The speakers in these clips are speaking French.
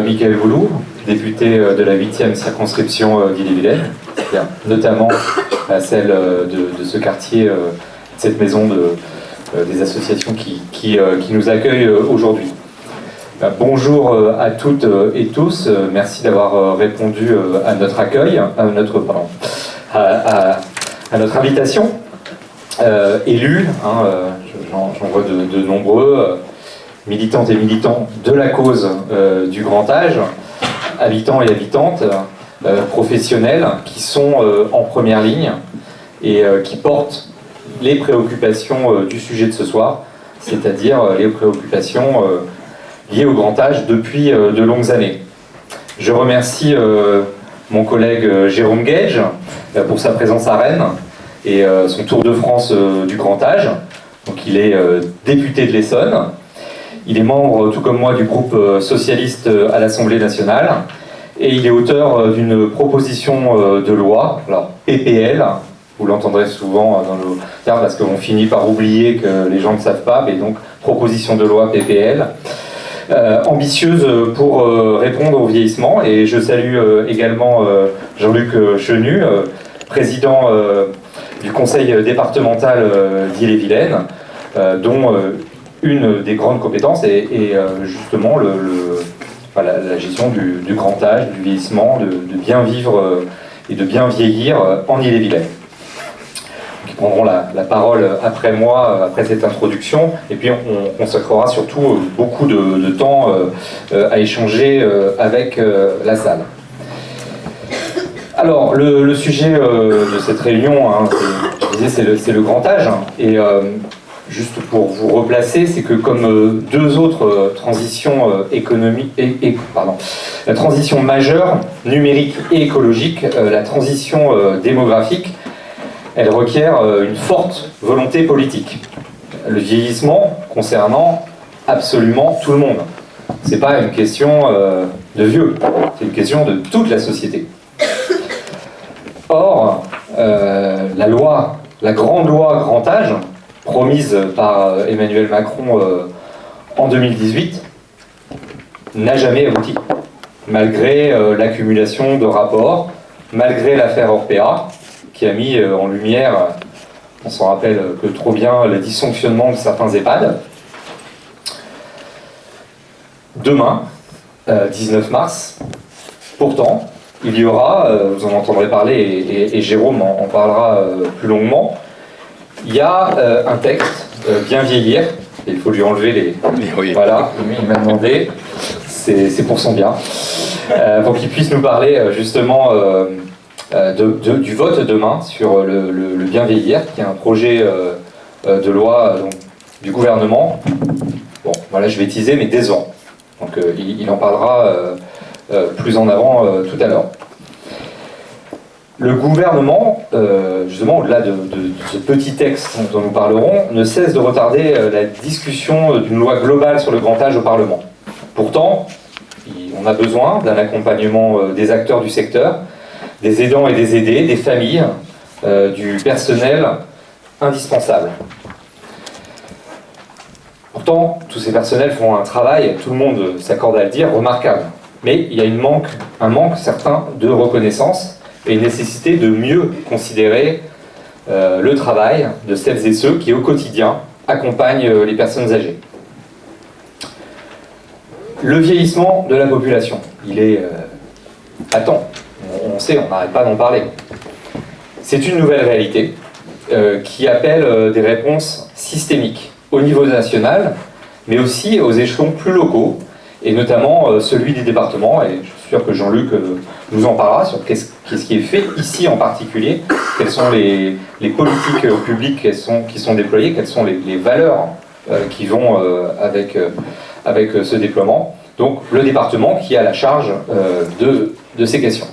Michael Voulou, député de la 8e circonscription d'Ille-et-Vilaine, notamment celle de ce quartier, de cette maison des associations qui nous accueillent aujourd'hui. Bonjour à toutes et tous, merci d'avoir répondu à notre accueil, à notre invitation. Élus, j'en vois de nombreux, militantes et militants de la cause du grand âge, habitants et habitantes, professionnels qui sont en première ligne et qui portent les préoccupations du sujet de ce soir, c'est-à-dire les préoccupations liées au grand âge depuis de longues années. Je remercie mon collègue Jérôme Gage pour sa présence à Rennes et son tour de France du grand âge. Donc il est député de l'Essonne. Il est membre, tout comme moi, du groupe socialiste à l'Assemblée nationale et il est auteur d'une proposition de loi, alors PPL, vous l'entendrez souvent dans nos termes parce qu'on finit par oublier que les gens ne savent pas, mais donc proposition de loi PPL, ambitieuse pour répondre au vieillissement. Et je salue également Jean-Luc Chenu, président du conseil départemental d'Ille-et-Vilaine, dont une des grandes compétences est justement la gestion du grand âge, du vieillissement, de bien vivre et de bien vieillir en Ille-et-Vilaine. Qui prendront la parole après moi, après cette introduction, et puis on consacrera surtout beaucoup de temps à échanger avec la salle. Alors, le sujet de cette réunion, je disais, c'est le grand âge, et juste pour vous replacer, c'est que comme deux autres transitions économiques, la transition majeure, numérique et écologique, la transition démographique, elle requiert une forte volonté politique. Le vieillissement concernant absolument tout le monde. C'est pas une question de vieux, c'est une question de toute la société. Or, la grande loi grand âge, promise par Emmanuel Macron en 2018, n'a jamais abouti. Malgré l'accumulation de rapports, malgré l'affaire Orpea, qui a mis en lumière, on s'en rappelle que trop bien, le dysfonctionnement de certains EHPAD. Demain, 19 mars, pourtant, il y aura, vous en entendrez parler et Jérôme en parlera plus longuement, il y a un texte, Bien vieillir, et il faut lui enlever les... Oui. Voilà, il m'a demandé, c'est pour son bien, pour qu'il puisse nous parler justement du vote demain sur le Bien vieillir, qui est un projet de loi du gouvernement. Bon, voilà, je vais teaser, mais décevant. Donc il en parlera plus en avant tout à l'heure. Le gouvernement, justement, au-delà de ce petit texte dont nous parlerons, ne cesse de retarder la discussion d'une loi globale sur le grand âge au Parlement. Pourtant, on a besoin d'un accompagnement des acteurs du secteur, des aidants et des aidés, des familles, du personnel indispensable. Pourtant, tous ces personnels font un travail, tout le monde s'accorde à le dire, remarquable. Mais il y a un manque certain de reconnaissance et une nécessité de mieux considérer le travail de celles et ceux qui, au quotidien, accompagnent les personnes âgées. Le vieillissement de la population, il est patent. On sait, on n'arrête pas d'en parler. C'est une nouvelle réalité qui appelle des réponses systémiques au niveau national, mais aussi aux échelons plus locaux, et notamment celui des départements. Et je suis sûr que Jean-Luc nous en parlera sur qu'est-ce qui est fait ici en particulier, quelles sont les politiques publiques qui sont déployées, quelles sont les valeurs qui vont avec ce déploiement. Donc le département qui a la charge de ces questions.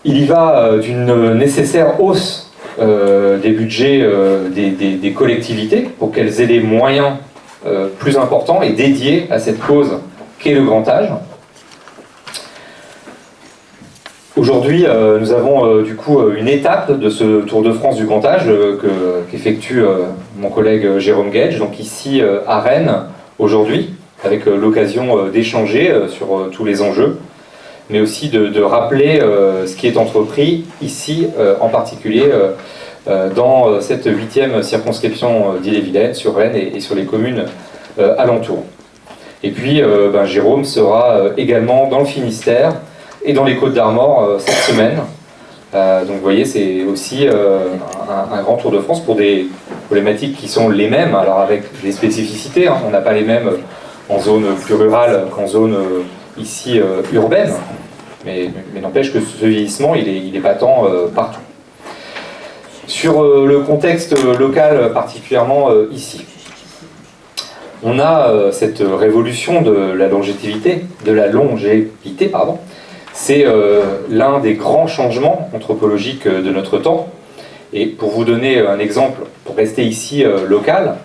Il y va d'une nécessaire hausse des budgets des collectivités pour qu'elles aient des moyens plus importants et dédiés à cette cause qu'est le grand âge. Aujourd'hui, nous avons du coup une étape de ce Tour de France du grand âge qu'effectue mon collègue Jérôme Gage, donc ici à Rennes aujourd'hui. avec l'occasion d'échanger sur tous les enjeux, mais aussi de rappeler ce qui est entrepris ici, en particulier dans cette 8e circonscription d'Ille-et-Vilaine, sur Rennes et sur les communes alentours. Et puis Jérôme sera également dans le Finistère et dans les Côtes-d'Armor cette semaine. Donc vous voyez, c'est aussi un grand tour de France pour des problématiques qui sont les mêmes, alors avec des spécificités, hein. On n'a pas les mêmes en zone plus rurale qu'en zone ici urbaine, mais n'empêche que ce vieillissement, il est patent partout. Sur le contexte local particulièrement ici, on a cette révolution de la longévité, c'est l'un des grands changements anthropologiques de notre temps. Et pour vous donner un exemple, pour rester ici local,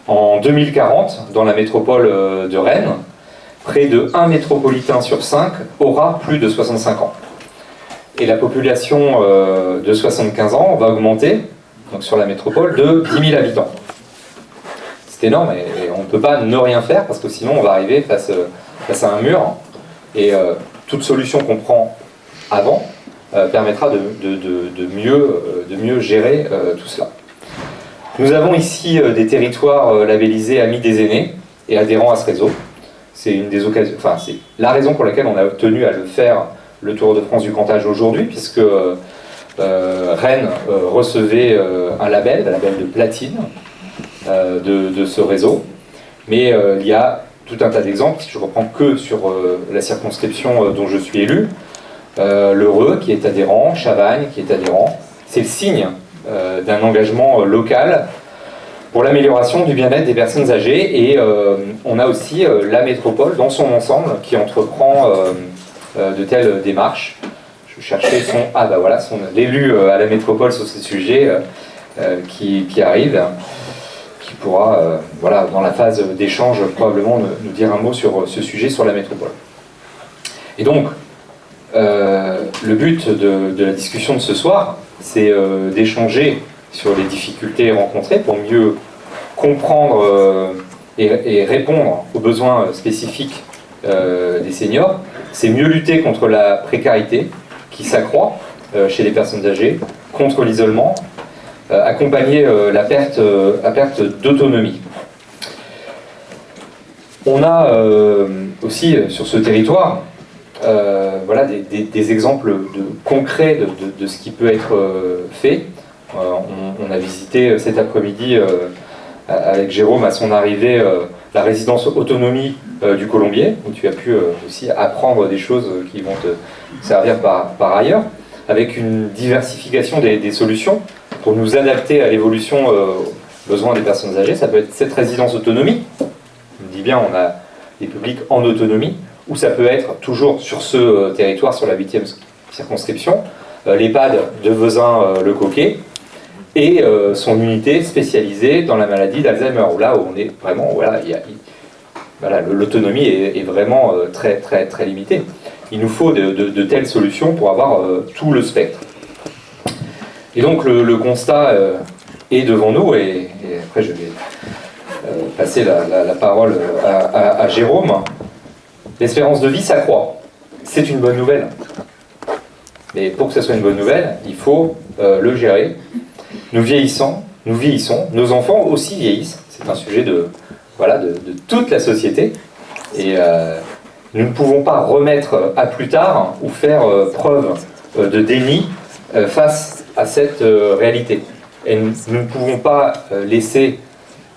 en 2040, dans la métropole de Rennes, près de 1 métropolitain sur 5 aura plus de 65 ans. Et la population de 75 ans va augmenter, donc sur la métropole, de 10 000 habitants. C'est énorme et on ne peut pas ne rien faire parce que sinon on va arriver face à un mur. Et toute solution qu'on prend avant permettra de mieux gérer tout cela. Nous avons ici des territoires labellisés Amis des aînés et adhérents à ce réseau. C'est c'est la raison pour laquelle on a tenu à le faire, le Tour de France du grand âge aujourd'hui, puisque Rennes recevait un label de platine de ce réseau. Mais il y a tout un tas d'exemples, si je reprends que sur la circonscription dont je suis élu, l'Heureux qui est adhérent, Chavagne qui est adhérent. C'est le signe d'un engagement local pour l'amélioration du bien-être des personnes âgées, et on a aussi la métropole dans son ensemble qui entreprend de telles démarches. Je cherchais l'élu à la métropole sur ce sujet qui arrive, qui pourra, dans la phase d'échange, probablement nous dire un mot sur ce sujet sur la métropole. Et donc, le but de la discussion de ce soir, c'est d'échanger sur les difficultés rencontrées pour mieux comprendre et répondre aux besoins spécifiques des seniors. C'est mieux lutter contre la précarité qui s'accroît chez les personnes âgées, contre l'isolement, accompagner la perte d'autonomie. On a aussi sur ce territoire des exemples concrets de ce qui peut être fait. On a visité cet après-midi avec Jérôme à son arrivée la résidence autonomie du Colombier, où tu as pu aussi apprendre des choses qui vont te servir par ailleurs, avec une diversification des solutions pour nous adapter à l'évolution aux besoins des personnes âgées. Ça peut être cette résidence autonomie, on dit bien on a des publics en autonomie, ou ça peut être toujours sur ce territoire, sur la 8e circonscription, l'EHPAD de Vezin-le-Coquet, et son unité spécialisée dans la maladie d'Alzheimer, où là où on est vraiment, l'autonomie est vraiment très, très, très limitée. Il nous faut de telles solutions pour avoir tout le spectre. Et donc le constat est devant nous, et après je vais passer la parole à Jérôme. L'espérance de vie s'accroît. C'est une bonne nouvelle. Mais pour que ce soit une bonne nouvelle, il faut le gérer. Nous vieillissons, nos enfants aussi vieillissent. C'est un sujet de toute la société. Et nous ne pouvons pas remettre à plus tard ou faire preuve de déni face à cette réalité. Et nous ne pouvons pas laisser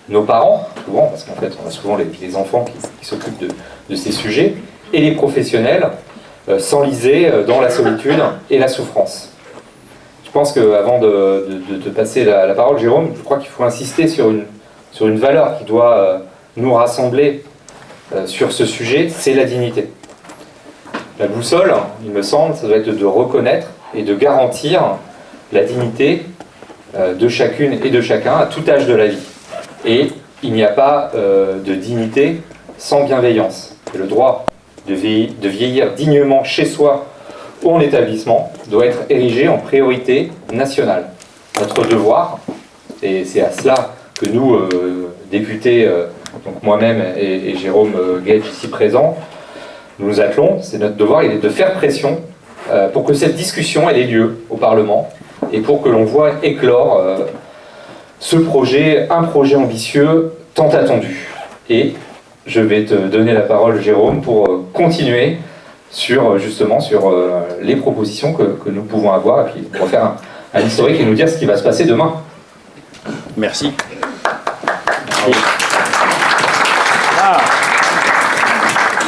nos parents, souvent, parce qu'en fait on a souvent les enfants qui s'occupent de ces sujets, et les professionnels s'enliser dans la solitude et la souffrance. Je pense qu'avant de te passer la parole, Jérôme, je crois qu'il faut insister sur une valeur qui doit nous rassembler sur ce sujet, c'est la dignité. La boussole, il me semble, ça doit être de reconnaître et de garantir la dignité de chacune et de chacun à tout âge de la vie. Et il n'y a pas de dignité sans bienveillance. Et le droit de vieillir dignement chez soi ou en établissement doit être érigé en priorité nationale. Notre devoir, et c'est à cela que nous, députés donc moi-même et Jérôme Gage ici présent, nous nous attelons, c'est notre devoir, il est de faire pression pour que cette discussion ait lieu au Parlement et pour que l'on voit éclore ce projet, un projet ambitieux tant attendu. Et je vais te donner la parole, Jérôme, pour continuer sur les propositions que nous pouvons avoir, et puis pour faire un historique et nous dire ce qui va se passer demain. Merci.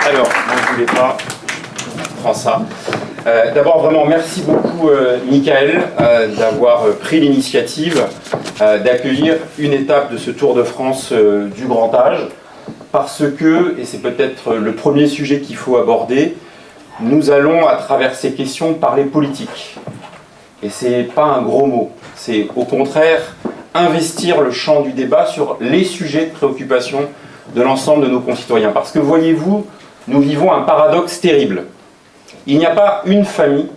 Alors, moi je voulais pas prendre ça. D'abord, vraiment, merci beaucoup, Michael, d'avoir pris l'initiative d'accueillir une étape de ce Tour de France du grand âge, parce que, et c'est peut-être le premier sujet qu'il faut aborder, nous allons, à travers ces questions, parler politique. Et c'est pas un gros mot, c'est au contraire investir le champ du débat sur les sujets de préoccupation de l'ensemble de nos concitoyens. Parce que, voyez-vous, nous vivons un paradoxe terrible. Il n'y a pas une famille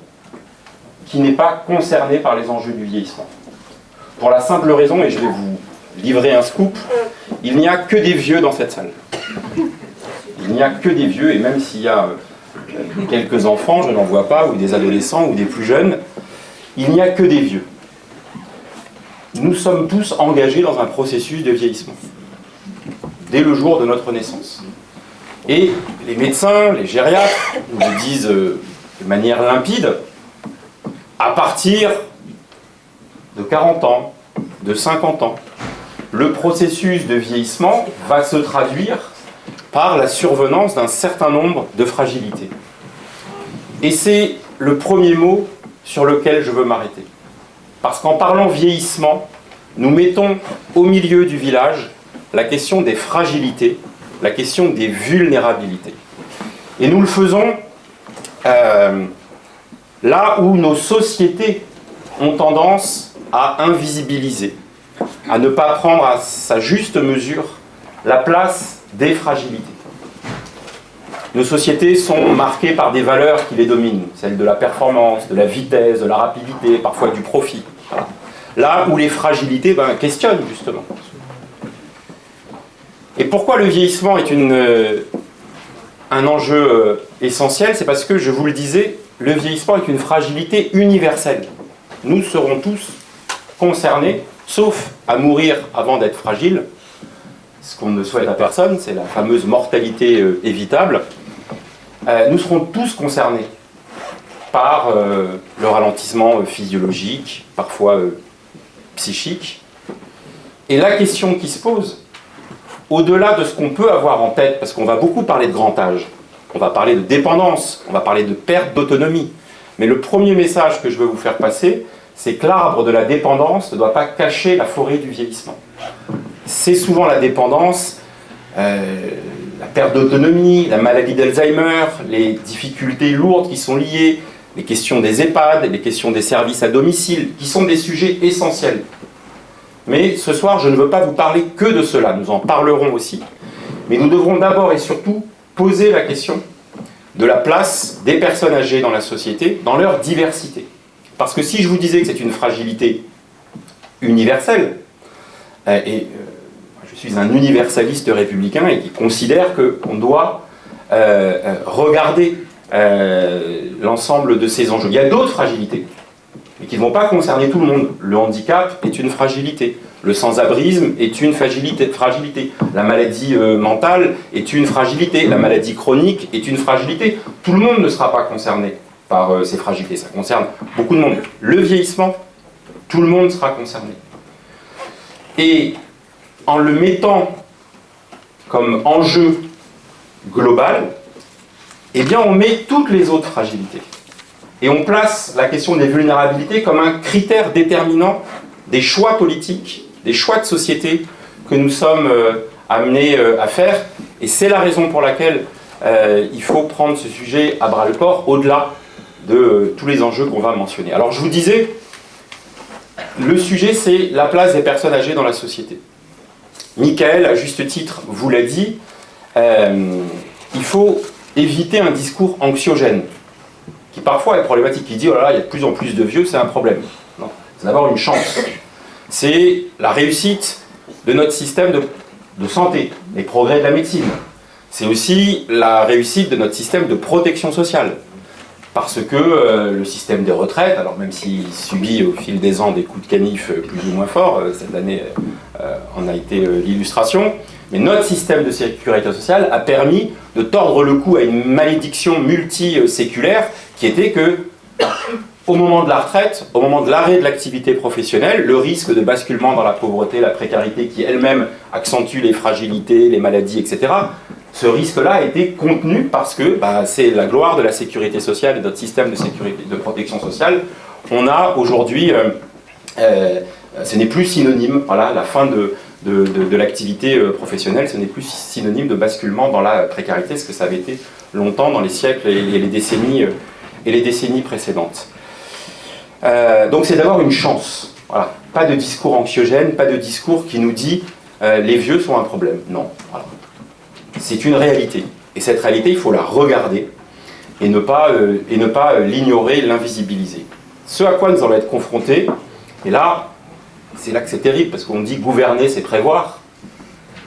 qui n'est pas concernée par les enjeux du vieillissement. Pour la simple raison, et je vais vous livrer un scoop, il n'y a que des vieux dans cette salle. Il n'y a que des vieux, et même s'il y a quelques enfants, je n'en vois pas, ou des adolescents, ou des plus jeunes, il n'y a que des vieux. Nous sommes tous engagés dans un processus de vieillissement, dès le jour de notre naissance. Et les médecins, les gériatres nous le disent de manière limpide, à partir de 40 ans, de 50 ans, le processus de vieillissement va se traduire par la survenance d'un certain nombre de fragilités. Et c'est le premier mot sur lequel je veux m'arrêter. Parce qu'en parlant vieillissement, nous mettons au milieu du village la question des fragilités, la question des vulnérabilités. Et nous le faisons là où nos sociétés ont tendance à invisibiliser, à ne pas prendre à sa juste mesure la place des fragilités. Nos sociétés sont marquées par des valeurs qui les dominent, celles de la performance, de la vitesse, de la rapidité, parfois du profit. Voilà. Là où les fragilités questionnent justement. Et pourquoi le vieillissement est un enjeu essentiel? C'est parce que, je vous le disais, le vieillissement est une fragilité universelle. Nous serons tous concernés, sauf à mourir avant d'être fragiles, ce qu'on ne souhaite à personne, c'est la fameuse mortalité évitable. Nous serons tous concernés par le ralentissement physiologique, parfois psychique. Et la question qui se pose, au-delà de ce qu'on peut avoir en tête, parce qu'on va beaucoup parler de grand âge, on va parler de dépendance, on va parler de perte d'autonomie, mais le premier message que je veux vous faire passer, c'est que l'arbre de la dépendance ne doit pas cacher la forêt du vieillissement. C'est souvent la dépendance, la perte d'autonomie, la maladie d'Alzheimer, les difficultés lourdes qui sont liées, les questions des EHPAD, les questions des services à domicile, qui sont des sujets essentiels. Mais ce soir, je ne veux pas vous parler que de cela, nous en parlerons aussi. Mais nous devrons d'abord et surtout poser la question de la place des personnes âgées dans la société, dans leur diversité. Parce que si je vous disais que c'est une fragilité universelle, je suis un universaliste républicain et qui considère qu'on doit regarder l'ensemble de ces enjeux. Il y a d'autres fragilités, mais qui ne vont pas concerner tout le monde. Le handicap est une fragilité. Le sans-abrisme est une fragilité. La maladie mentale est une fragilité. La maladie chronique est une fragilité. Tout le monde ne sera pas concerné par ces fragilités. Ça concerne beaucoup de monde. Le vieillissement, tout le monde sera concerné. Et en le mettant comme enjeu global, eh bien on met toutes les autres fragilités. Et on place la question des vulnérabilités comme un critère déterminant des choix politiques, des choix de société que nous sommes amenés à faire. Et c'est la raison pour laquelle il faut prendre ce sujet à bras-le-corps, au-delà de tous les enjeux qu'on va mentionner. Alors je vous disais, le sujet c'est la place des personnes âgées dans la société. Michael, à juste titre, vous l'a dit, il faut éviter un discours anxiogène, qui parfois est problématique, qui dit « oh là là, il y a de plus en plus de vieux, c'est un problème ». Non, c'est d'abord une chance. C'est la réussite de notre système de de santé, les progrès de la médecine. C'est aussi la réussite de notre système de protection sociale. Parce que le système des retraites, alors même s'il subit au fil des ans des coups de canif plus ou moins forts, cette année en a été l'illustration, mais notre système de sécurité sociale a permis de tordre le cou à une malédiction multiséculaire qui était que, au moment de la retraite, au moment de l'arrêt de l'activité professionnelle, le risque de basculement dans la pauvreté, la précarité qui elle-même accentue les fragilités, les maladies, etc., ce risque-là a été contenu parce que c'est la gloire de la sécurité sociale et de notre système de sécurité, de protection sociale. On a aujourd'hui, ce n'est plus synonyme, voilà, la fin de l'activité professionnelle, ce n'est plus synonyme de basculement dans la précarité, ce que ça avait été longtemps dans les siècles et les décennies précédentes. Donc c'est d'abord une chance. Voilà. Pas de discours anxiogène, pas de discours qui nous dit les vieux sont un problème. Non. Voilà. C'est une réalité. Et cette réalité, il faut la regarder et ne pas l'ignorer, l'invisibiliser. Ce à quoi nous allons être confrontés, et là, c'est là que c'est terrible, parce qu'on dit gouverner, c'est prévoir.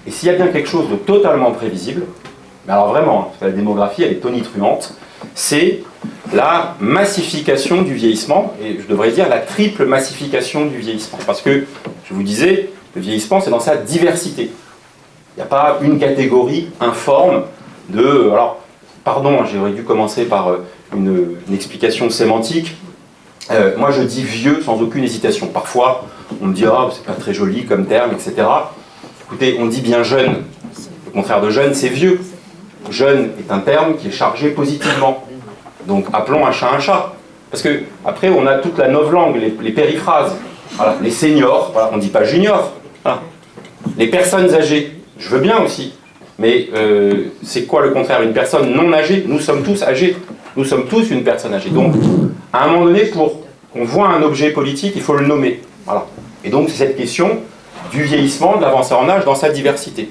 Et s'il y a bien quelque chose de totalement prévisible, mais alors vraiment, parce que la démographie, elle est tonitruante, c'est la massification du vieillissement, et je devrais dire la triple massification du vieillissement. Parce que, je vous disais, le vieillissement, c'est dans sa diversité. Il n'y a pas une catégorie informe de... Alors, pardon, j'aurais dû commencer par une explication sémantique. Moi, je dis vieux sans aucune hésitation. Parfois, on me dit « Ah, c'est pas très joli comme terme, etc. » Écoutez, on dit bien jeune. Le contraire de jeune, c'est vieux. Jeune est un terme qui est chargé positivement. Donc, appelons un chat un chat. Parce que après, on a toute la novlangue, les périphrases. Voilà. Les seniors, voilà, on ne dit pas junior. Voilà. Les personnes âgées. Je veux bien aussi, mais c'est quoi le contraire? Une personne non âgée? Nous sommes tous âgés, nous sommes tous une personne âgée. Donc, à un moment donné, pour qu'on voit un objet politique, il faut le nommer. Voilà. Et donc, c'est cette question du vieillissement, de l'avancée en âge dans sa diversité.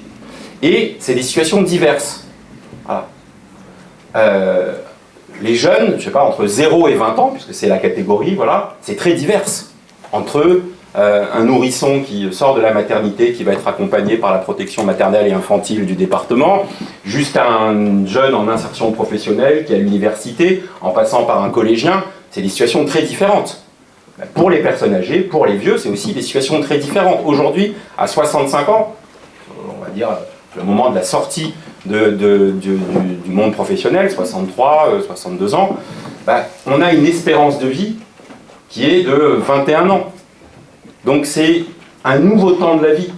Et c'est des situations diverses. Voilà. Les jeunes, je ne sais pas, entre 0 et 20 ans, puisque c'est la catégorie, voilà, c'est très divers. Entre un nourrisson qui sort de la maternité, qui va être accompagné par la protection maternelle et infantile du département, jusqu'à un jeune en insertion professionnelle qui est à l'université, en passant par un collégien, c'est des situations très différentes. Pour les personnes âgées, pour les vieux, c'est aussi des situations très différentes. Aujourd'hui, à 65 ans, on va dire le moment de la sortie du monde professionnel, 63, 62 ans, on a une espérance de vie qui est de 21 ans. Donc c'est un nouveau temps de la vie,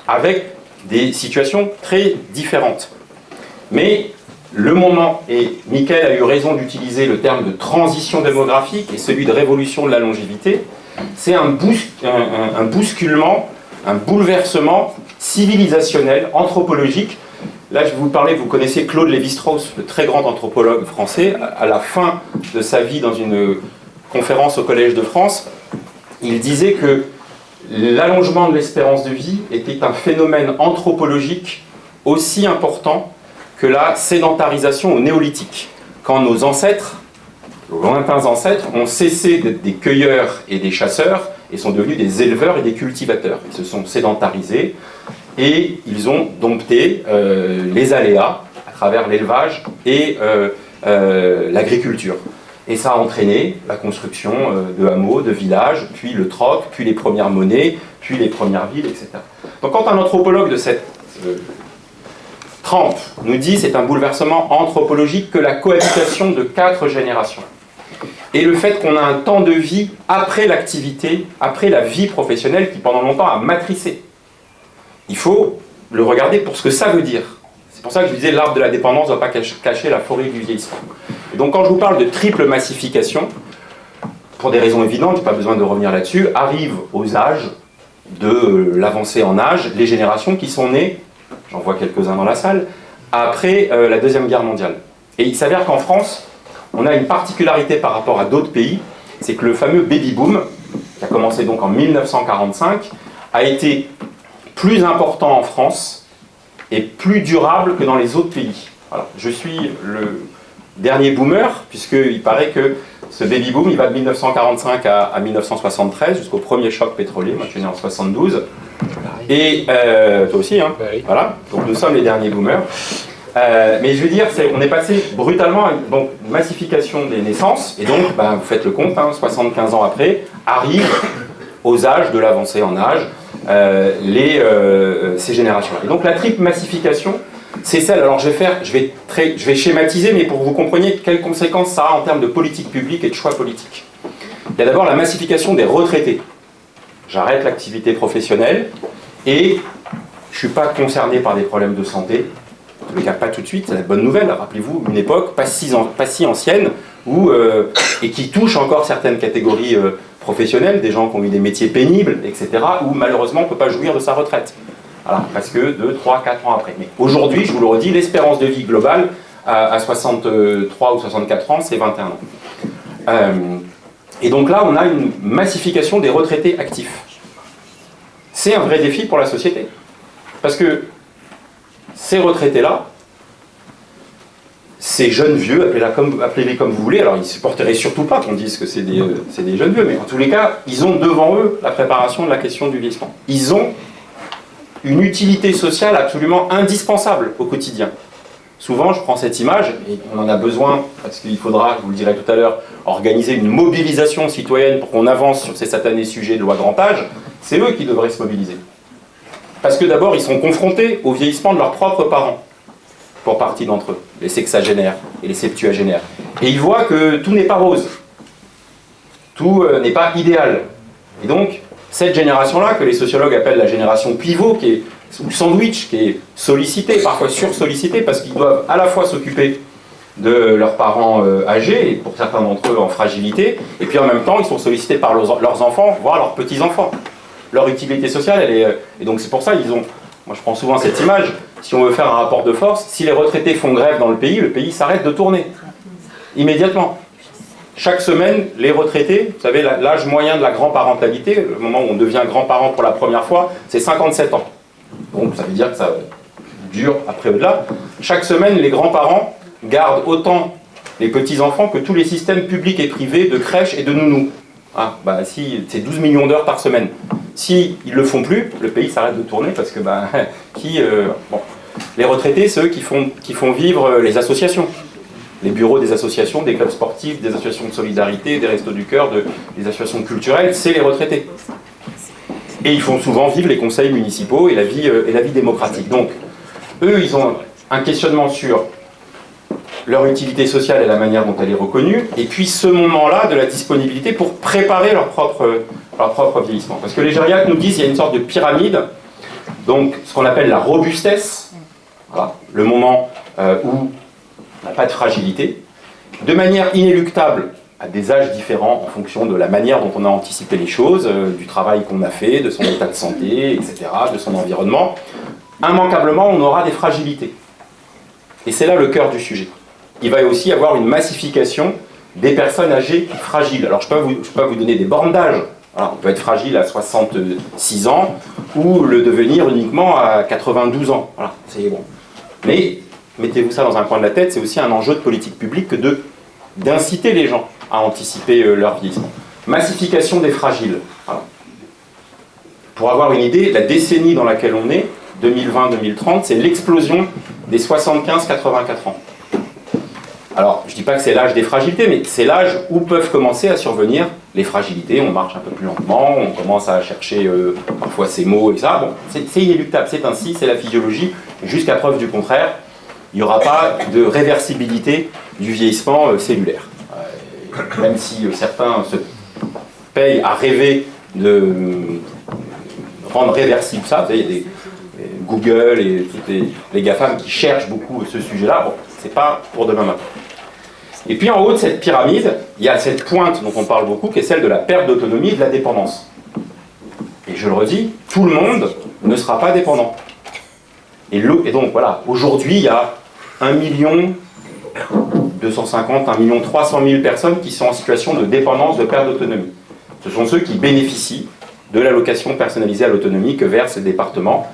avec des situations très différentes. Mais le moment, et Michael a eu raison d'utiliser le terme de transition démographique et celui de révolution de la longévité, c'est un bousculement, un bouleversement civilisationnel, anthropologique. Là, je vais vous parler, vous connaissez Claude Lévi-Strauss, le très grand anthropologue français, à la fin de sa vie dans une conférence au Collège de France, il disait que l'allongement de l'espérance de vie était un phénomène anthropologique aussi important que la sédentarisation au néolithique. Quand nos ancêtres, nos lointains ancêtres, ont cessé d'être des cueilleurs et des chasseurs et sont devenus des éleveurs et des cultivateurs. Ils se sont sédentarisés et ils ont dompté les aléas à travers l'élevage et l'agriculture. Et ça a entraîné la construction de hameaux, de villages, puis le troc, puis les premières monnaies, puis les premières villes, etc. Donc quand un anthropologue de cette trempe nous dit c'est un bouleversement anthropologique que la cohabitation de 4 générations, et le fait qu'on a un temps de vie après l'activité, après la vie professionnelle qui pendant longtemps a matricé, il faut le regarder pour ce que ça veut dire. C'est pour ça que je disais l'arbre de la dépendance ne doit pas cacher la forêt du vieillissement. Et donc quand je vous parle de triple massification, pour des raisons évidentes, je n'ai pas besoin de revenir là-dessus, arrivent aux âges de l'avancée en âge les générations qui sont nées, j'en vois quelques-uns dans la salle, après la Deuxième Guerre mondiale. Et il s'avère qu'en France, on a une particularité par rapport à d'autres pays, c'est que le fameux baby-boom, qui a commencé donc en 1945, a été plus important en France et plus durable que dans les autres pays. Voilà. Je suis le dernier boomer, puisqu'il paraît que ce baby-boom, il va de 1945 à 1973, jusqu'au premier choc pétrolier. Moi, je suis né en 72. Et toi aussi, hein. Oui. Voilà. Donc nous sommes les derniers boomers. Mais je veux dire, on est passé brutalement à une massification des naissances, et donc, vous faites le compte, 75 ans après, arrivent aux âges de l'avancée en âge ces générations-là. Et donc la triple massification, c'est celle, alors je vais schématiser, mais pour que vous compreniez quelles conséquences ça a en termes de politique publique et de choix politique. Il y a d'abord la massification des retraités. J'arrête l'activité professionnelle et je ne suis pas concerné par des problèmes de santé. En tous les cas, pas tout de suite, c'est la bonne nouvelle. Rappelez-vous, une époque pas si ancienne et qui touche encore certaines catégories professionnelles, des gens qui ont eu des métiers pénibles, etc., où malheureusement on ne peut pas jouir de sa retraite. Voilà, parce que 2, 3, 4 ans après. Mais aujourd'hui, je vous le redis, l'espérance de vie globale à 63 ou 64 ans, c'est 21 ans. Et donc là, on a une massification des retraités actifs. C'est un vrai défi pour la société. Parce que ces retraités-là, ces jeunes vieux, appelez-les comme vous voulez, alors ils ne supporteraient surtout pas qu'on dise que c'est des jeunes vieux, mais en tous les cas, ils ont devant eux la préparation de la question du vieillissement. Ils ont une utilité sociale absolument indispensable au quotidien. Souvent, je prends cette image, et on en a besoin, parce qu'il faudra, je vous le dirai tout à l'heure, organiser une mobilisation citoyenne pour qu'on avance sur ces satanés sujets de loi grand âge. C'est eux qui devraient se mobiliser. Parce que d'abord, ils sont confrontés au vieillissement de leurs propres parents, pour partie d'entre eux, les sexagénaires et les septuagénaires. Et ils voient que tout n'est pas rose, tout n'est pas idéal. Et donc, cette génération-là, que les sociologues appellent la génération pivot, ou sandwich, qui est sollicitée, parfois sursollicitée, parce qu'ils doivent à la fois s'occuper de leurs parents âgés, et pour certains d'entre eux en fragilité, et puis en même temps, ils sont sollicités par leurs enfants, voire leurs petits-enfants. Leur utilité sociale, et donc c'est pour ça ils ont. Moi je prends souvent cette image, si on veut faire un rapport de force, si les retraités font grève dans le pays s'arrête de tourner. Immédiatement. Chaque semaine, les retraités, vous savez, l'âge moyen de la grand-parentalité, le moment où on devient grand-parent pour la première fois, c'est 57 ans. Donc ça veut dire que ça dure après au-delà. Chaque semaine, les grands-parents gardent autant les petits-enfants que tous les systèmes publics et privés de crèches et de nounous. Si, c'est 12 millions d'heures par semaine. Si ils ne le font plus, le pays s'arrête de tourner parce que les retraités, c'est eux qui font vivre les associations. Les bureaux des associations, des clubs sportifs, des associations de solidarité, des restos du cœur, des associations culturelles, c'est les retraités. Et ils font souvent vivre les conseils municipaux et la vie démocratique. Donc, eux, ils ont un questionnement sur leur utilité sociale et la manière dont elle est reconnue, et puis ce moment-là de la disponibilité pour préparer leur propre vieillissement. Parce que les gériatres nous disent qu'il y a une sorte de pyramide, donc ce qu'on appelle la robustesse, voilà, le moment où on n'a pas de fragilité, de manière inéluctable à des âges différents en fonction de la manière dont on a anticipé les choses, du travail qu'on a fait, de son état de santé, etc., de son environnement. Immanquablement, on aura des fragilités. Et c'est là le cœur du sujet. Il va aussi y avoir une massification des personnes âgées fragiles. Alors je peux vous donner des bornes d'âge. On peut être fragile à 66 ans ou le devenir uniquement à 92 ans. Voilà, c'est bon. Mais mettez-vous ça dans un coin de la tête, c'est aussi un enjeu de politique publique que d'inciter les gens à anticiper leur vieillissement. Massification des fragiles. Voilà. Pour avoir une idée, la décennie dans laquelle on est, 2020-2030, c'est l'explosion des 75-84 ans. Alors, je ne dis pas que c'est l'âge des fragilités, mais c'est l'âge où peuvent commencer à survenir les fragilités. On marche un peu plus lentement, on commence à chercher parfois ces mots et ça. Bon, c'est inéluctable, c'est ainsi, c'est la physiologie. Jusqu'à preuve du contraire, il n'y aura pas de réversibilité du vieillissement cellulaire. Même si certains se payent à rêver de rendre réversible ça, vous savez, il y a des Google et toutes les GAFAM qui cherchent beaucoup ce sujet-là. Bon, c'est pas pour demain matin. Et puis en haut de cette pyramide, il y a cette pointe dont on parle beaucoup, qui est celle de la perte d'autonomie et de la dépendance. Et je le redis, tout le monde ne sera pas dépendant. Et donc voilà, aujourd'hui, il y a 1 250 000, 1 300 000 personnes qui sont en situation de dépendance, de perte d'autonomie. Ce sont ceux qui bénéficient de l'allocation personnalisée à l'autonomie que versent les départements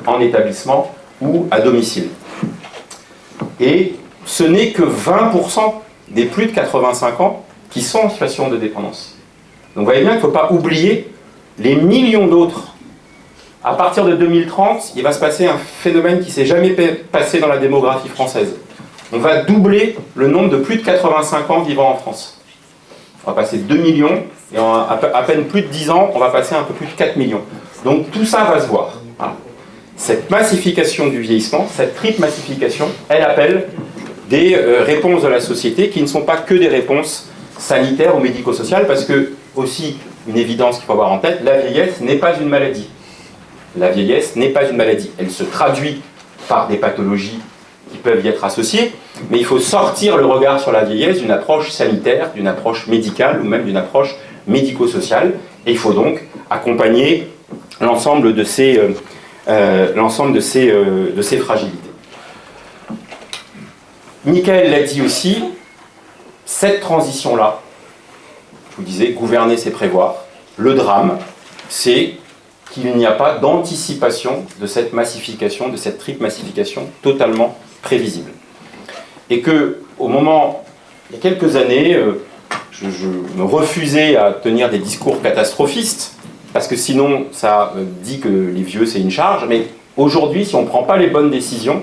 en établissement ou à domicile. Et ce n'est que 20% des plus de 85 ans qui sont en situation de dépendance. Donc vous voyez bien qu'il ne faut pas oublier les millions d'autres À partir de 2030, il va se passer un phénomène qui ne s'est jamais passé dans la démographie française. On va doubler le nombre de plus de 85 ans vivant en France. On va passer de 2 millions, et en à peine plus de 10 ans, on va passer un peu plus de 4 millions. Donc tout ça va se voir. Voilà. Cette massification du vieillissement, cette triple massification, elle appelle des réponses de la société qui ne sont pas que des réponses sanitaires ou médico-sociales, parce que, aussi, une évidence qu'il faut avoir en tête, la vieillesse n'est pas une maladie. La vieillesse n'est pas une maladie. Elle se traduit par des pathologies qui peuvent y être associées, mais il faut sortir le regard sur la vieillesse d'une approche sanitaire, d'une approche médicale ou même d'une approche médico-sociale, et il faut donc accompagner l'ensemble de ces fragilités. Michael l'a dit aussi, cette transition-là, je vous disais, gouverner c'est prévoir, le drame, c'est qu'il n'y a pas d'anticipation de cette massification, de cette triple massification totalement prévisible. Et que, au moment, il y a quelques années, je me refusais à tenir des discours catastrophistes, parce que sinon, ça dit que les vieux, c'est une charge, mais aujourd'hui, si on ne prend pas les bonnes décisions,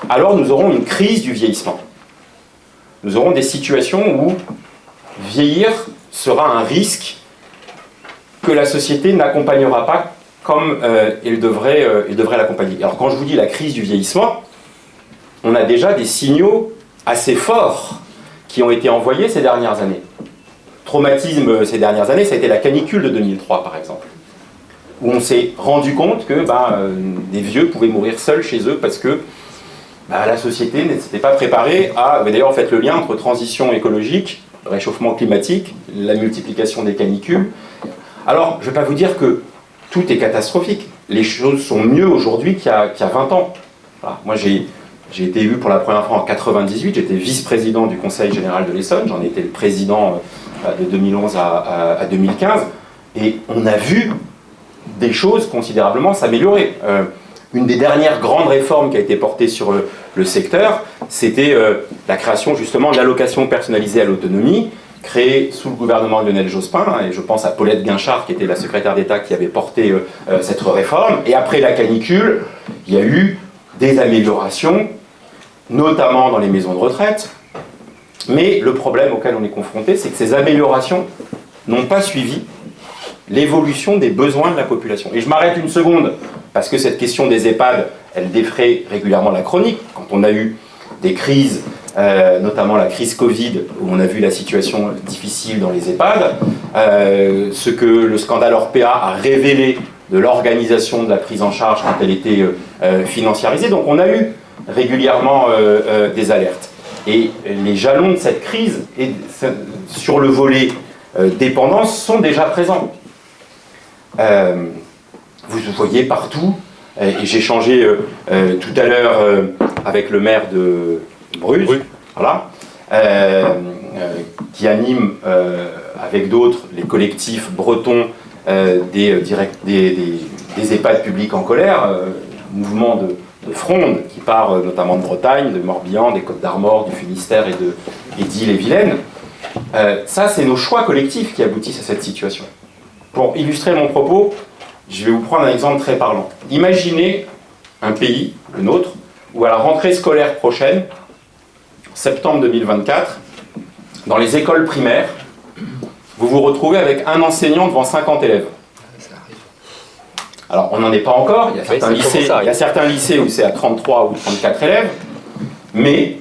alors nous aurons une crise du vieillissement. Nous aurons des situations où vieillir sera un risque que la société n'accompagnera pas comme il devrait l'accompagner. Alors quand je vous dis la crise du vieillissement, on a déjà des signaux assez forts qui ont été envoyés ces dernières années. Traumatisme ces dernières années, ça a été la canicule de 2003 par exemple, où on s'est rendu compte que des vieux pouvaient mourir seuls chez eux parce que la société ne s'était pas préparée à... D'ailleurs, faites le lien entre transition écologique, réchauffement climatique, la multiplication des canicules. Alors, je ne vais pas vous dire que tout est catastrophique. Les choses sont mieux aujourd'hui qu'il y a 20 ans. Voilà. Moi, j'ai été élu pour la première fois en 1998, j'étais vice-président du Conseil général de l'Essonne, j'en étais le président de 2011 à 2015, et on a vu des choses considérablement s'améliorer. Une des dernières grandes réformes qui a été portée sur le secteur, c'était la création justement de l'allocation personnalisée à l'autonomie, créée sous le gouvernement de Lionel Jospin, et je pense à Paulette Guinchard, qui était la secrétaire d'État qui avait porté cette réforme. Et après la canicule, il y a eu des améliorations, notamment dans les maisons de retraite. Mais le problème auquel on est confronté, c'est que ces améliorations n'ont pas suivi l'évolution des besoins de la population. Et je m'arrête une seconde, parce que cette question des EHPAD, elle défraie régulièrement la chronique. Quand on a eu des crises, notamment la crise Covid, où on a vu la situation difficile dans les EHPAD, ce que le scandale Orpea a révélé de l'organisation de la prise en charge quand elle était financiarisée. Donc on a eu régulièrement des alertes. Et les jalons de cette crise, sur le volet dépendance, sont déjà présents. Vous voyez partout, et j'ai échangé tout à l'heure avec le maire de Bruges, voilà, qui anime avec d'autres les collectifs bretons des EHPAD publics en colère, mouvement de fronde qui part notamment de Bretagne, de Morbihan, des Côtes-d'Armor, du Finistère et d'Ille-et-Vilaine. Ça, c'est nos choix collectifs qui aboutissent à cette situation. Pour illustrer mon propos, je vais vous prendre un exemple très parlant. Imaginez un pays, le nôtre, où à la rentrée scolaire prochaine, septembre 2024, dans les écoles primaires, vous vous retrouvez avec un enseignant devant 50 élèves. Alors, on n'en est pas encore, il y a certains lycées où c'est à 33 ou 34 élèves, mais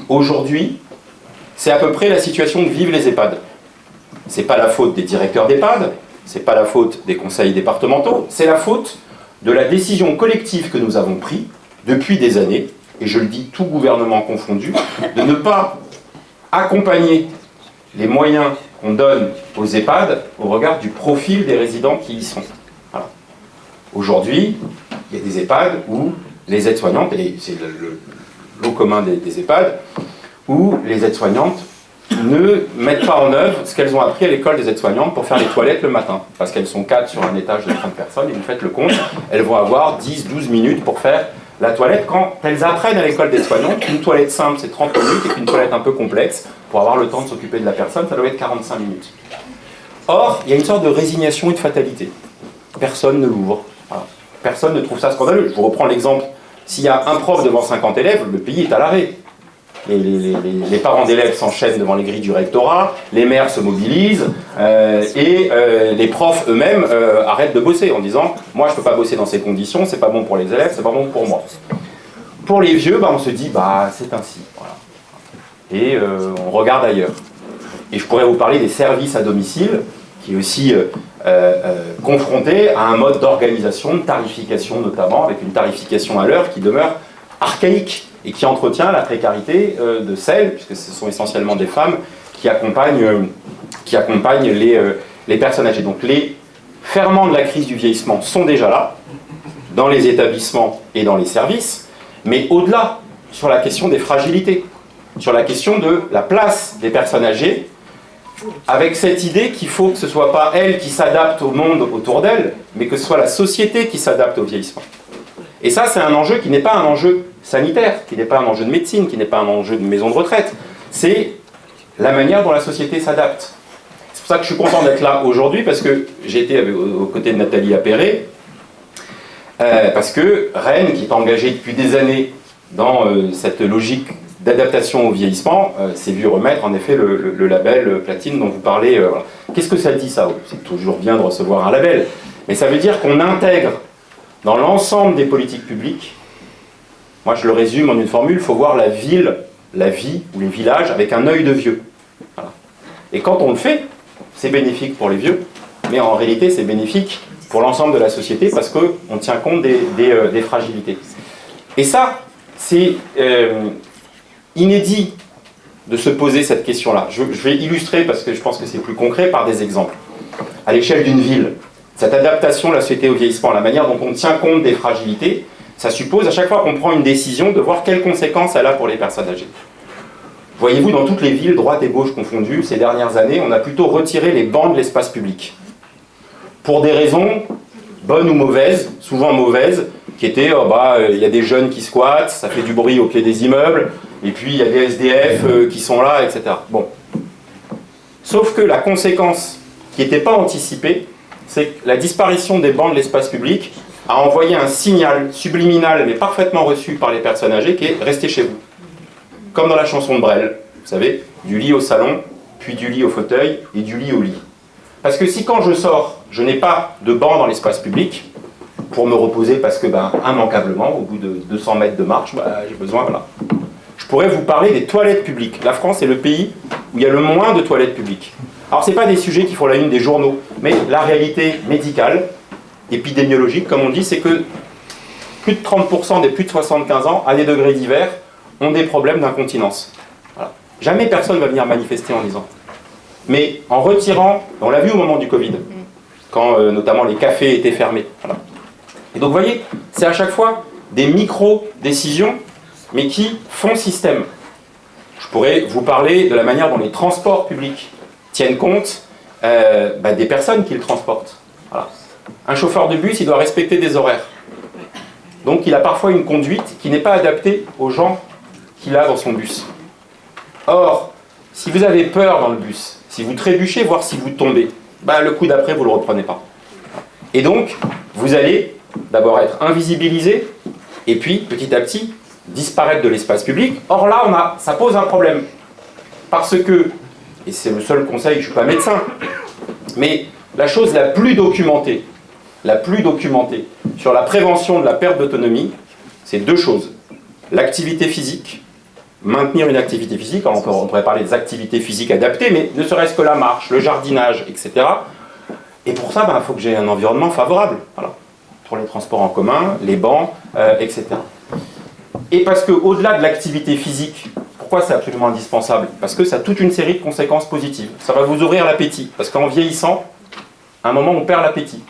aujourd'hui, c'est à peu près la situation que vivent les EHPAD. Ce n'est pas la faute des directeurs d'EHPAD, ce n'est pas la faute des conseils départementaux, c'est la faute de la décision collective que nous avons prise depuis des années, et je le dis tout gouvernement confondu, de ne pas accompagner les moyens qu'on donne aux EHPAD au regard du profil des résidents qui y sont. Voilà. Aujourd'hui, il y a des EHPAD où les aides-soignantes, et c'est le lot commun des EHPAD, où les aides-soignantes ne mettent pas en œuvre ce qu'elles ont appris à l'école des aides-soignantes pour faire les toilettes le matin. Parce qu'elles sont 4 sur un étage de 30 personnes, et vous faites le compte, elles vont avoir 10-12 minutes pour faire la toilette. Quand elles apprennent à l'école des aides-soignantes, une toilette simple c'est 30 minutes, et qu'une toilette un peu complexe, pour avoir le temps de s'occuper de la personne, ça doit être 45 minutes. Or, il y a une sorte de résignation et de fatalité. Personne ne l'ouvre. Voilà. personne ne trouve ça scandaleux. Je vous reprends l'exemple, s'il y a un prof devant 50 élèves, le pays est à l'arrêt. Les parents d'élèves s'enchaînent devant les grilles du rectorat, les maires se mobilisent, et les profs eux-mêmes arrêtent de bosser en disant « moi je ne peux pas bosser dans ces conditions, c'est pas bon pour les élèves, c'est pas bon pour moi ». Pour les vieux, on se dit « c'est ainsi voilà. ». Et on regarde ailleurs. Et je pourrais vous parler des services à domicile, qui est aussi confronté à un mode d'organisation, de tarification notamment, avec une tarification à l'heure qui demeure archaïque et qui entretient la précarité de celles, puisque ce sont essentiellement des femmes, qui accompagnent les personnes âgées. Donc les ferments de la crise du vieillissement sont déjà là, dans les établissements et dans les services, mais au-delà, sur la question des fragilités, sur la question de la place des personnes âgées, avec cette idée qu'il faut que ce ne soit pas elles qui s'adaptent au monde autour d'elles, mais que ce soit la société qui s'adapte au vieillissement. Et ça, c'est un enjeu qui n'est pas un enjeu sanitaire, qui n'est pas un enjeu de médecine, qui n'est pas un enjeu de maison de retraite. C'est la manière dont la société s'adapte. C'est pour ça que je suis content d'être là aujourd'hui, parce que j'ai été aux côtés de Nathalie Appéré, parce que Rennes, qui est engagée depuis des années dans cette logique d'adaptation au vieillissement, s'est vu remettre en effet le label platine dont vous parlez. Voilà. Qu'est-ce que ça dit ça? C'est toujours bien de recevoir un label, mais ça veut dire qu'on intègre dans l'ensemble des politiques publiques, moi je le résume en une formule, il faut voir la ville, la vie ou les villages avec un œil de vieux. Voilà. Et quand on le fait, c'est bénéfique pour les vieux, mais en réalité c'est bénéfique pour l'ensemble de la société parce qu'on tient compte des fragilités. Et ça, c'est inédit de se poser cette question-là. Je vais illustrer, parce que je pense que c'est plus concret, par des exemples. À l'échelle d'une ville, cette adaptation de la société au vieillissement, la manière dont on tient compte des fragilités, ça suppose à chaque fois qu'on prend une décision de voir quelles conséquences elle a pour les personnes âgées. Voyez-vous, dans toutes les villes, droite et gauche confondues, ces dernières années, on a plutôt retiré les bancs de l'espace public. Pour des raisons bonnes ou mauvaises, souvent mauvaises, qui étaient, y a des jeunes qui squattent, ça fait du bruit au pied des immeubles, et puis il y a des SDF qui sont là, etc. Bon. Sauf que la conséquence qui n'était pas anticipée, c'est que la disparition des bancs de l'espace public a envoyé un signal subliminal, mais parfaitement reçu par les personnes âgées, qui est « restez chez vous ». Comme dans la chanson de Brel, vous savez, du lit au salon, puis du lit au fauteuil, et du lit au lit. Parce que si quand je sors, je n'ai pas de banc dans l'espace public, pour me reposer parce que, immanquablement, au bout de 200 mètres de marche, j'ai besoin, voilà. Je pourrais vous parler des toilettes publiques. La France est le pays où il y a le moins de toilettes publiques. Alors, ce n'est pas des sujets qui font la une des journaux, mais la réalité médicale, épidémiologique, comme on dit, c'est que plus de 30% des plus de 75 ans, à des degrés divers, ont des problèmes d'incontinence. Voilà. Jamais personne ne va venir manifester en disant. Mais en retirant, on l'a vu au moment du Covid, quand notamment les cafés étaient fermés. Voilà. Et donc, vous voyez, c'est à chaque fois des micro-décisions, mais qui font système. Je pourrais vous parler de la manière dont les transports publics tiennent compte des personnes qui le transportent. Voilà. Un chauffeur de bus, il doit respecter des horaires. Donc, il a parfois une conduite qui n'est pas adaptée aux gens qu'il a dans son bus. Or, si vous avez peur dans le bus, si vous trébuchez, voire si vous tombez, le coup d'après, vous ne le reprenez pas. Et donc, vous allez d'abord être invisibilisé, et puis, petit à petit, disparaître de l'espace public. Or là, ça pose un problème. Parce que, et c'est le seul conseil, je ne suis pas médecin, mais la chose la plus documentée sur la prévention de la perte d'autonomie, c'est deux choses. L'activité physique, maintenir une activité physique, alors on pourrait parler des activités physiques adaptées, mais ne serait-ce que la marche, le jardinage, etc. Et pour ça, il faut que j'ai un environnement favorable. Voilà. Pour les transports en commun, les bancs, etc. Et parce qu'au-delà de l'activité physique, pourquoi c'est absolument indispensable? Parce que ça a toute une série de conséquences positives. Ça va vous ouvrir l'appétit, parce qu'en vieillissant, à un moment, on perd l'appétit.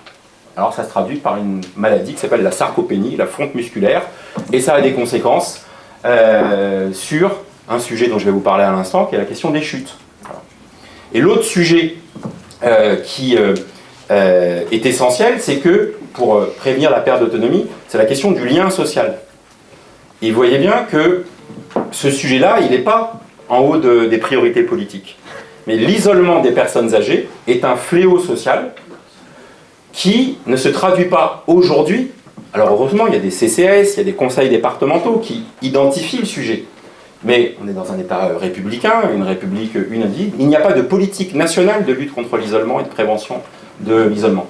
Alors ça se traduit par une maladie qui s'appelle la sarcopénie, la fonte musculaire, et ça a des conséquences sur un sujet dont je vais vous parler à l'instant, qui est la question des chutes. Voilà. Et l'autre sujet qui est essentiel, c'est que, pour prévenir la perte d'autonomie, c'est la question du lien social. Et vous voyez bien que ce sujet-là, il n'est pas en haut des priorités politiques. Mais l'isolement des personnes âgées est un fléau social qui ne se traduit pas aujourd'hui Alors heureusement, il y a des CCS, il y a des conseils départementaux qui identifient le sujet. Mais on est dans un État républicain, une république unanime. Il n'y a pas de politique nationale de lutte contre l'isolement et de prévention de l'isolement.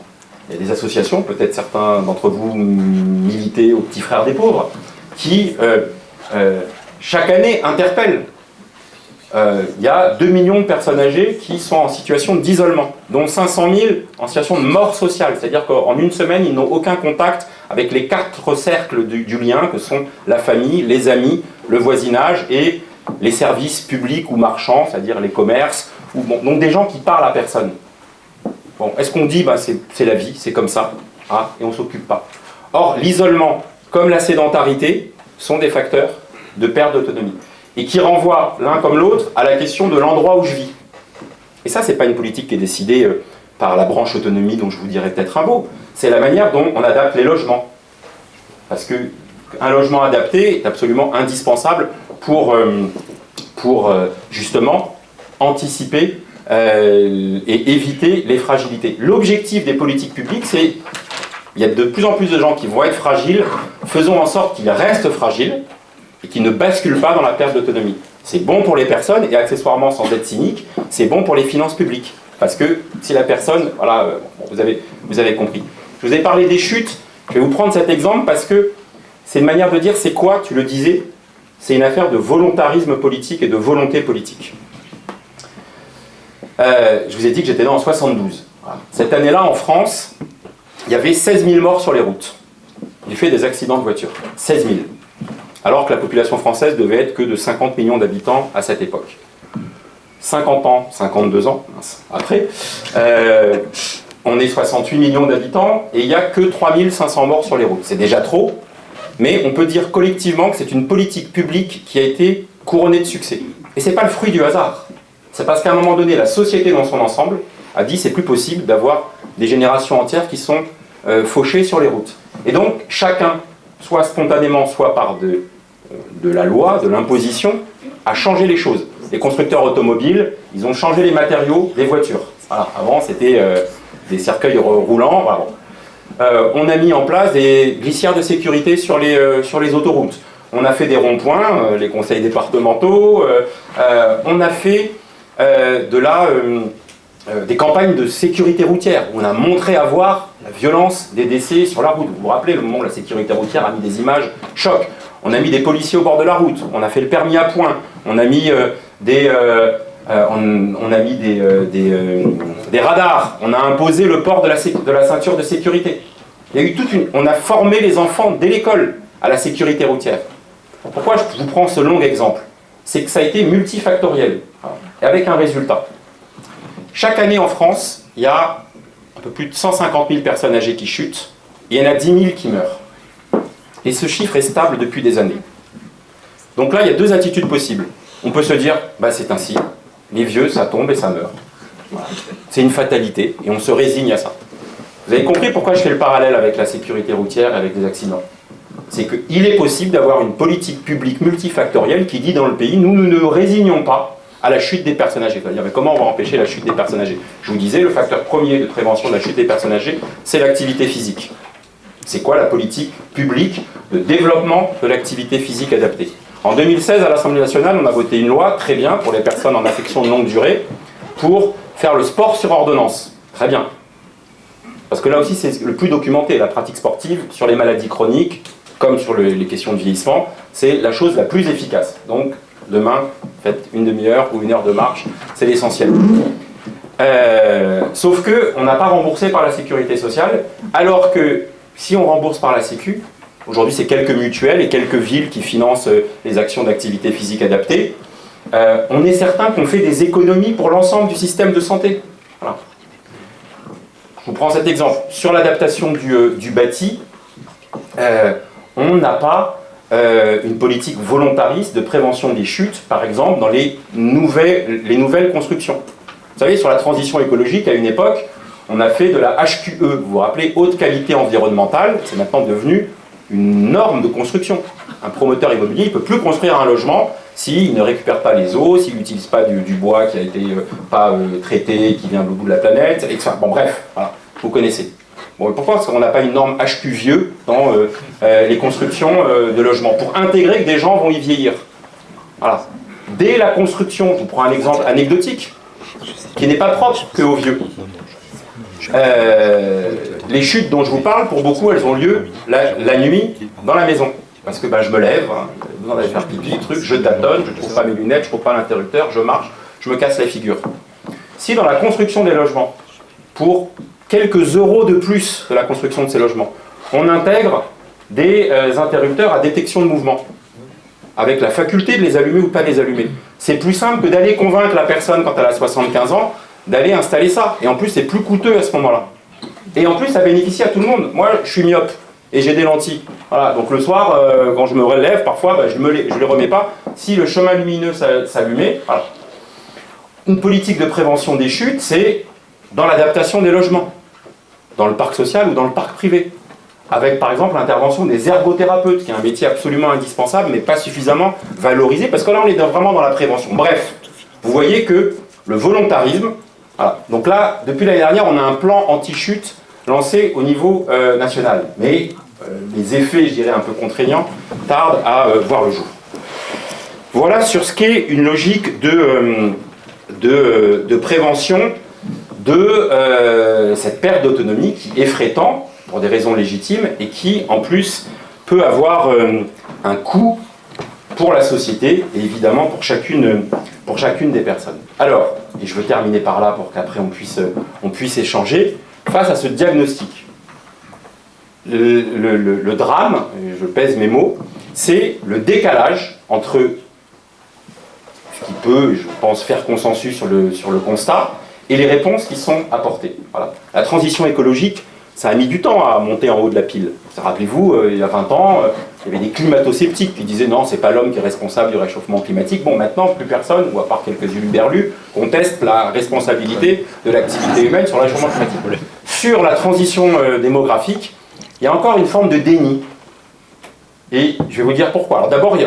Il y a des associations, peut-être certains d'entre vous militez aux Petits Frères des Pauvres, qui chaque année interpellent. Il y a 2 millions de personnes âgées qui sont en situation d'isolement, dont 500 000 en situation de mort sociale. C'est-à-dire qu'en une semaine, ils n'ont aucun contact avec les 4 cercles du lien, que sont la famille, les amis, le voisinage et les services publics ou marchands, c'est-à-dire les commerces, donc des gens qui parlent à personne. Bon, est-ce qu'on dit c'est la vie, c'est comme ça, et on ne s'occupe pas? Or, l'isolement, comme la sédentarité, sont des facteurs de perte d'autonomie, et qui renvoient l'un comme l'autre à la question de l'endroit où je vis. Et ça, ce n'est pas une politique qui est décidée par la branche autonomie, dont je vous dirai peut-être un mot, c'est la manière dont on adapte les logements. Parce qu'un logement adapté est absolument indispensable pour justement anticiper et éviter les fragilités. L'objectif des politiques publiques, c'est il y a de plus en plus de gens qui vont être fragiles, faisons en sorte qu'ils restent fragiles et qu'ils ne basculent pas dans la perte d'autonomie. C'est bon pour les personnes et accessoirement, sans être cynique, c'est bon pour les finances publiques. Parce que si la personne, voilà, vous avez compris. Je vous ai parlé des chutes, je vais vous prendre cet exemple parce que c'est une manière de dire c'est quoi, tu le disais, c'est une affaire de volontarisme politique et de volonté politique. Je vous ai dit que j'étais né en 72. Voilà. Cette année-là, en France, il y avait 16 000 morts sur les routes, du fait des accidents de voiture. 16 000. Alors que la population française devait être que de 50 millions d'habitants à cette époque. 50 ans, 52 ans, après, on est 68 millions d'habitants et il n'y a que 3500 morts sur les routes. C'est déjà trop, mais on peut dire collectivement que c'est une politique publique qui a été couronnée de succès. Et ce n'est pas le fruit du hasard. C'est parce qu'à un moment donné, la société dans son ensemble a dit c'est plus possible d'avoir des générations entières qui sont fauchées sur les routes. Et donc chacun, soit spontanément, soit par de la loi, de l'imposition, a changé les choses. Les constructeurs automobiles, ils ont changé les matériaux des voitures. Voilà. Avant, c'était des cercueils roulants. Voilà. On a mis en place des glissières de sécurité sur les autoroutes. On a fait des ronds-points, les conseils départementaux. On a fait des campagnes de sécurité routière. Où on a montré à voir la violence des décès sur la route. Vous vous rappelez, le moment où la sécurité routière a mis des images chocs. On a mis des policiers au bord de la route. On a fait le permis à points. On a mis des radars. On a imposé le port de la ceinture de sécurité. Il y a eu on a formé les enfants dès l'école à la sécurité routière. Pourquoi je vous prends ce long exemple? C'est que ça a été multifactoriel, et avec un résultat. Chaque année en France, il y a un peu plus de 150 000 personnes âgées qui chutent, et il y en a 10 000 qui meurent. Et ce chiffre est stable depuis des années. Donc là, il y a 2 attitudes possibles. On peut se dire, c'est ainsi, les vieux, ça tombe et ça meurt. Voilà. C'est une fatalité, et on se résigne à ça. Vous avez compris pourquoi je fais le parallèle avec la sécurité routière et avec des accidents? C'est qu'il est possible d'avoir une politique publique multifactorielle qui dit dans le pays, nous ne nous résignons pas à la chute des personnes âgées. C'est-à-dire, mais comment on va empêcher la chute des personnes âgées? Je vous disais, le facteur premier de prévention de la chute des personnes âgées, c'est l'activité physique. C'est quoi la politique publique de développement de l'activité physique adaptée? En 2016, à l'Assemblée nationale, on a voté une loi, très bien, pour les personnes en affection de longue durée, pour faire le sport sur ordonnance. Très bien. Parce que là aussi, c'est le plus documenté, la pratique sportive, sur les maladies chroniques, comme sur les questions de vieillissement, c'est la chose la plus efficace. Donc, demain, faites une demi-heure ou 1 heure de marche, c'est l'essentiel. Sauf qu'on n'a pas remboursé par la sécurité sociale, alors que si on rembourse par la Sécu, aujourd'hui c'est quelques mutuelles et quelques villes qui financent les actions d'activité physique adaptée, on est certain qu'on fait des économies pour l'ensemble du système de santé. Voilà. Je vous prends cet exemple. Sur l'adaptation du bâti, on n'a pas une politique volontariste de prévention des chutes, par exemple, dans les nouvelles constructions. Vous savez, sur la transition écologique, à une époque, on a fait de la HQE, vous vous rappelez, haute qualité environnementale, c'est maintenant devenu une norme de construction. Un promoteur immobilier ne peut plus construire un logement s'il ne récupère pas les eaux, s'il n'utilise pas du bois qui a été pas traité, qui vient de l'autre bout de la planète, etc. Bon bref, voilà, vous connaissez. Bon, pourquoi? Parce qu'on n'a pas une norme HQ vieux dans les constructions de logements, pour intégrer que des gens vont y vieillir. Voilà. Dès la construction, je vous prends un exemple anecdotique, qui n'est pas propre que aux vieux. Les chutes dont je vous parle, pour beaucoup, elles ont lieu la nuit dans la maison. Parce que je me lève, j'ai besoin d'aller faire pipi, truc, je tâtonne, je ne trouve pas mes lunettes, je ne trouve pas l'interrupteur, je marche, je me casse la figure. Si dans la construction des logements, pour quelques euros de plus de la construction de ces logements, on intègre des interrupteurs à détection de mouvement, avec la faculté de les allumer ou pas les allumer, c'est plus simple que d'aller convaincre la personne quand elle a 75 ans d'aller installer ça. Et en plus, c'est plus coûteux à ce moment-là. Et en plus, ça bénéficie à tout le monde. Moi, je suis myope et j'ai des lentilles. Voilà, donc le soir, quand je me relève, parfois, je ne les remets pas. Si le chemin lumineux s'allumait, voilà. Une politique de prévention des chutes, c'est dans l'adaptation des logements, dans le parc social ou dans le parc privé. Avec par exemple l'intervention des ergothérapeutes, qui est un métier absolument indispensable, mais pas suffisamment valorisé, parce que là on est vraiment dans la prévention. Bref, vous voyez que le volontarisme, voilà. Donc là, depuis l'année dernière, on a un plan anti-chute lancé au niveau national, mais les effets, je dirais, un peu contraignants, tardent à voir le jour. Voilà sur ce qu'est une logique de prévention de cette perte d'autonomie qui effraie tant, pour des raisons légitimes, et qui, en plus, peut avoir un coût pour la société, et évidemment pour chacune des personnes. Alors, et je veux terminer par là pour qu'après on puisse échanger, face à ce diagnostic. Le drame, et je pèse mes mots, c'est le décalage entre ce qui peut, je pense, faire consensus sur le constat, et les réponses qui sont apportées. Voilà. La transition écologique, ça a mis du temps à monter en haut de la pile. Rappelez-vous, il y a 20 ans, il y avait des climato-sceptiques qui disaient non, c'est pas l'homme qui est responsable du réchauffement climatique. Bon, maintenant, plus personne, ou à part quelques uluberlus, conteste la responsabilité de l'activité humaine sur le réchauffement climatique. Sur la transition démographique, il y a encore une forme de déni. Et je vais vous dire pourquoi. Alors d'abord,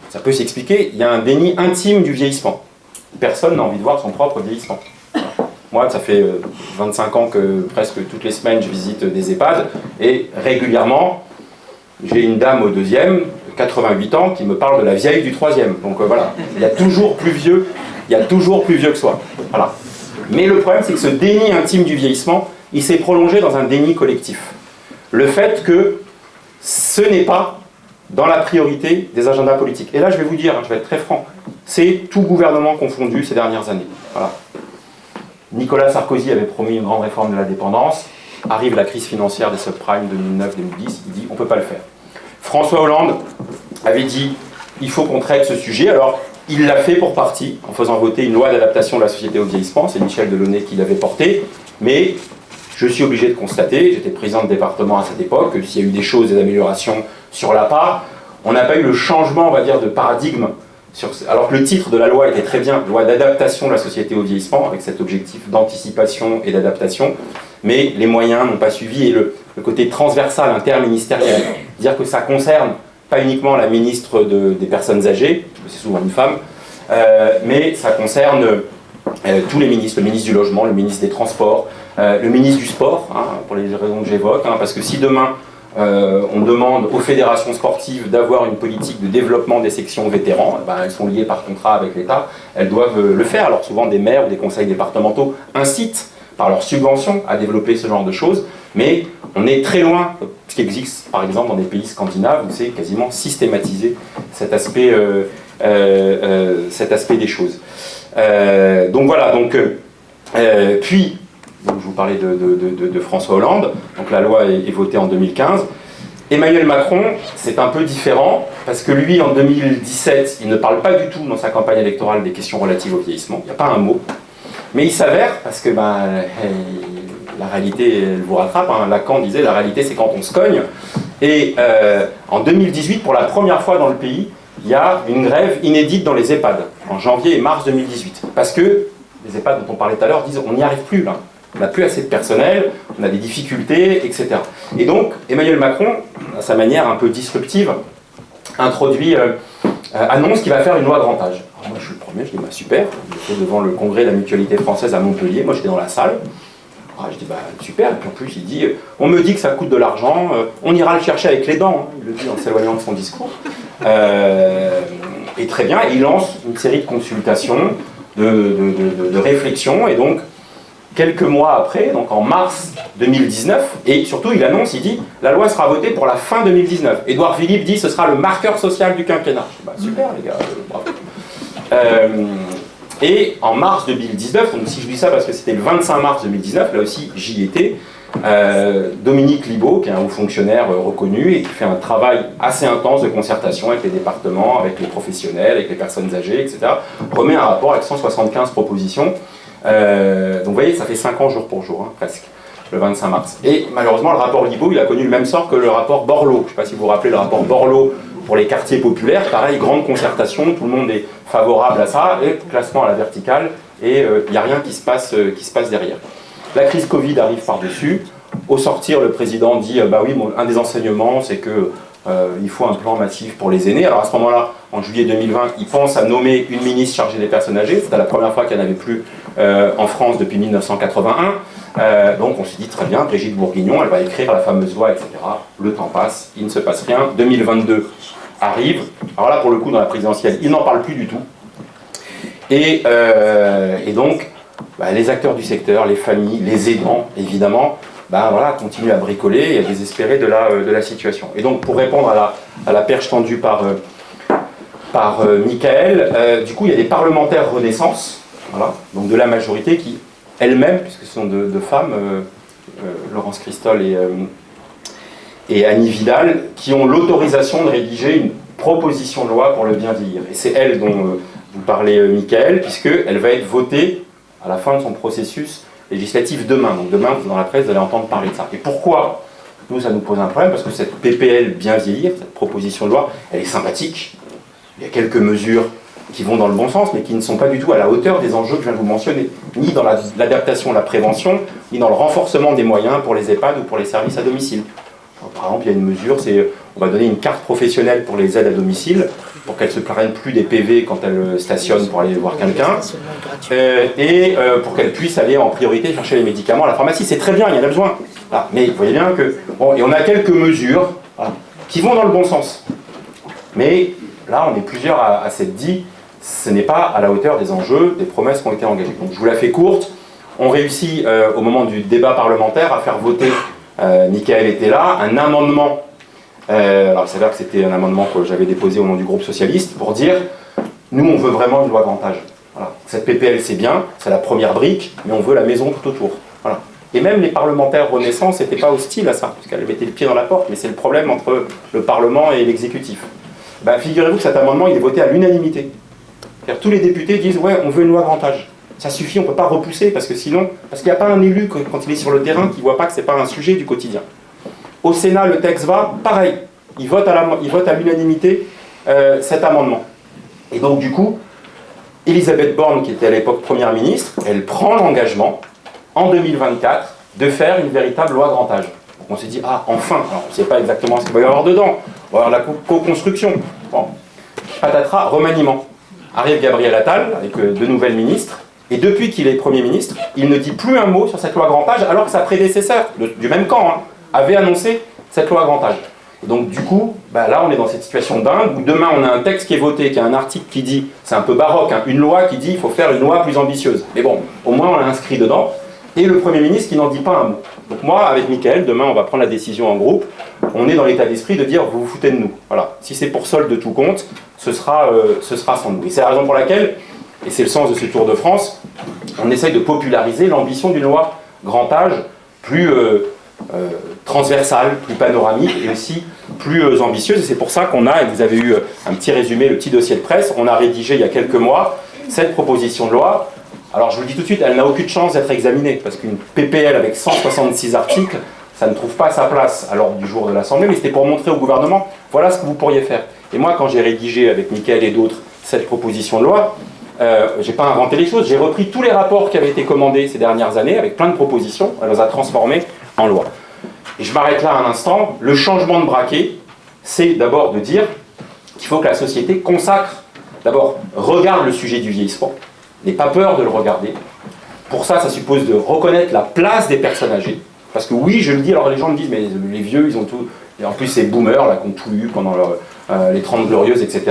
ça peut s'expliquer, il y a un déni intime du vieillissement. Personne n'a envie de voir son propre vieillissement. Moi, ça fait 25 ans que presque toutes les semaines, je visite des EHPAD, et régulièrement, j'ai une dame au deuxième, 88 ans, qui me parle de la vieille du troisième. Donc voilà, il y a toujours plus vieux que soi. Voilà. Mais le problème, c'est que ce déni intime du vieillissement, il s'est prolongé dans un déni collectif. Le fait que ce n'est pas dans la priorité des agendas politiques. Et là, je vais vous dire, je vais être très franc, c'est tout gouvernement confondu ces dernières années. Voilà. Nicolas Sarkozy avait promis une grande réforme de la dépendance. Arrive la crise financière des subprimes 2009-2010, il dit on ne peut pas le faire. François Hollande avait dit il faut qu'on traite ce sujet. Alors il l'a fait pour partie en faisant voter une loi d'adaptation de la société au vieillissement. C'est Michel Delaunay qui l'avait porté. Mais je suis obligé de constater, j'étais président de département à cette époque, que s'il y a eu des choses, des améliorations sur l'APA, on n'a pas eu le changement, on va dire, de paradigme. Alors que le titre de la loi était très bien, loi d'adaptation de la société au vieillissement, avec cet objectif d'anticipation et d'adaptation, mais les moyens n'ont pas suivi, et le côté transversal, interministériel, dire que ça concerne pas uniquement la ministre des personnes âgées, c'est souvent une femme, mais ça concerne tous les ministres, le ministre du logement, le ministre des transports, le ministre du sport, hein, pour les raisons que j'évoque, hein, parce que si demain, on demande aux fédérations sportives d'avoir une politique de développement des sections vétérans, elles sont liées par contrat avec l'État, elles doivent le faire. Alors souvent des maires ou des conseils départementaux incitent par leurs subventions à développer ce genre de choses, mais on est très loin de ce qui existe par exemple dans des pays scandinaves où c'est quasiment systématisé cet aspect des choses. Donc voilà, puis donc je vous parlais de François Hollande, donc la loi est votée en 2015. Emmanuel Macron, c'est un peu différent, parce que lui, en 2017, il ne parle pas du tout dans sa campagne électorale des questions relatives au vieillissement, il n'y a pas un mot. Mais il s'avère, parce que la réalité, elle vous rattrape, hein, Lacan disait, la réalité c'est quand on se cogne. Et en 2018, pour la première fois dans le pays, il y a une grève inédite dans les EHPAD, en janvier et mars 2018. Parce que les EHPAD dont on parlait tout à l'heure disent, on n'y arrive plus là. On n'a plus assez de personnel, on a des difficultés, etc. Et donc, Emmanuel Macron, à sa manière un peu disruptive, annonce qu'il va faire une loi grand âge. Alors moi, je suis le premier, je dis, super, j'étais devant le congrès de la mutualité française à Montpellier, moi j'étais dans la salle. Ah, je dis, bah super, et puis en plus il dit, on me dit que ça coûte de l'argent, on ira le chercher avec les dents, hein. Il le dit en s'éloignant de son discours. Et très bien, il lance une série de consultations, de réflexions, et donc quelques mois après, donc en mars 2019, et surtout il annonce, il dit, la loi sera votée pour la fin 2019. Édouard Philippe dit, ce sera le marqueur social du quinquennat. Je dis, bah super les gars, bravo. Et en mars 2019, donc si je dis ça parce que c'était le 25 mars 2019, là aussi j'y étais, Dominique Libaud, qui est un haut fonctionnaire reconnu et qui fait un travail assez intense de concertation avec les départements, avec les professionnels, avec les personnes âgées, etc., remet un rapport avec 175 propositions. Donc vous voyez, ça fait 5 ans jour pour jour, hein, presque, le 25 mars. Et malheureusement, le rapport Libaud, il a connu le même sort que le rapport Borloo. Je ne sais pas si vous vous rappelez le rapport Borloo pour les quartiers populaires, pareil, grande concertation, tout le monde est favorable à ça, et classement à la verticale, et il n'y a rien qui se passe derrière. La crise Covid arrive par-dessus. Au sortir, le président dit bah oui, un des enseignements, c'est que il faut un plan massif pour les aînés. Alors à ce moment-là, en juillet 2020, il pense à nommer une ministre chargée des personnes âgées. C'était la première fois qu'il n'y en avait plus en France depuis 1981. Donc on s'est dit très bien, Brigitte Bourguignon, elle va écrire la fameuse loi, etc. Le temps passe, il ne se passe rien. 2022 arrive. Alors là, pour le coup, dans la présidentielle, il n'en parle plus du tout. Et donc, bah, les acteurs du secteur, les familles, les aidants, évidemment, bah, voilà, continuent à bricoler et à désespérer de la situation. Et donc, pour répondre à la perche tendue par Michael, du coup, il y a des parlementaires Renaissance, voilà, donc de la majorité, qui elles-mêmes, puisque ce sont deux femmes, Laurence Cristol et Annie Vidal, qui ont l'autorisation de rédiger une proposition de loi pour le bien vieillir. Et c'est elle dont vous parlez, Michael, puisqu'elle va être votée à la fin de son processus législatif demain. Donc demain, dans la presse, vous allez entendre parler de ça. Et pourquoi nous, ça nous pose un problème? Parce que cette PPL bien vieillir, cette proposition de loi, elle est sympathique. Il y a quelques mesures qui vont dans le bon sens, mais qui ne sont pas du tout à la hauteur des enjeux que je viens de vous mentionner, ni dans l'adaptation, la prévention, ni dans le renforcement des moyens pour les EHPAD ou pour les services à domicile. Par exemple, il y a une mesure, c'est on va donner une carte professionnelle pour les aides à domicile, pour qu'elles ne se prennent plus des PV quand elles stationnent pour aller voir quelqu'un, et pour qu'elles puissent aller en priorité chercher les médicaments à la pharmacie. C'est très bien, il y en a besoin. Voilà. Mais vous voyez bien que... Bon, et on a quelques mesures qui vont dans le bon sens. Mais là, on est plusieurs à s'être dit, ce n'est pas à la hauteur des enjeux, des promesses qui ont été engagées. Donc je vous la fais courte. On réussit, au moment du débat parlementaire, à faire voter, Michael était là, un amendement. Alors il s'avère que c'était un amendement que j'avais déposé au nom du groupe socialiste pour dire, nous on veut vraiment une loi grand âge. Voilà. Cette PPL c'est bien, c'est la première brique, mais on veut la maison tout autour. Voilà. Et même les parlementaires Renaissance n'étaient pas hostiles à ça, parce qu'elle mettait le pied dans la porte, mais c'est le problème entre le Parlement et l'exécutif. Ben, figurez-vous que cet amendement il est voté à l'unanimité. Tous les députés disent ouais, on veut une loi grand âge. Ça suffit, on ne peut pas repousser, parce qu'il n'y a pas un élu quand il est sur le terrain qui ne voit pas que ce n'est pas un sujet du quotidien. Au Sénat, le texte va, pareil, il vote à l'unanimité cet amendement. Et donc du coup, Elisabeth Borne, qui était à l'époque Première ministre, elle prend l'engagement, en 2024, de faire une véritable loi grand âge. Donc on s'est dit, ah, enfin, alors on ne sait pas exactement ce qu'il va y avoir dedans, on va avoir la co-construction. Bon, patatras, remaniement. Arrive Gabriel Attal, avec deux nouvelles ministres, et depuis qu'il est Premier ministre, il ne dit plus un mot sur cette loi grand âge, alors que sa prédécesseur, du même camp, avait annoncé cette loi grand âge. Et donc du coup, bah, là on est dans cette situation dingue, où demain on a un texte qui est voté, qui a un article qui dit, c'est un peu baroque, une loi qui dit il faut faire une loi plus ambitieuse. Mais bon, au moins on l'a inscrit dedans, et le Premier ministre qui n'en dit pas un mot. Donc moi, avec Michael, demain on va prendre la décision en groupe, on est dans l'état d'esprit de dire vous vous foutez de nous. Voilà. Si c'est pour solde de tout compte, ce sera sans nous. Et c'est la raison pour laquelle, et c'est le sens de ce Tour de France, on essaye de populariser l'ambition d'une loi grand âge plus transversale, plus panoramique et aussi plus ambitieuse. Et c'est pour ça qu'on a, et vous avez eu un petit résumé, le petit dossier de presse, on a rédigé il y a quelques mois cette proposition de loi. Alors je vous le dis tout de suite, elle n'a aucune chance d'être examinée, parce qu'une PPL avec 166 articles, ça ne trouve pas sa place à l'ordre du jour de l'Assemblée, mais c'était pour montrer au gouvernement, voilà ce que vous pourriez faire. Et moi, quand j'ai rédigé avec Michael et d'autres cette proposition de loi, j'ai pas inventé les choses, j'ai repris tous les rapports qui avaient été commandés ces dernières années, avec plein de propositions, elle les a transformés en loi. Et je m'arrête là un instant, le changement de braquet, c'est d'abord de dire qu'il faut que la société consacre, d'abord, regarde le sujet du vieillissement, n'aie pas peur de le regarder, Pour ça, ça suppose de reconnaître la place des personnes âgées. Parce que oui, je le dis, alors les gens me disent, mais les vieux, ils ont tout... Et en plus, c'est boomers, là, qui ont tout eu pendant les 30 glorieuses, etc.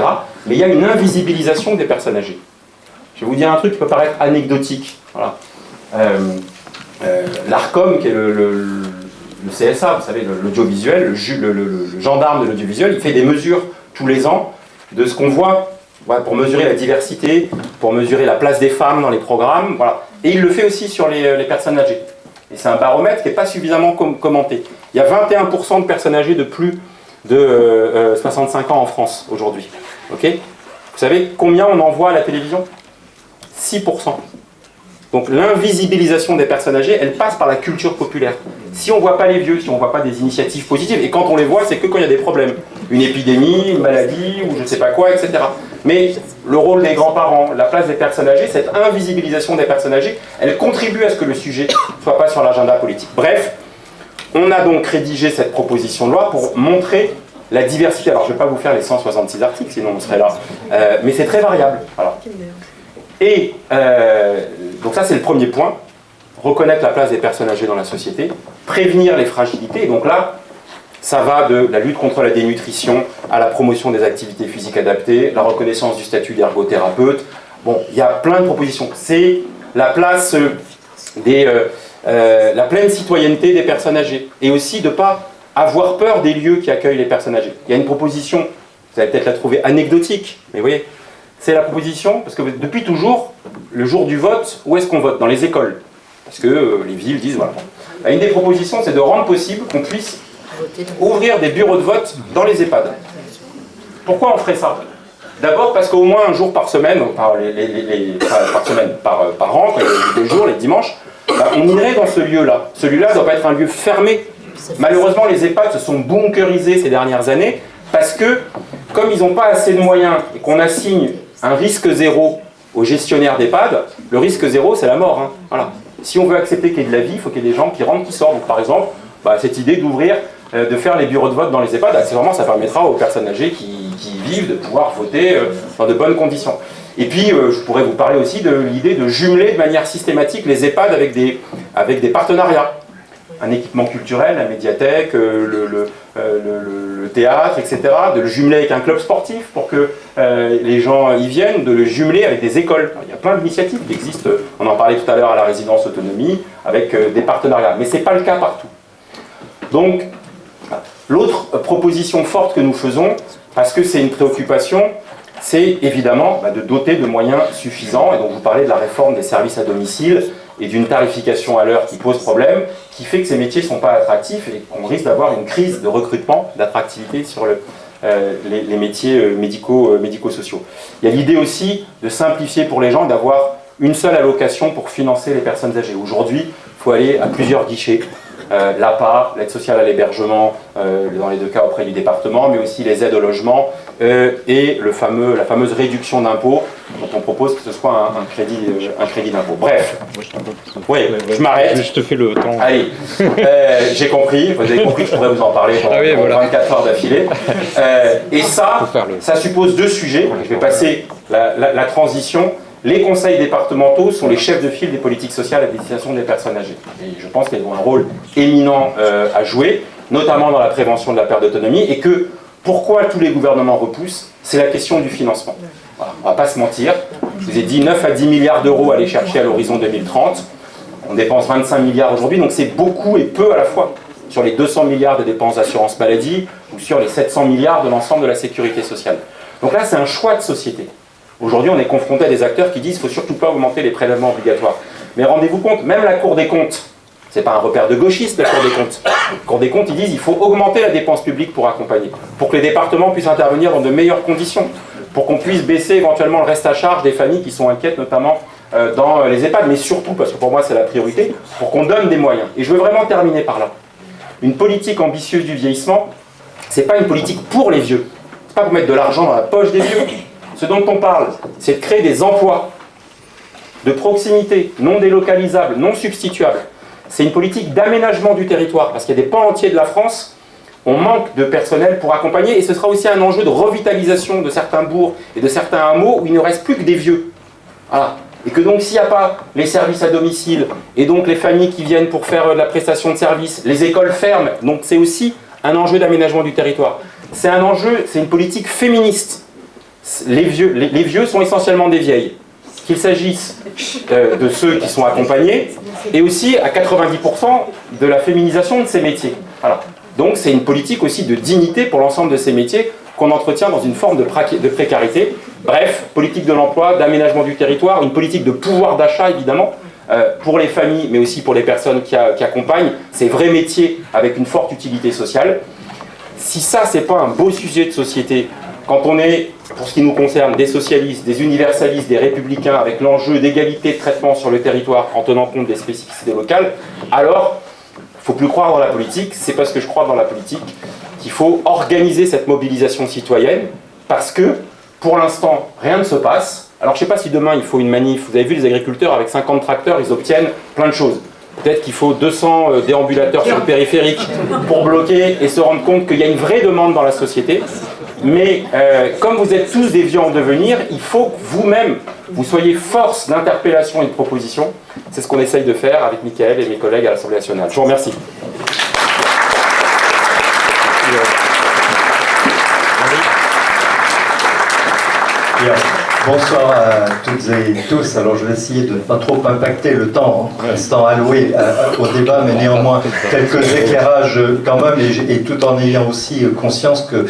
Mais il y a une invisibilisation des personnes âgées. Je vais vous dire un truc qui peut paraître anecdotique. Voilà. L'ARCOM, qui est le CSA, vous savez, l'audiovisuel, le gendarme de l'audiovisuel, il fait des mesures tous les ans de ce qu'on voit, voilà, pour mesurer la diversité, pour mesurer la place des femmes dans les programmes, voilà. Et il le fait aussi sur les personnes âgées. Et c'est un baromètre qui n'est pas suffisamment commenté. Il y a 21% de personnes âgées de plus de 65 ans en France aujourd'hui. Okay, vous savez combien on en voit à la télévision? 6%. Donc l'invisibilisation des personnes âgées, elle passe par la culture populaire. Si on ne voit pas les vieux, si on ne voit pas des initiatives positives, et quand on les voit, c'est que quand il y a des problèmes. Une épidémie, une maladie, ou je ne sais pas quoi, etc. Mais le rôle des grands-parents, la place des personnes âgées, cette invisibilisation des personnes âgées, elle contribue à ce que le sujet ne soit pas sur l'agenda politique. Bref, on a donc rédigé cette proposition de loi pour montrer la diversité. Alors je ne vais pas vous faire les 166 articles, sinon on serait là. Mais c'est très variable. Voilà. Et donc ça c'est le premier point, reconnaître la place des personnes âgées dans la société, prévenir les fragilités, et donc là, ça va de la lutte contre la dénutrition à la promotion des activités physiques adaptées, la reconnaissance du statut d'ergothérapeute. Bon, il y a plein de propositions. C'est la place la pleine citoyenneté des personnes âgées, et aussi de ne pas avoir peur des lieux qui accueillent les personnes âgées. Il y a une proposition, vous allez peut-être la trouver anecdotique, mais vous voyez, c'est la proposition, parce que depuis toujours, le jour du vote, où est-ce qu'on vote? Dans les écoles. Parce que les villes disent, voilà. Une des propositions, c'est de rendre possible qu'on puisse ouvrir des bureaux de vote dans les EHPAD. Pourquoi on ferait ça? D'abord parce qu'au moins un jour par semaine, par an, quand il y a les jours, les dimanches, on irait dans ce lieu-là. Ce lieu-là ne doit pas être un lieu fermé. Malheureusement, les EHPAD se sont bunkerisés ces dernières années parce que, comme ils n'ont pas assez de moyens et qu'on assigne un risque zéro aux gestionnaires d'EHPAD, le risque zéro, c'est la mort. Hein. Voilà. Si on veut accepter qu'il y ait de la vie, il faut qu'il y ait des gens qui rentrent, qui sortent. Donc, par exemple, cette idée d'ouvrir, de faire les bureaux de vote dans les EHPAD, accessoirement, ça permettra aux personnes âgées qui vivent de pouvoir voter dans de bonnes conditions. Et puis, je pourrais vous parler aussi de l'idée de jumeler de manière systématique les EHPAD avec des partenariats. Un équipement culturel, la médiathèque, le théâtre, etc. De le jumeler avec un club sportif pour que les gens y viennent, de le jumeler avec des écoles. Alors, il y a plein d'initiatives qui existent, on en parlait tout à l'heure à la résidence autonomie, avec des partenariats. Mais ce n'est pas le cas partout. Donc, l'autre proposition forte que nous faisons, parce que c'est une préoccupation, c'est évidemment de doter de moyens suffisants. Et donc vous parlez de la réforme des services à domicile et d'une tarification à l'heure qui pose problème, qui fait que ces métiers ne sont pas attractifs et qu'on risque d'avoir une crise de recrutement, d'attractivité sur les métiers médico-sociaux. Il y a l'idée aussi de simplifier pour les gens, d'avoir une seule allocation pour financer les personnes âgées. Aujourd'hui, il faut aller à plusieurs guichets. L'APA, l'aide sociale à l'hébergement, dans les deux cas auprès du département, mais aussi les aides au logement et la fameuse réduction d'impôt dont on propose que ce soit un crédit d'impôt. Bref, oui, je m'arrête. Je te fais le temps. Allez, j'ai compris, vous avez compris que je pourrais vous en parler pendant 24 heures d'affilée. Et ça suppose deux sujets. Je vais passer la transition. Les conseils départementaux sont les chefs de file des politiques sociales à destination des personnes âgées. Et je pense qu'ils ont un rôle éminent à jouer, notamment dans la prévention de la perte d'autonomie, et que pourquoi tous les gouvernements repoussent, c'est la question du financement. Voilà, on ne va pas se mentir, je vous ai dit 9 à 10 milliards d'euros à aller chercher à l'horizon 2030, on dépense 25 milliards aujourd'hui, donc c'est beaucoup et peu à la fois, sur les 200 milliards de dépenses d'assurance maladie, ou sur les 700 milliards de l'ensemble de la sécurité sociale. Donc là, c'est un choix de société. Aujourd'hui, on est confronté à des acteurs qui disent qu'il ne faut surtout pas augmenter les prélèvements obligatoires. Mais rendez-vous compte, même la Cour des comptes, ce n'est pas un repère de gauchistes, la Cour des comptes. La Cour des comptes, ils disent qu'il faut augmenter la dépense publique pour accompagner, pour que les départements puissent intervenir dans de meilleures conditions, pour qu'on puisse baisser éventuellement le reste à charge des familles qui sont inquiètes, notamment dans les EHPAD, mais surtout, parce que pour moi c'est la priorité, pour qu'on donne des moyens. Et je veux vraiment terminer par là. Une politique ambitieuse du vieillissement, ce n'est pas une politique pour les vieux. Ce n'est pas pour mettre de l'argent dans la poche des vieux. Ce dont on parle, c'est de créer des emplois de proximité, non délocalisables, non substituables. C'est une politique d'aménagement du territoire, parce qu'il y a des pans entiers de la France, on manque de personnel pour accompagner, et ce sera aussi un enjeu de revitalisation de certains bourgs et de certains hameaux où il ne reste plus que des vieux. Voilà. Et que donc s'il n'y a pas les services à domicile, et donc les familles qui viennent pour faire la prestation de services, les écoles ferment, donc c'est aussi un enjeu d'aménagement du territoire. C'est un enjeu, c'est une politique féministe. Les vieux sont essentiellement des vieilles. Qu'il s'agisse de ceux qui sont accompagnés, et aussi à 90% de la féminisation de ces métiers. Voilà. Donc c'est une politique aussi de dignité pour l'ensemble de ces métiers qu'on entretient dans une forme de précarité. Bref, politique de l'emploi, d'aménagement du territoire, une politique de pouvoir d'achat évidemment, pour les familles, mais aussi pour les personnes qui accompagnent ces vrais métiers avec une forte utilité sociale. Si ça, c'est pas un beau sujet de société, quand on est, pour ce qui nous concerne, des socialistes, des universalistes, des républicains, avec l'enjeu d'égalité de traitement sur le territoire en tenant compte des spécificités locales, alors, il ne faut plus croire dans la politique, c'est parce que je crois dans la politique qu'il faut organiser cette mobilisation citoyenne, parce que, pour l'instant, rien ne se passe. Alors, je ne sais pas si demain, il faut une manif. Vous avez vu les agriculteurs, avec 50 tracteurs, ils obtiennent plein de choses. Peut-être qu'il faut 200 déambulateurs sur le périphérique pour bloquer et se rendre compte qu'il y a une vraie demande dans la société. Mais comme vous êtes tous des vieux en devenir, il faut que vous-même, vous soyez force d'interpellation et de proposition. C'est ce qu'on essaye de faire avec Mickaël et mes collègues à l'Assemblée nationale. Je vous remercie. Bien. Bonsoir à toutes et tous. Alors je vais essayer de ne pas trop impacter le temps restant alloué au débat, mais néanmoins quelques éclairages quand même, et tout en ayant aussi conscience que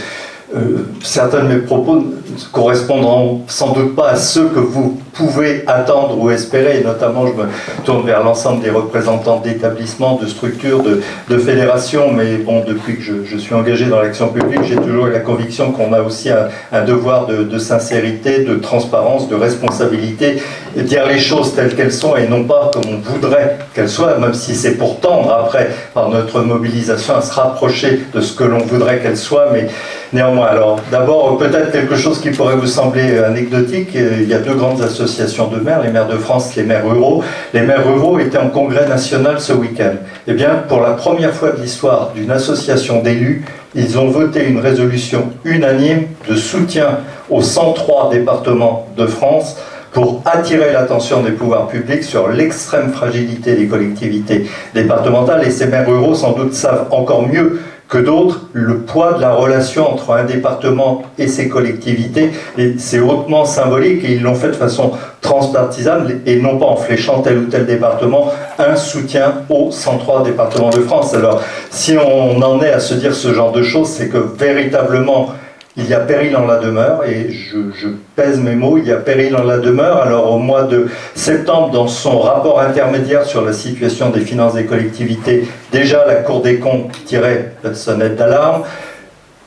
certains de mes propos ne correspondront sans doute pas à ceux que vous pouvez attendre ou espérer, et notamment je me tourne vers l'ensemble des représentants d'établissements, de structures, de fédérations, mais bon, depuis que je suis engagé dans l'action publique, j'ai toujours eu la conviction qu'on a aussi un devoir de sincérité, de transparence, de responsabilité, et dire les choses telles qu'elles sont et non pas comme on voudrait qu'elles soient, même si c'est pour tendre après, par notre mobilisation, à se rapprocher de ce que l'on voudrait qu'elles soient, mais néanmoins. Alors, d'abord, peut-être quelque chose qui pourrait vous sembler anecdotique. Il y a deux grandes associations de maires, les maires de France, les maires ruraux. Les maires ruraux étaient en congrès national ce week-end. Eh bien, pour la première fois de l'histoire d'une association d'élus, ils ont voté une résolution unanime de soutien aux 103 départements de France pour attirer l'attention des pouvoirs publics sur l'extrême fragilité des collectivités départementales. Et ces maires ruraux, sans doute, savent encore mieux que d'autres le poids de la relation entre un département et ses collectivités, et c'est hautement symbolique, et ils l'ont fait de façon transpartisane et non pas en fléchant tel ou tel département, un soutien aux 103 départements de France. Alors si on en est à se dire ce genre de choses, c'est que véritablement il y a péril en la demeure, et je pèse mes mots, il y a péril en la demeure. Alors au mois de septembre, dans son rapport intermédiaire sur la situation des finances des collectivités, déjà la Cour des comptes tirait la sonnette d'alarme.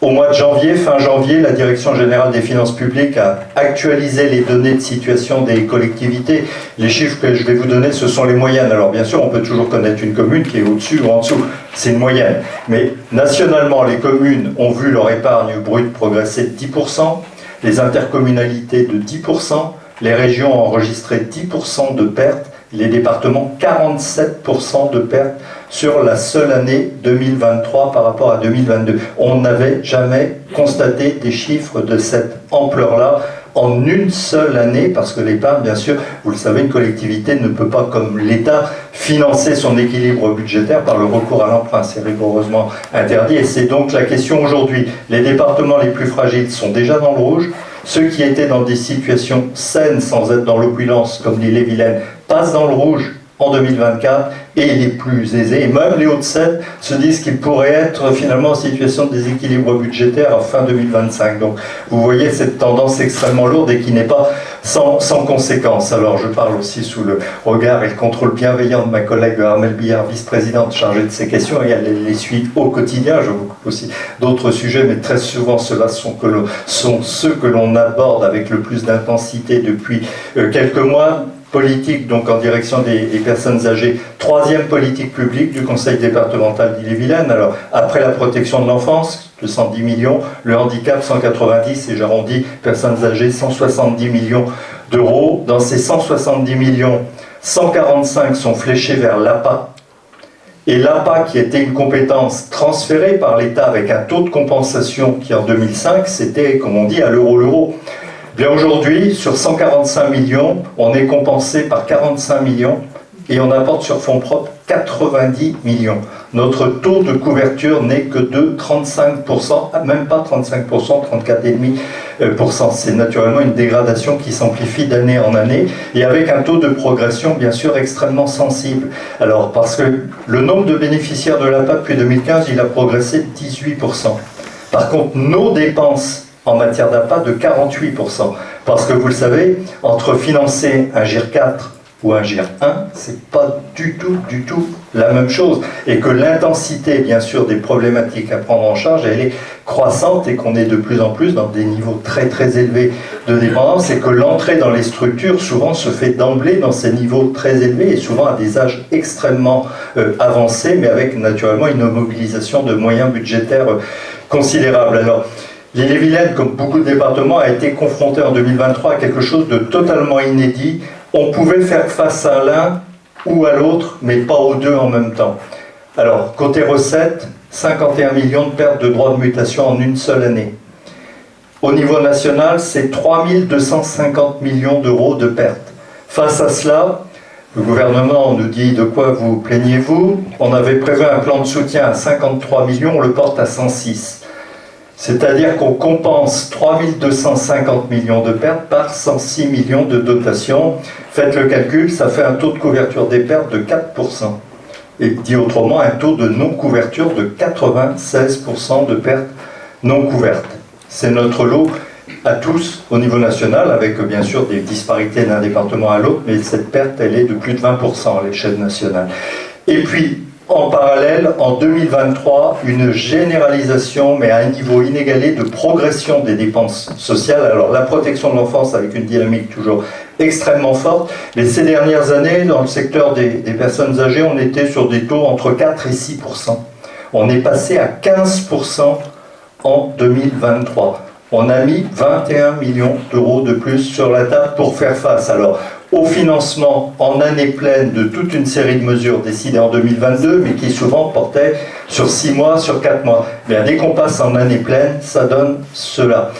Au mois de janvier, fin janvier, la Direction générale des finances publiques a actualisé les données de situation des collectivités. Les chiffres que je vais vous donner, ce sont les moyennes. Alors bien sûr, on peut toujours connaître une commune qui est au-dessus ou en dessous. C'est une moyenne. Mais nationalement, les communes ont vu leur épargne brute progresser de 10%, les intercommunalités de 10%, les régions ont enregistré 10% de pertes, les départements 47% de pertes sur la seule année 2023 par rapport à 2022. On n'avait jamais constaté des chiffres de cette ampleur-là en une seule année, parce que l'épargne, bien sûr, vous le savez, une collectivité ne peut pas, comme l'État, financer son équilibre budgétaire par le recours à l'emprunt. C'est rigoureusement interdit, et c'est donc la question aujourd'hui. Les départements les plus fragiles sont déjà dans le rouge. Ceux qui étaient dans des situations saines, sans être dans l'opulence, comme l'Ille-et-Vilaine, passent dans le rouge en 2024, et les plus aisés, et même les Hauts-de-Seine, se disent qu'ils pourraient être finalement en situation de déséquilibre budgétaire à fin 2025. Donc vous voyez cette tendance extrêmement lourde et qui n'est pas sans conséquence. Alors je parle aussi sous le regard et le contrôle bienveillant de ma collègue Armelle Billard, vice-présidente chargée de ces questions, et elle les suit au quotidien. Je m'occupe aussi d'autres sujets, mais très souvent ceux-là sont ceux que l'on aborde avec le plus d'intensité depuis quelques mois. Politique, donc en direction des personnes âgées, troisième politique publique du Conseil départemental d'Ille-et-Vilaine. Alors, après la protection de l'enfance, 210 millions, le handicap, 190, et j'arrondis, personnes âgées, 170 millions d'euros. Dans ces 170 millions, 145 sont fléchés vers l'APA. Et l'APA, qui était une compétence transférée par l'État avec un taux de compensation qui, en 2005, c'était, comme on dit, à l'euro. Bien aujourd'hui, sur 145 millions, on est compensé par 45 millions et on apporte sur fonds propres 90 millions. Notre taux de couverture n'est que de 35%, même pas 35%, 34,5%. C'est naturellement une dégradation qui s'amplifie d'année en année et avec un taux de progression bien sûr extrêmement sensible. Alors parce que le nombre de bénéficiaires de l'APA depuis 2015, il a progressé de 18%. Par contre, nos dépenses en matière d'APA de 48%. Parce que vous le savez, entre financer un GIR 4 ou un GIR 1, c'est pas du tout la même chose. Et que l'intensité, bien sûr, des problématiques à prendre en charge, elle est croissante et qu'on est de plus en plus dans des niveaux très élevés de dépendance et que l'entrée dans les structures, souvent, se fait d'emblée dans ces niveaux très élevés et souvent à des âges extrêmement avancés, mais avec naturellement une mobilisation de moyens budgétaires considérables. Alors, l'Ille-et-Vilaine, comme beaucoup de départements, a été confronté en 2023 à quelque chose de totalement inédit. On pouvait faire face à l'un ou à l'autre, mais pas aux deux en même temps. Alors, côté recettes, 51 millions de pertes de droits de mutation en une seule année. Au niveau national, c'est 3250 millions d'euros de pertes. Face à cela, le gouvernement nous dit de quoi vous plaignez-vous. On avait prévu un plan de soutien à 53 millions, on le porte à 106. C'est-à-dire qu'on compense 3250 millions de pertes par 106 millions de dotations. Faites le calcul, ça fait un taux de couverture des pertes de 4%. Et dit autrement, un taux de non-couverture de 96% de pertes non couvertes. C'est notre lot à tous au niveau national, avec bien sûr des disparités d'un département à l'autre, mais cette perte, elle est de plus de 20% à l'échelle nationale. Et puis, en parallèle, en 2023, une généralisation, mais à un niveau inégalé, de progression des dépenses sociales. Alors la protection de l'enfance avec une dynamique toujours extrêmement forte. Mais ces dernières années, dans le secteur des personnes âgées, on était sur des taux entre 4 et 6%. On est passé à 15% en 2023. On a mis 21 millions d'euros de plus sur la table pour faire face. Alors, au financement en année pleine de toute une série de mesures décidées en 2022, mais qui souvent portaient sur 6 mois, sur 4 mois. Bien, dès qu'on passe en année pleine, ça donne cela.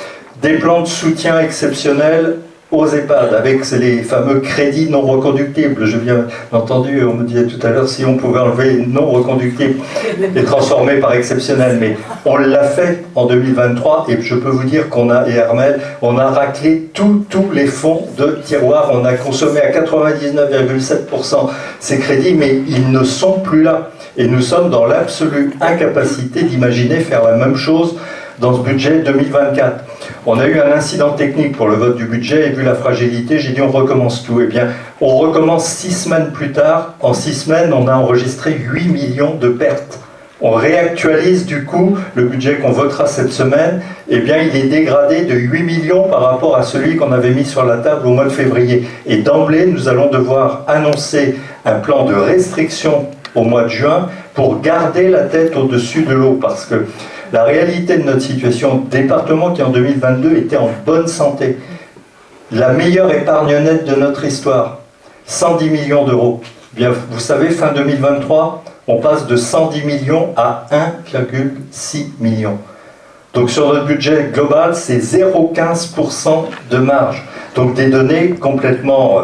Des plans de soutien exceptionnels aux EHPAD, avec les fameux crédits non reconductibles. Je viens entendu, on me disait tout à l'heure, si on pouvait enlever non reconductibles et transformer par exceptionnel, mais on l'a fait en 2023, et je peux vous dire qu'on a, et Armel, on a raclé tous les fonds de tiroir, on a consommé à 99,7% ces crédits, mais ils ne sont plus là. Et nous sommes dans l'absolue incapacité d'imaginer faire la même chose dans ce budget 2024. On a eu un incident technique pour le vote du budget et vu la fragilité, j'ai dit on recommence tout. Eh bien, on recommence 6 semaines plus tard. En 6 semaines, on a enregistré 8 millions de pertes. On réactualise du coup le budget qu'on votera cette semaine. Eh bien, il est dégradé de 8 millions par rapport à celui qu'on avait mis sur la table au mois de février. Et d'emblée, nous allons devoir annoncer un plan de restriction au mois de juin pour garder la tête au-dessus de l'eau, parce que la réalité de notre situation, département qui en 2022 était en bonne santé, la meilleure épargne nette de notre histoire, 110 millions d'euros. Bien, vous savez, fin 2023, on passe de 110 millions à 1,6 million. Donc sur notre budget global, c'est 0,15% de marge. Donc des données complètement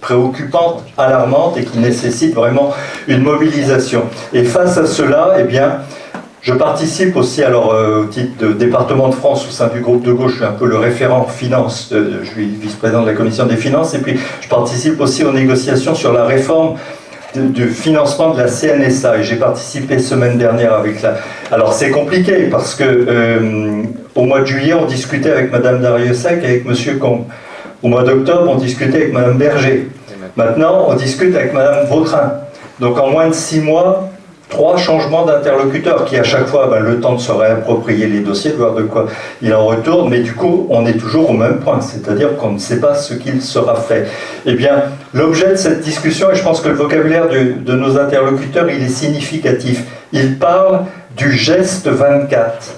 préoccupantes, alarmantes et qui nécessitent vraiment une mobilisation. Et face à cela, eh bien, je participe aussi, alors au titre de département de France au sein du groupe de gauche, je suis un peu le référent finance, je suis vice-président de la commission des finances, et puis je participe aussi aux négociations sur la réforme du financement de la CNSA, et j'ai participé semaine dernière avec la... Alors c'est compliqué parce que au mois de juillet, on discutait avec Madame Dariussec et avec Monsieur Combe. Au mois d'octobre, on discutait avec Madame Berger. Maintenant, on discute avec Madame Vautrin. Donc en moins de 6 mois, 3 changements d'interlocuteurs qui à chaque fois le temps de se réapproprier les dossiers, de voir de quoi il en retourne, mais du coup on est toujours au même point, c'est-à-dire qu'on ne sait pas ce qu'il sera fait. Eh bien, l'objet de cette discussion, et je pense que le vocabulaire de nos interlocuteurs, il est significatif. Il parle du geste 24.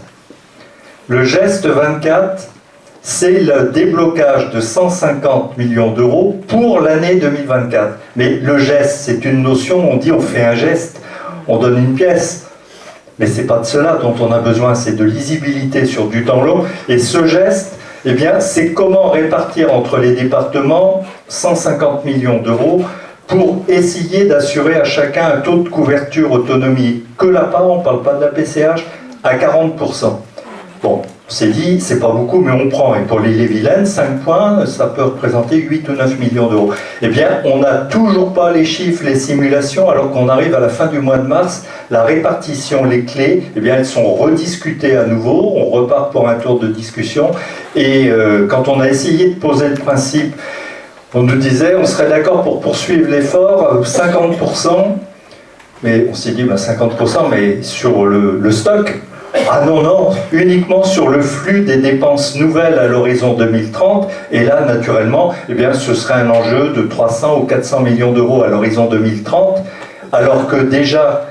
Le geste 24, c'est le déblocage de 150 millions d'euros pour l'année 2024. Mais le geste, c'est une notion, on dit on fait un geste, on donne une pièce, mais c'est pas de cela dont on a besoin, c'est de lisibilité sur du temps long. Et ce geste, eh bien, c'est comment répartir entre les départements 150 millions d'euros pour essayer d'assurer à chacun un taux de couverture autonomie que l'APA, on ne parle pas de la PCH, à 40%. Bon, on s'est dit, c'est pas beaucoup, mais on prend. Et pour l'Ille-et-Vilaine, 5 points, ça peut représenter 8 ou 9 millions d'euros. Eh bien, on n'a toujours pas les chiffres, les simulations, alors qu'on arrive à la fin du mois de mars. La répartition, les clés, eh bien, elles sont rediscutées à nouveau. On repart pour un tour de discussion. Et quand on a essayé de poser le principe, on nous disait, on serait d'accord pour poursuivre l'effort, 50%. Mais on s'est dit, 50%, mais sur le stock. Ah non, non, uniquement sur le flux des dépenses nouvelles à l'horizon 2030. Et là, naturellement, eh bien, ce serait un enjeu de 300 ou 400 millions d'euros à l'horizon 2030, alors que déjà,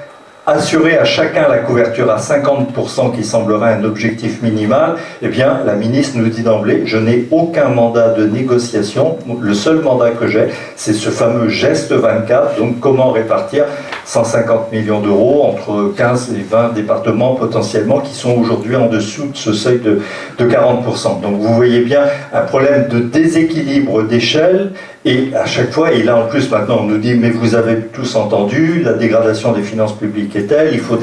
assurer à chacun la couverture à 50%, qui semblerait un objectif minimal, eh bien, la ministre nous dit d'emblée, je n'ai aucun mandat de négociation. Le seul mandat que j'ai, c'est ce fameux geste 24. Donc, comment répartir 150 millions d'euros entre 15 et 20 départements potentiellement qui sont aujourd'hui en dessous de ce seuil de 40%. Donc, vous voyez bien un problème de déséquilibre d'échelle. Et à chaque fois, et là en plus maintenant on nous dit, mais vous avez tous entendu, la dégradation des finances publiques est telle, il faut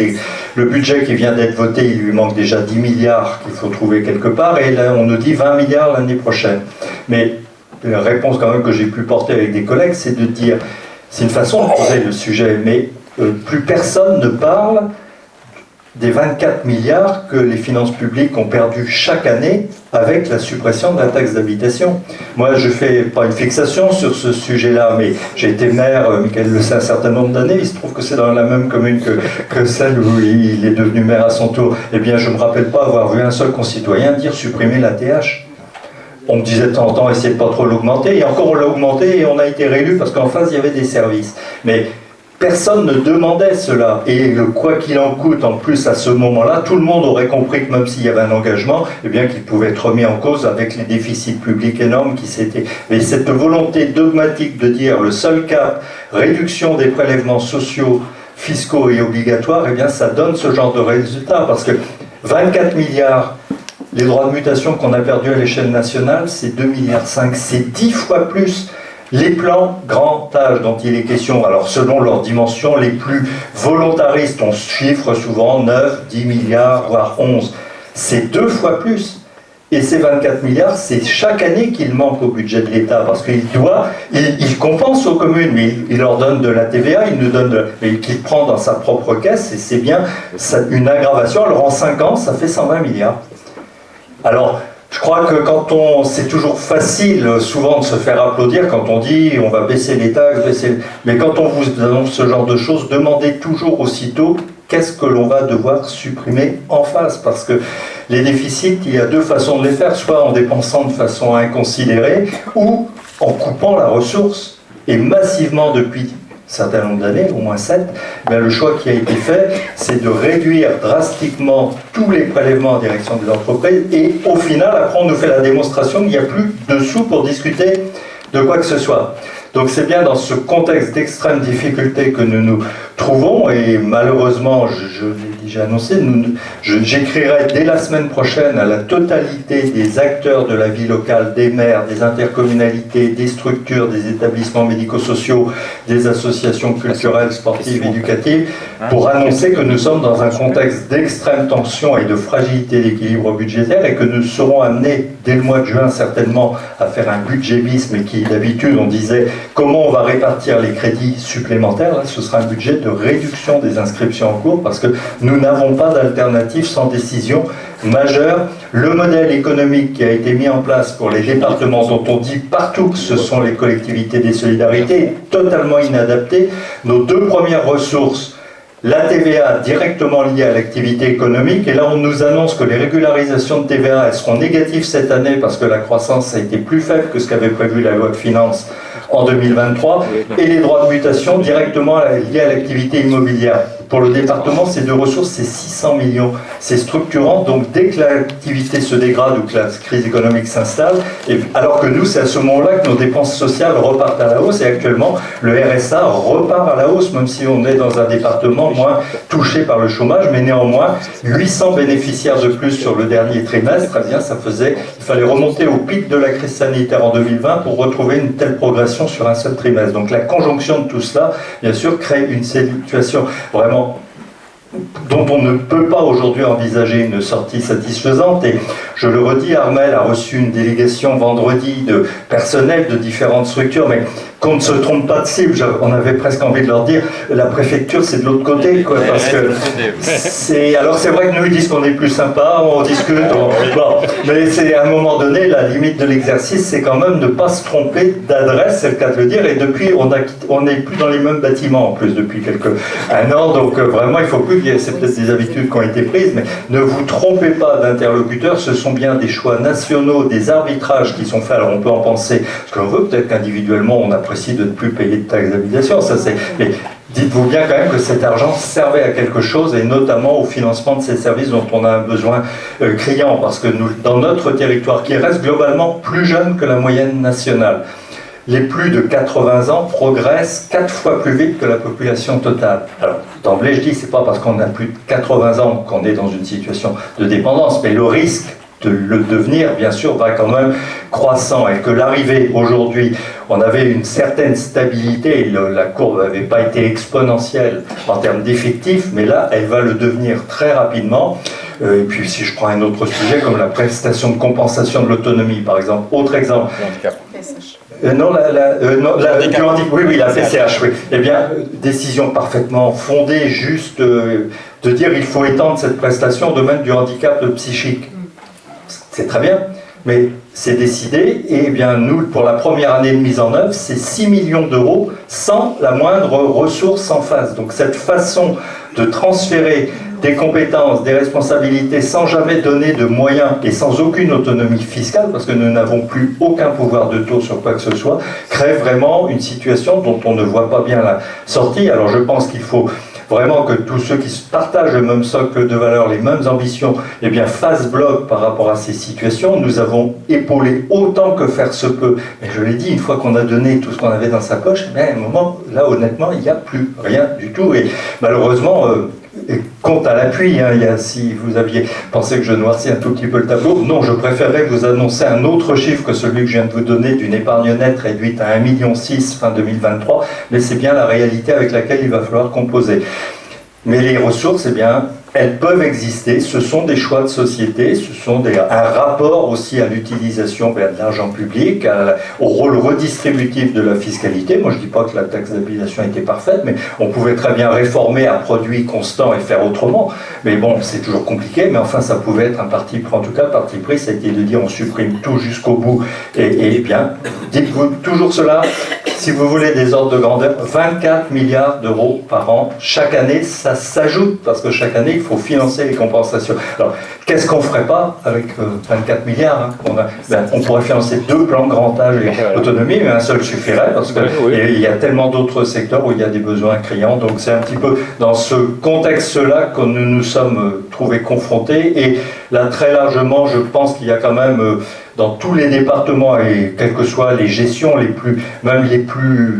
le budget qui vient d'être voté, il lui manque déjà 10 milliards qu'il faut trouver quelque part, et là on nous dit 20 milliards l'année prochaine. Mais la réponse quand même que j'ai pu porter avec des collègues, c'est de dire, c'est une façon de poser le sujet, mais plus personne ne parle des 24 milliards que les finances publiques ont perdu chaque année avec la suppression de la taxe d'habitation. Moi, je ne fais pas une fixation sur ce sujet-là, mais j'ai été maire, Michael le sait, un certain nombre d'années, il se trouve que c'est dans la même commune que celle où il est devenu maire à son tour. Eh bien, je ne me rappelle pas avoir vu un seul concitoyen dire supprimer la TH. On me disait de temps en temps, essayez de pas trop l'augmenter, et encore on l'a augmenté et on a été réélu parce qu'en face, il y avait des services. Mais personne ne demandait cela, et le quoi qu'il en coûte, en plus à ce moment-là, tout le monde aurait compris que même s'il y avait un engagement, eh bien qu'il pouvait être remis en cause avec les déficits publics énormes qui s'étaient... Mais cette volonté dogmatique de dire le seul cap, réduction des prélèvements sociaux, fiscaux et obligatoires, eh bien ça donne ce genre de résultat, parce que 24 milliards, les droits de mutation qu'on a perdus à l'échelle nationale, c'est 2,5 milliards, c'est 10 fois plus. Les plans grand âge dont il est question, alors selon leurs dimensions les plus volontaristes, on chiffre souvent 9, 10 milliards, voire 11. C'est 2 fois plus. Et ces 24 milliards, c'est chaque année qu'il manque au budget de l'État, parce qu'il compense aux communes, mais il leur donne de la TVA, il nous donne qu'il prend dans sa propre caisse, et c'est bien une aggravation. Alors en 5 ans, ça fait 120 milliards. Alors, je crois que c'est toujours facile souvent de se faire applaudir quand on dit on va baisser les taxes, mais quand on vous annonce ce genre de choses, demandez toujours aussitôt qu'est-ce que l'on va devoir supprimer en face, parce que les déficits, il y a 2 façons de les faire, soit en dépensant de façon inconsidérée ou en coupant la ressource, et massivement depuis un certain nombre d'années, au moins 7, bien le choix qui a été fait, c'est de réduire drastiquement tous les prélèvements en direction des entreprises, et au final, après on nous fait la démonstration qu'il n'y a plus de sous pour discuter de quoi que ce soit. Donc c'est bien dans ce contexte d'extrême difficulté que nous nous trouvons, et malheureusement, je l'ai déjà annoncé, j'écrirai dès la semaine prochaine à la totalité des acteurs de la vie locale, des maires, des intercommunalités, des structures, des établissements médico-sociaux, des associations culturelles, sportives, éducatives, pour annoncer que nous sommes dans un contexte d'extrême tension et de fragilité d'équilibre budgétaire, et que nous serons amenés dès le mois de juin certainement à faire un budget bis, mais qui d'habitude on disait comment on va répartir les crédits supplémentaires. Là, ce sera un budget de réduction des inscriptions en cours, parce que nous n'avons pas d'alternative sans décision majeure. Le modèle économique qui a été mis en place pour les départements, dont on dit partout que ce sont les collectivités des solidarités, est totalement inadapté. Nos 2 premières ressources, la TVA directement liée à l'activité économique, et là on nous annonce que les régularisations de TVA elles seront négatives cette année parce que la croissance a été plus faible que ce qu'avait prévu la loi de finances en 2023, et les droits de mutation directement liés à l'activité immobilière. pour le département, ces 2 ressources, c'est 600 millions. C'est structurant, donc dès que l'activité se dégrade ou que la crise économique s'installe, alors que nous, c'est à ce moment-là que nos dépenses sociales repartent à la hausse, et actuellement, le RSA repart à la hausse, même si on est dans un département moins touché par le chômage, mais néanmoins, 800 bénéficiaires de plus sur le dernier trimestre, très bien, il fallait remonter au pic de la crise sanitaire en 2020 pour retrouver une telle progression sur un seul trimestre. Donc la conjonction de tout cela, bien sûr, crée une situation vraiment dont on ne peut pas aujourd'hui envisager une sortie satisfaisante. Et je le redis, Armelle a reçu une délégation vendredi de personnel de différentes structures, mais qu'on ne se trompe pas de cible. On avait presque envie de leur dire, la préfecture c'est de l'autre côté, quoi, parce que alors c'est vrai que nous ils disent qu'on est plus sympa, on discute, bon, mais c'est à un moment donné la limite de l'exercice, c'est quand même de ne pas se tromper d'adresse, c'est le cas de le dire. Et depuis on n'est plus dans les mêmes bâtiments en plus depuis un an, donc vraiment il faut plus. C'est peut-être des habitudes qui ont été prises, mais ne vous trompez pas d'interlocuteurs, ce sont bien des choix nationaux, des arbitrages qui sont faits. Alors on peut en penser ce qu'on veut, peut-être qu'individuellement on apprécie de ne plus payer de taxes d'habitation, mais dites-vous bien quand même que cet argent servait à quelque chose, et notamment au financement de ces services dont on a un besoin criant, parce que nous, dans notre territoire, qui reste globalement plus jeune que la moyenne nationale, les plus de 80 ans progressent 4 fois plus vite que la population totale. Alors, d'emblée, je dis, c'est pas parce qu'on a plus de 80 ans qu'on est dans une situation de dépendance, mais le risque de le devenir, bien sûr, va quand même croissant, et que l'arrivée aujourd'hui, on avait une certaine stabilité, la courbe n'avait pas été exponentielle en termes d'effectifs, mais là, elle va le devenir très rapidement. Et puis si je prends un autre sujet, comme la prestation de compensation de l'autonomie, par exemple, autre exemple. Oui, la PCH, oui. Eh bien, décision parfaitement fondée, juste de dire il faut étendre cette prestation au domaine du handicap psychique. C'est très bien, mais c'est décidé, et bien nous, pour la première année de mise en œuvre, c'est 6 millions d'euros sans la moindre ressource en face. Donc cette façon de transférer des compétences, des responsabilités, sans jamais donner de moyens et sans aucune autonomie fiscale, parce que nous n'avons plus aucun pouvoir de taux sur quoi que ce soit, crée vraiment une situation dont on ne voit pas bien la sortie. Alors je pense qu'il faut vraiment que tous ceux qui partagent le même socle de valeurs, les mêmes ambitions, eh bien fassent bloc par rapport à ces situations. Nous avons épaulé autant que faire se peut. Mais je l'ai dit, une fois qu'on a donné tout ce qu'on avait dans sa poche, à un moment, là honnêtement, il n'y a plus rien du tout. Et malheureusement, compte à l'appui, si vous aviez pensé que je noircis un tout petit peu le tableau, non, je préférerais vous annoncer un autre chiffre que celui que je viens de vous donner d'une épargne nette réduite à 1,6 million fin 2023, mais c'est bien la réalité avec laquelle il va falloir composer. Mais les ressources, eh bien, elles peuvent exister, ce sont des choix de société, ce sont un rapport aussi à l'utilisation de l'argent public, au rôle redistributif de la fiscalité. Moi je ne dis pas que la taxe d'habitation était parfaite, mais on pouvait très bien réformer à produit constant et faire autrement. Mais bon, c'est toujours compliqué, mais enfin ça pouvait être un parti pris. En tout cas, le parti pris, ça a été de dire on supprime tout jusqu'au bout. Et bien, dites-vous toujours cela, si vous voulez des ordres de grandeur, 24 milliards d'euros par an, chaque année, ça s'ajoute, parce que chaque année, il faut financer les compensations. Alors, qu'est-ce qu'on ne ferait pas avec 24 milliards on pourrait financer 2 plans de grand âge et autonomie, mais un seul suffirait, parce qu'il y a tellement d'autres secteurs où il y a des besoins criants. Donc c'est un petit peu dans ce contexte-là que nous nous sommes trouvés confrontés. Et là, très largement, je pense qu'il y a quand même dans tous les départements, et quelles que soient les gestions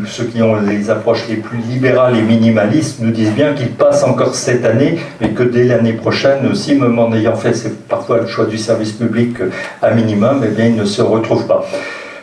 ceux qui ont les approches les plus libérales et minimalistes, nous disent bien qu'ils passent encore cette année, mais que dès l'année prochaine aussi, même en ayant fait parfois le choix du service public à minimum, eh bien, ils ne se retrouvent pas.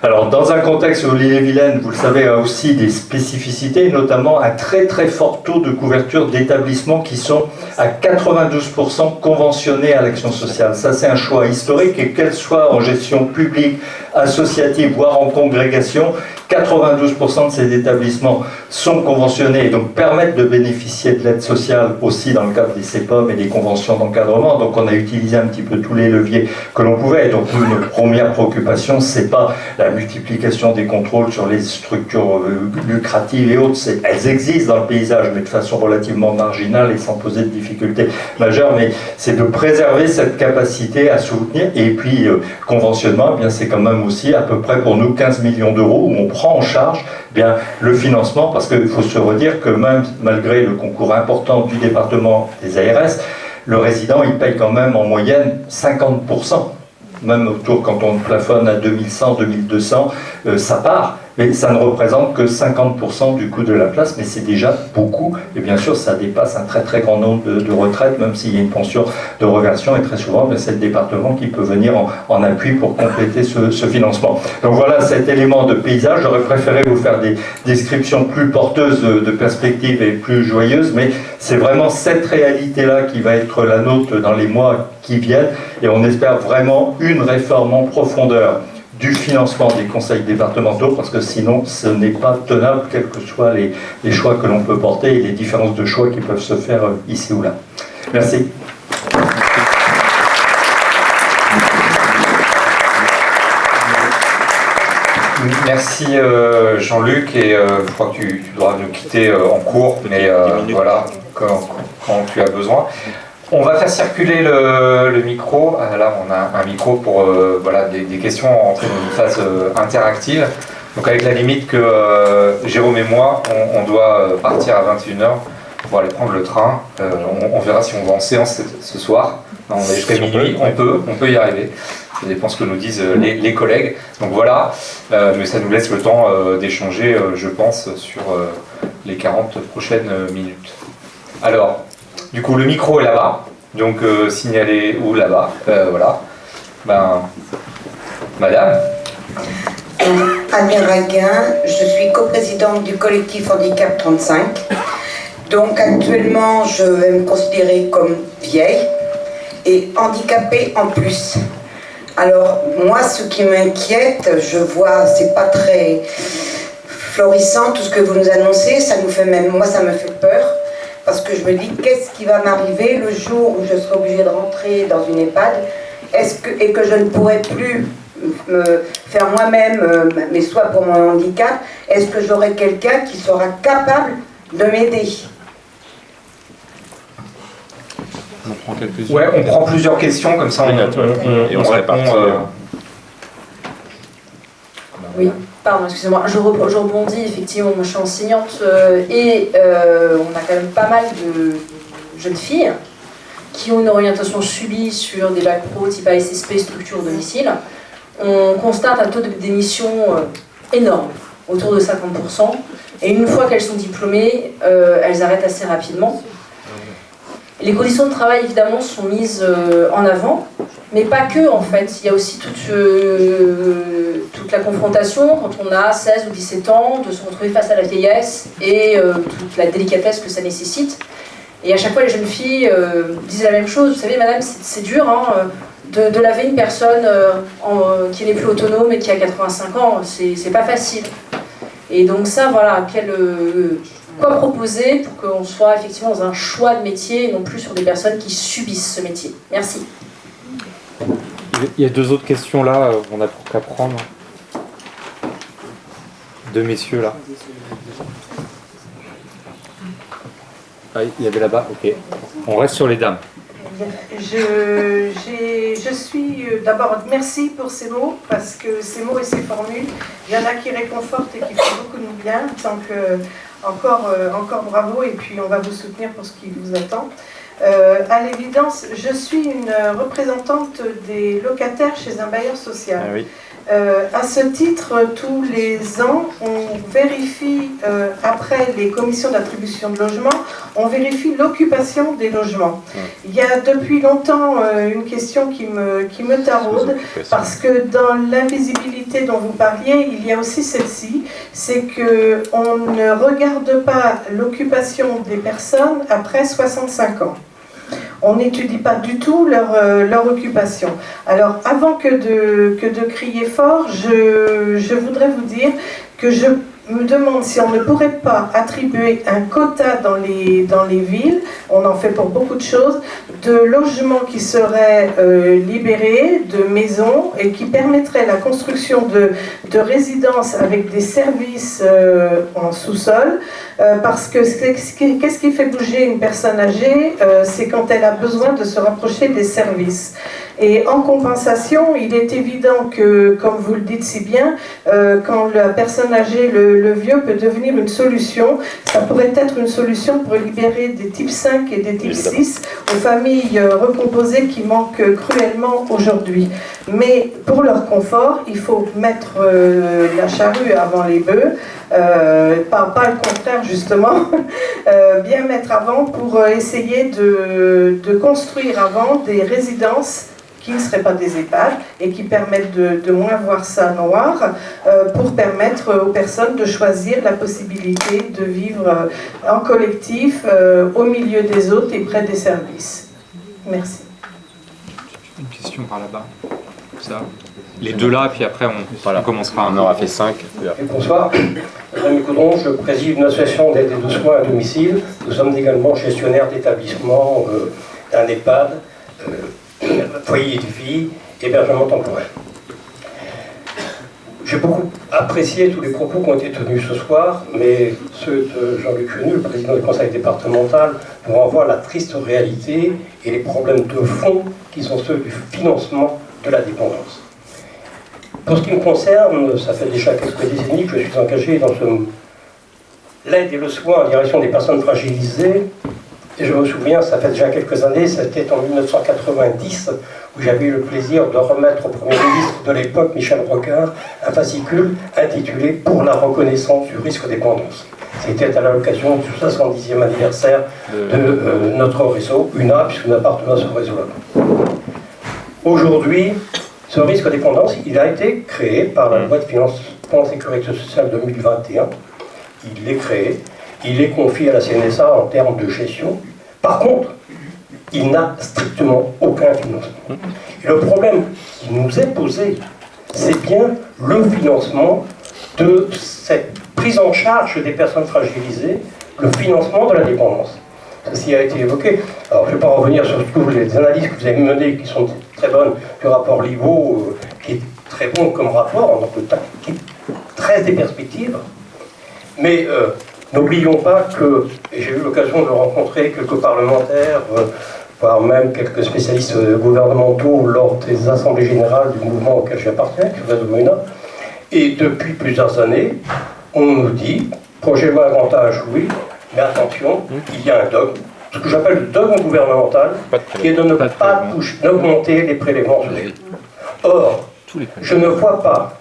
Alors, dans un contexte où l'Ille-et-Vilaine, vous le savez, a aussi des spécificités, notamment un très très fort taux de couverture d'établissements qui sont à 92% conventionnés à l'action sociale. Ça, c'est un choix historique, et qu'elle soit en gestion publique, associative, voire en congrégation, 92% de ces établissements sont conventionnés et donc permettent de bénéficier de l'aide sociale aussi dans le cadre des CEPOM et des conventions d'encadrement. Donc on a utilisé un petit peu tous les leviers que l'on pouvait. Et donc nous, notre première préoccupation, c'est pas la multiplication des contrôles sur les structures lucratives et autres. Elles existent dans le paysage, mais de façon relativement marginale et sans poser de difficultés majeures. Mais c'est de préserver cette capacité à soutenir. Et puis conventionnement, eh bien c'est quand même même aussi à peu près pour nous 15 millions d'euros où on prend en charge bien le financement, parce qu'il faut se redire que même malgré le concours important du département des ARS, le résident il paye quand même en moyenne 50%. Même autour, quand on plafonne à 2100, 2200, ça part. Mais ça ne représente que 50% du coût de la place, mais c'est déjà beaucoup. Et bien sûr, ça dépasse un très très grand nombre de retraites, même s'il y a une pension de reversion. Et très souvent, c'est le département qui peut venir en appui pour compléter ce financement. Donc voilà cet élément de paysage. J'aurais préféré vous faire des descriptions plus porteuses de perspectives et plus joyeuses, mais c'est vraiment cette réalité-là qui va être la nôtre dans les mois qui viennent. Et on espère vraiment une réforme en profondeur du financement des conseils départementaux, parce que sinon ce n'est pas tenable, quels que soient les choix que l'on peut porter et les différences de choix qui peuvent se faire ici ou là. Merci. Merci Jean-Luc, et je crois que tu devras nous quitter en cours, mais voilà, quand tu as besoin. On va faire circuler le micro. Là, on a un micro pour voilà, des questions, entrer dans une phase interactive. Donc avec la limite que Jérôme et moi, on doit partir à 21h pour aller prendre le train. On verra si on va en séance ce soir. Non, on est jusqu'à minuit, on peut y arriver. Ça dépend ce que nous disent les collègues. Donc voilà, mais ça nous laisse le temps d'échanger, je pense, sur les 40 prochaines minutes. Alors, du coup, le micro est là-bas, donc signalez où là-bas, voilà. Ben, madame. Anne Raguin, je suis coprésidente du collectif Handicap 35. Donc actuellement, je vais me considérer comme vieille et handicapée en plus. Alors moi, ce qui m'inquiète, je vois, c'est pas très florissant tout ce que vous nous annoncez, ça nous fait même, moi ça me fait peur. Parce que je me dis, qu'est-ce qui va m'arriver le jour où je serai obligée de rentrer dans une EHPAD et que je ne pourrai plus me faire moi-même mes soins pour mon handicap? Est-ce que j'aurai quelqu'un qui sera capable de m'aider? On prend quelques-unes. Ouais, on prend plusieurs questions, comme ça on se répond. Oui, pardon, excusez-moi, je rebondis, effectivement, moi je suis enseignante et on a quand même pas mal de jeunes filles qui ont une orientation subie sur des bacs pro type ASSP, structure au domicile. On constate un taux de démission énorme, autour de 50%, et une fois qu'elles sont diplômées, elles arrêtent assez rapidement. Les conditions de travail, évidemment, sont mises en avant, mais pas que, en fait. Il y a aussi toute la confrontation, quand on a 16 ou 17 ans, de se retrouver face à la vieillesse et toute la délicatesse que ça nécessite. Et à chaque fois, les jeunes filles disent la même chose. Vous savez, madame, c'est dur de laver une personne qui n'est plus autonome et qui a 85 ans. C'est pas facile. Et donc ça, voilà, quoi proposer pour qu'on soit effectivement dans un choix de métier et non plus sur des personnes qui subissent ce métier. Merci. Il y a deux autres questions là, on n'a qu'à prendre. Deux messieurs là. Ah, il y avait là-bas, ok. On reste sur les dames. Je suis d'abord, merci pour ces mots, parce que ces mots et ces formules, il y en a qui réconfortent et qui font beaucoup de bien. Donc encore bravo, et puis on va vous soutenir pour ce qui vous attend. À l'évidence, je suis une représentante des locataires chez un bailleur social. Ah oui. À ce titre, tous les ans, on vérifie, après les commissions d'attribution de logement, on vérifie l'occupation des logements. Il y a depuis longtemps une question qui me taraude, parce que dans l'invisibilité dont vous parliez, il y a aussi celle-ci, c'est qu'on ne regarde pas l'occupation des personnes après 65 ans. On n'étudie pas du tout leur occupation. Alors, avant que de crier fort, je voudrais vous dire que je me demande si on ne pourrait pas attribuer un quota dans les villes, on en fait pour beaucoup de choses, de logements qui seraient libérés, de maisons, et qui permettraient la construction de résidences avec des services en sous-sol, parce que qu'est-ce qui fait bouger une personne âgée? C'est quand elle a besoin de se rapprocher des services. Et en compensation, il est évident que, comme vous le dites si bien, quand la personne âgée, le vieux, peut devenir une solution, ça pourrait être une solution pour libérer des types 5 et des types 6 aux familles recomposées qui manquent cruellement aujourd'hui. Mais pour leur confort, il faut mettre la charrue avant les bœufs, pas le contraire justement, bien mettre avant pour essayer de construire avant des résidences qui ne seraient pas des EHPAD et qui permettent de moins voir ça noir, pour permettre aux personnes de choisir la possibilité de vivre en collectif, au milieu des autres et près des services. Merci. Une question par là-bas. Ça. Les deux là, puis après on commencera. On aura fait 5. Et bonsoir, Rémi Coudron, je préside une association d'aide et de soins à domicile. Nous sommes également gestionnaires d'établissements, d'un EHPAD, foyer de vie, hébergement temporaire. J'ai beaucoup apprécié tous les propos qui ont été tenus ce soir, mais ceux de Jean-Luc Chenu, le président du conseil départemental, nous renvoient à la triste réalité et les problèmes de fond qui sont ceux du financement de la dépendance. Pour ce qui me concerne, ça fait déjà quelques décennies que je suis engagé dans l'aide et le soin en direction des personnes fragilisées. Et je me souviens, ça fait déjà quelques années, c'était en 1990, où j'avais eu le plaisir de remettre au Premier ministre de l'époque, Michel Rocard, un fascicule intitulé « Pour la reconnaissance du risque de dépendance ». C'était à l'occasion du 70e anniversaire de notre réseau, UNA, puisqu'on appartenait à ce réseau-là. Aujourd'hui, ce risque de dépendance, il a été créé par la loi de financement de sécurité sociale 2021. Il est créé, il est confié à la CNSA en termes de gestion. Par contre, il n'a strictement aucun financement. Et le problème qui nous est posé, c'est bien le financement de cette prise en charge des personnes fragilisées, le financement de la dépendance. Ceci a été évoqué. Alors, je ne vais pas revenir sur toutes les analyses que vous avez menées, qui sont très bonnes, du rapport Libaud, qui est très bon comme rapport, qui est très des perspectives. Mais n'oublions pas que, et j'ai eu l'occasion de rencontrer quelques parlementaires, voire même quelques spécialistes gouvernementaux lors des assemblées générales du mouvement auquel j'appartiens, qui est le MENA, et depuis plusieurs années, on nous dit, projet de loi grand âge, oui, mais attention, il y a un dogme, ce que j'appelle le dogme gouvernemental, qui est de ne pas augmenter les prélèvements sociaux. Or, je ne vois pas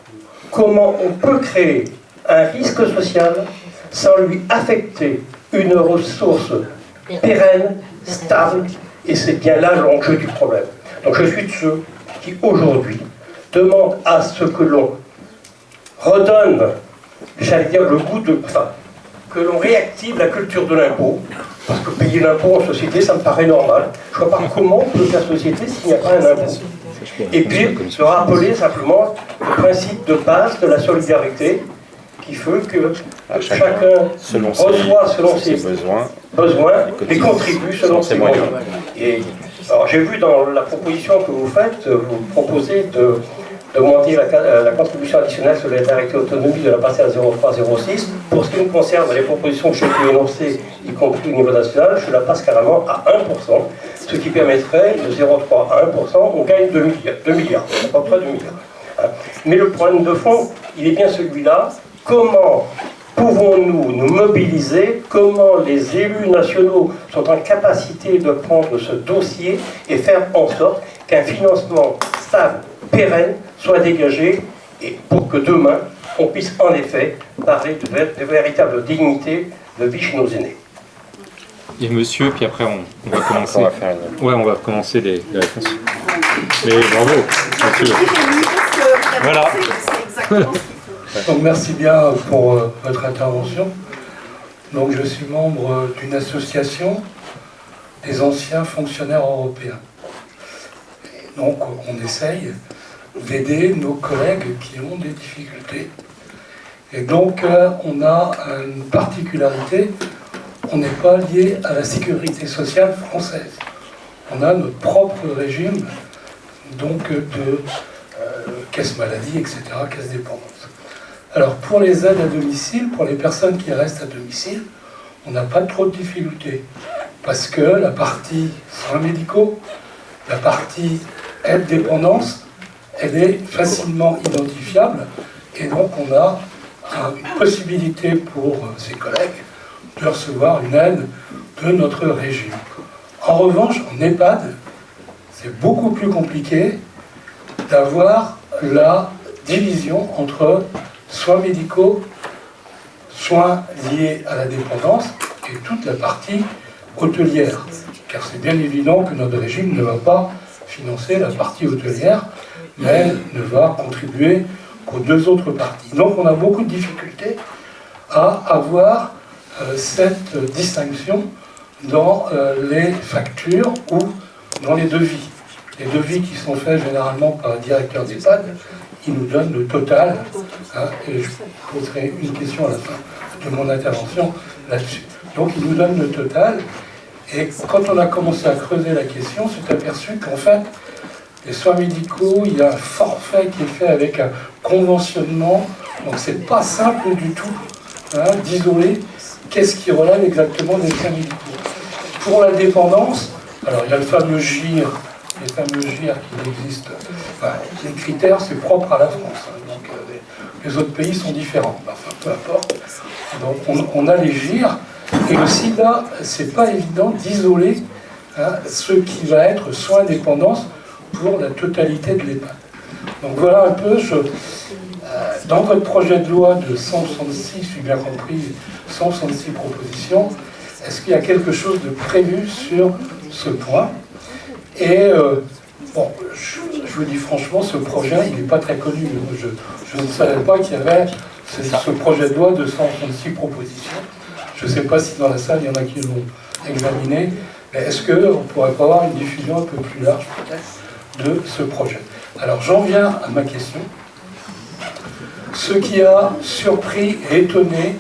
comment on peut créer un risque social sans lui affecter une ressource pérenne, stable, et c'est bien là l'enjeu du problème. Donc je suis de ceux qui aujourd'hui demandent à ce que l'on redonne, j'allais dire, le goût de... Enfin, que l'on réactive la culture de l'impôt, parce que payer l'impôt en société, ça me paraît normal. Je ne vois pas comment on peut faire société s'il n'y a pas un impôt. Et puis, se rappeler simplement le principe de base de la solidarité, qui fait que chacun reçoit selon ses besoins et contribue selon ses moyens. Et alors, j'ai vu dans la proposition que vous faites, vous proposez d'augmenter la contribution additionnelle sur la solidarité autonomie de la passer à 0,3-0,6. Pour ce qui me concerne, les propositions que j'ai pu énoncer, y compris au niveau national, je la passe carrément à 1%, ce qui permettrait de 0,3 à 1%, on gagne 2 milliards, à peu près 2 milliards. Mais le problème de fond, il est bien celui-là. Comment pouvons-nous nous mobiliser? Comment les élus nationaux sont en capacité de prendre ce dossier et faire en sorte qu'un financement stable, pérenne, soit dégagé, et pour que demain, on puisse en effet parler de véritable dignité de vie chez nos aînés. Et monsieur, puis après on va commencer. On va commencer les réponses. Mais bravo, monsieur. Voilà. Donc merci bien pour votre intervention. Donc je suis membre d'une association des anciens fonctionnaires européens. Donc on essaye d'aider nos collègues qui ont des difficultés. Et donc on a une particularité, on n'est pas lié à la sécurité sociale française. On a notre propre régime donc de caisse maladie, etc., caisse dépendance. Alors pour les aides à domicile, pour les personnes qui restent à domicile, on n'a pas trop de difficultés. Parce que la partie soins médicaux, la partie Être dépendance, elle est facilement identifiable et donc on a une possibilité pour ses collègues de recevoir une aide de notre régime. En revanche, en EHPAD, c'est beaucoup plus compliqué d'avoir la division entre soins médicaux, soins liés à la dépendance et toute la partie hôtelière. Car c'est bien évident que notre régime ne va pas financer la partie hôtelière, mais ne va contribuer qu'aux deux autres parties. Donc on a beaucoup de difficultés à avoir cette distinction dans les factures ou dans les devis. Les devis qui sont faits généralement par un directeur d'EHPAD, il nous donne le total, et je poserai une question à la fin de mon intervention là-dessus. Donc il nous donne le total, et quand on a commencé à creuser la question, on s'est aperçu qu'en fait, les soins médicaux, il y a un forfait qui est fait avec un conventionnement, donc c'est pas simple du tout d'isoler qu'est-ce qui relève exactement des soins médicaux. Pour la dépendance, alors il y a le fameux GIR, les fameux GIR qui existent. Enfin, les critères, c'est propre à la France. Donc les autres pays sont différents. Enfin, peu importe. Donc on a les GIR. Et le sida, c'est pas évident d'isoler ce qui va être soins dépendance pour la totalité de l'EHPAD. Donc voilà un peu, dans votre projet de loi de 166, j'ai bien compris, 166 propositions, est-ce qu'il y a quelque chose de prévu sur ce point? Et bon, je vous dis franchement, ce projet, il n'est pas très connu. Je ne savais pas qu'il y avait ce projet de loi de 166 propositions. Je ne sais pas si dans la salle, il y en a qui l'ont examiné, mais est-ce qu'on ne pourrait pas avoir une diffusion un peu plus large, peut-être, de ce projet? Alors, j'en viens à ma question. Ce qui a surpris et étonné,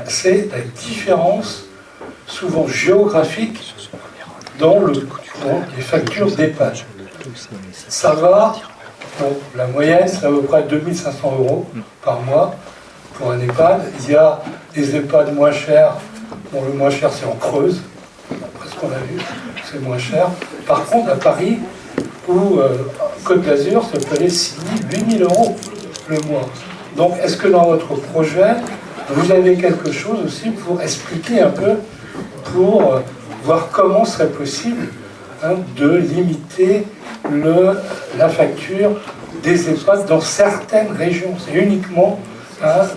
c'est la différence, souvent géographique, dans les factures d'EHPAD. Ça va, bon, la moyenne, c'est à peu près 2500 € par mois pour un EHPAD. Il y a des EHPAD moins chers. Bon, le moins cher, c'est en Creuse, après ce qu'on a vu, c'est moins cher. Par contre, à Paris ou Côte d'Azur, ça peut aller 6 000, 8 000 € le mois. Donc, est-ce que dans votre projet, vous avez quelque chose aussi pour expliquer un peu, pour voir comment serait possible de limiter la facture des EHPAD dans certaines régions? C'est uniquement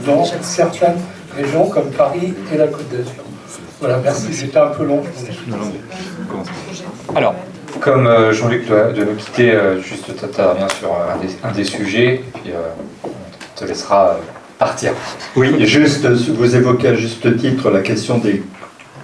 dans certaines régions comme Paris et la Côte d'Azur. Voilà, merci, j'étais un peu long. Alors, comme Jean-Luc doit nous quitter, juste tu interviens sur un des sujets, et puis on te laissera partir. Oui, juste, vous évoquez à juste titre la question des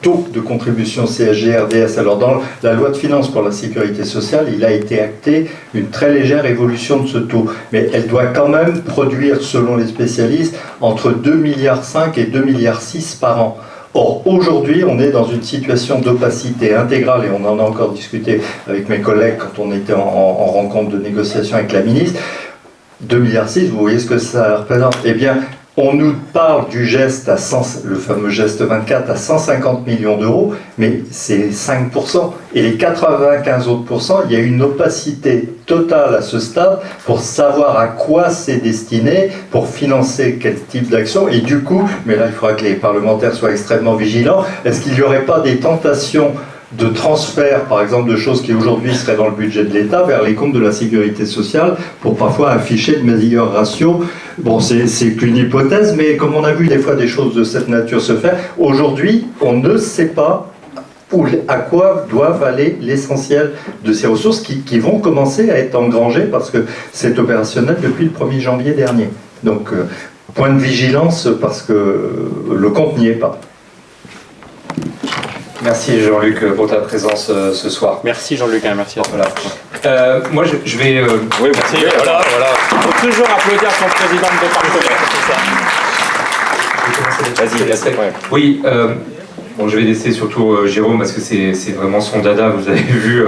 taux de contribution CSG, RDS. Alors dans la loi de finances pour la sécurité sociale, il a été acté une très légère évolution de ce taux, mais elle doit quand même produire, selon les spécialistes, entre 2,5 milliards et 2,6 milliards par an. Or, aujourd'hui, on est dans une situation d'opacité intégrale, et on en a encore discuté avec mes collègues quand on était en rencontre de négociation avec la ministre. 2,6 milliards, vous voyez ce que ça représente? Eh bien, on nous parle du geste le fameux geste 24 à 150 millions d'euros, mais c'est 5%. Et les 95 autres pourcents, il y a une opacité totale à ce stade pour savoir à quoi c'est destiné, pour financer quel type d'action. Et du coup, mais là il faudra que les parlementaires soient extrêmement vigilants, est-ce qu'il n'y aurait pas des tentations de transfert, par exemple, de choses qui aujourd'hui seraient dans le budget de l'État vers les comptes de la sécurité sociale pour parfois afficher de meilleurs ratios? Bon, c'est qu'une hypothèse, mais comme on a vu des fois des choses de cette nature se faire, aujourd'hui, on ne sait pas à quoi doivent aller l'essentiel de ces ressources qui vont commencer à être engrangées parce que c'est opérationnel depuis le 1er janvier dernier. Donc, point de vigilance parce que le compte n'y est pas. Merci Jean-Luc pour ta présence ce soir. Merci Jean-Luc, merci à toi. Voilà. Moi je vais... Oui, merci. Voilà. Il faut toujours applaudir son président de département. Vas-y, oui, bon, je vais laisser surtout Jérôme parce que c'est vraiment son dada, vous avez vu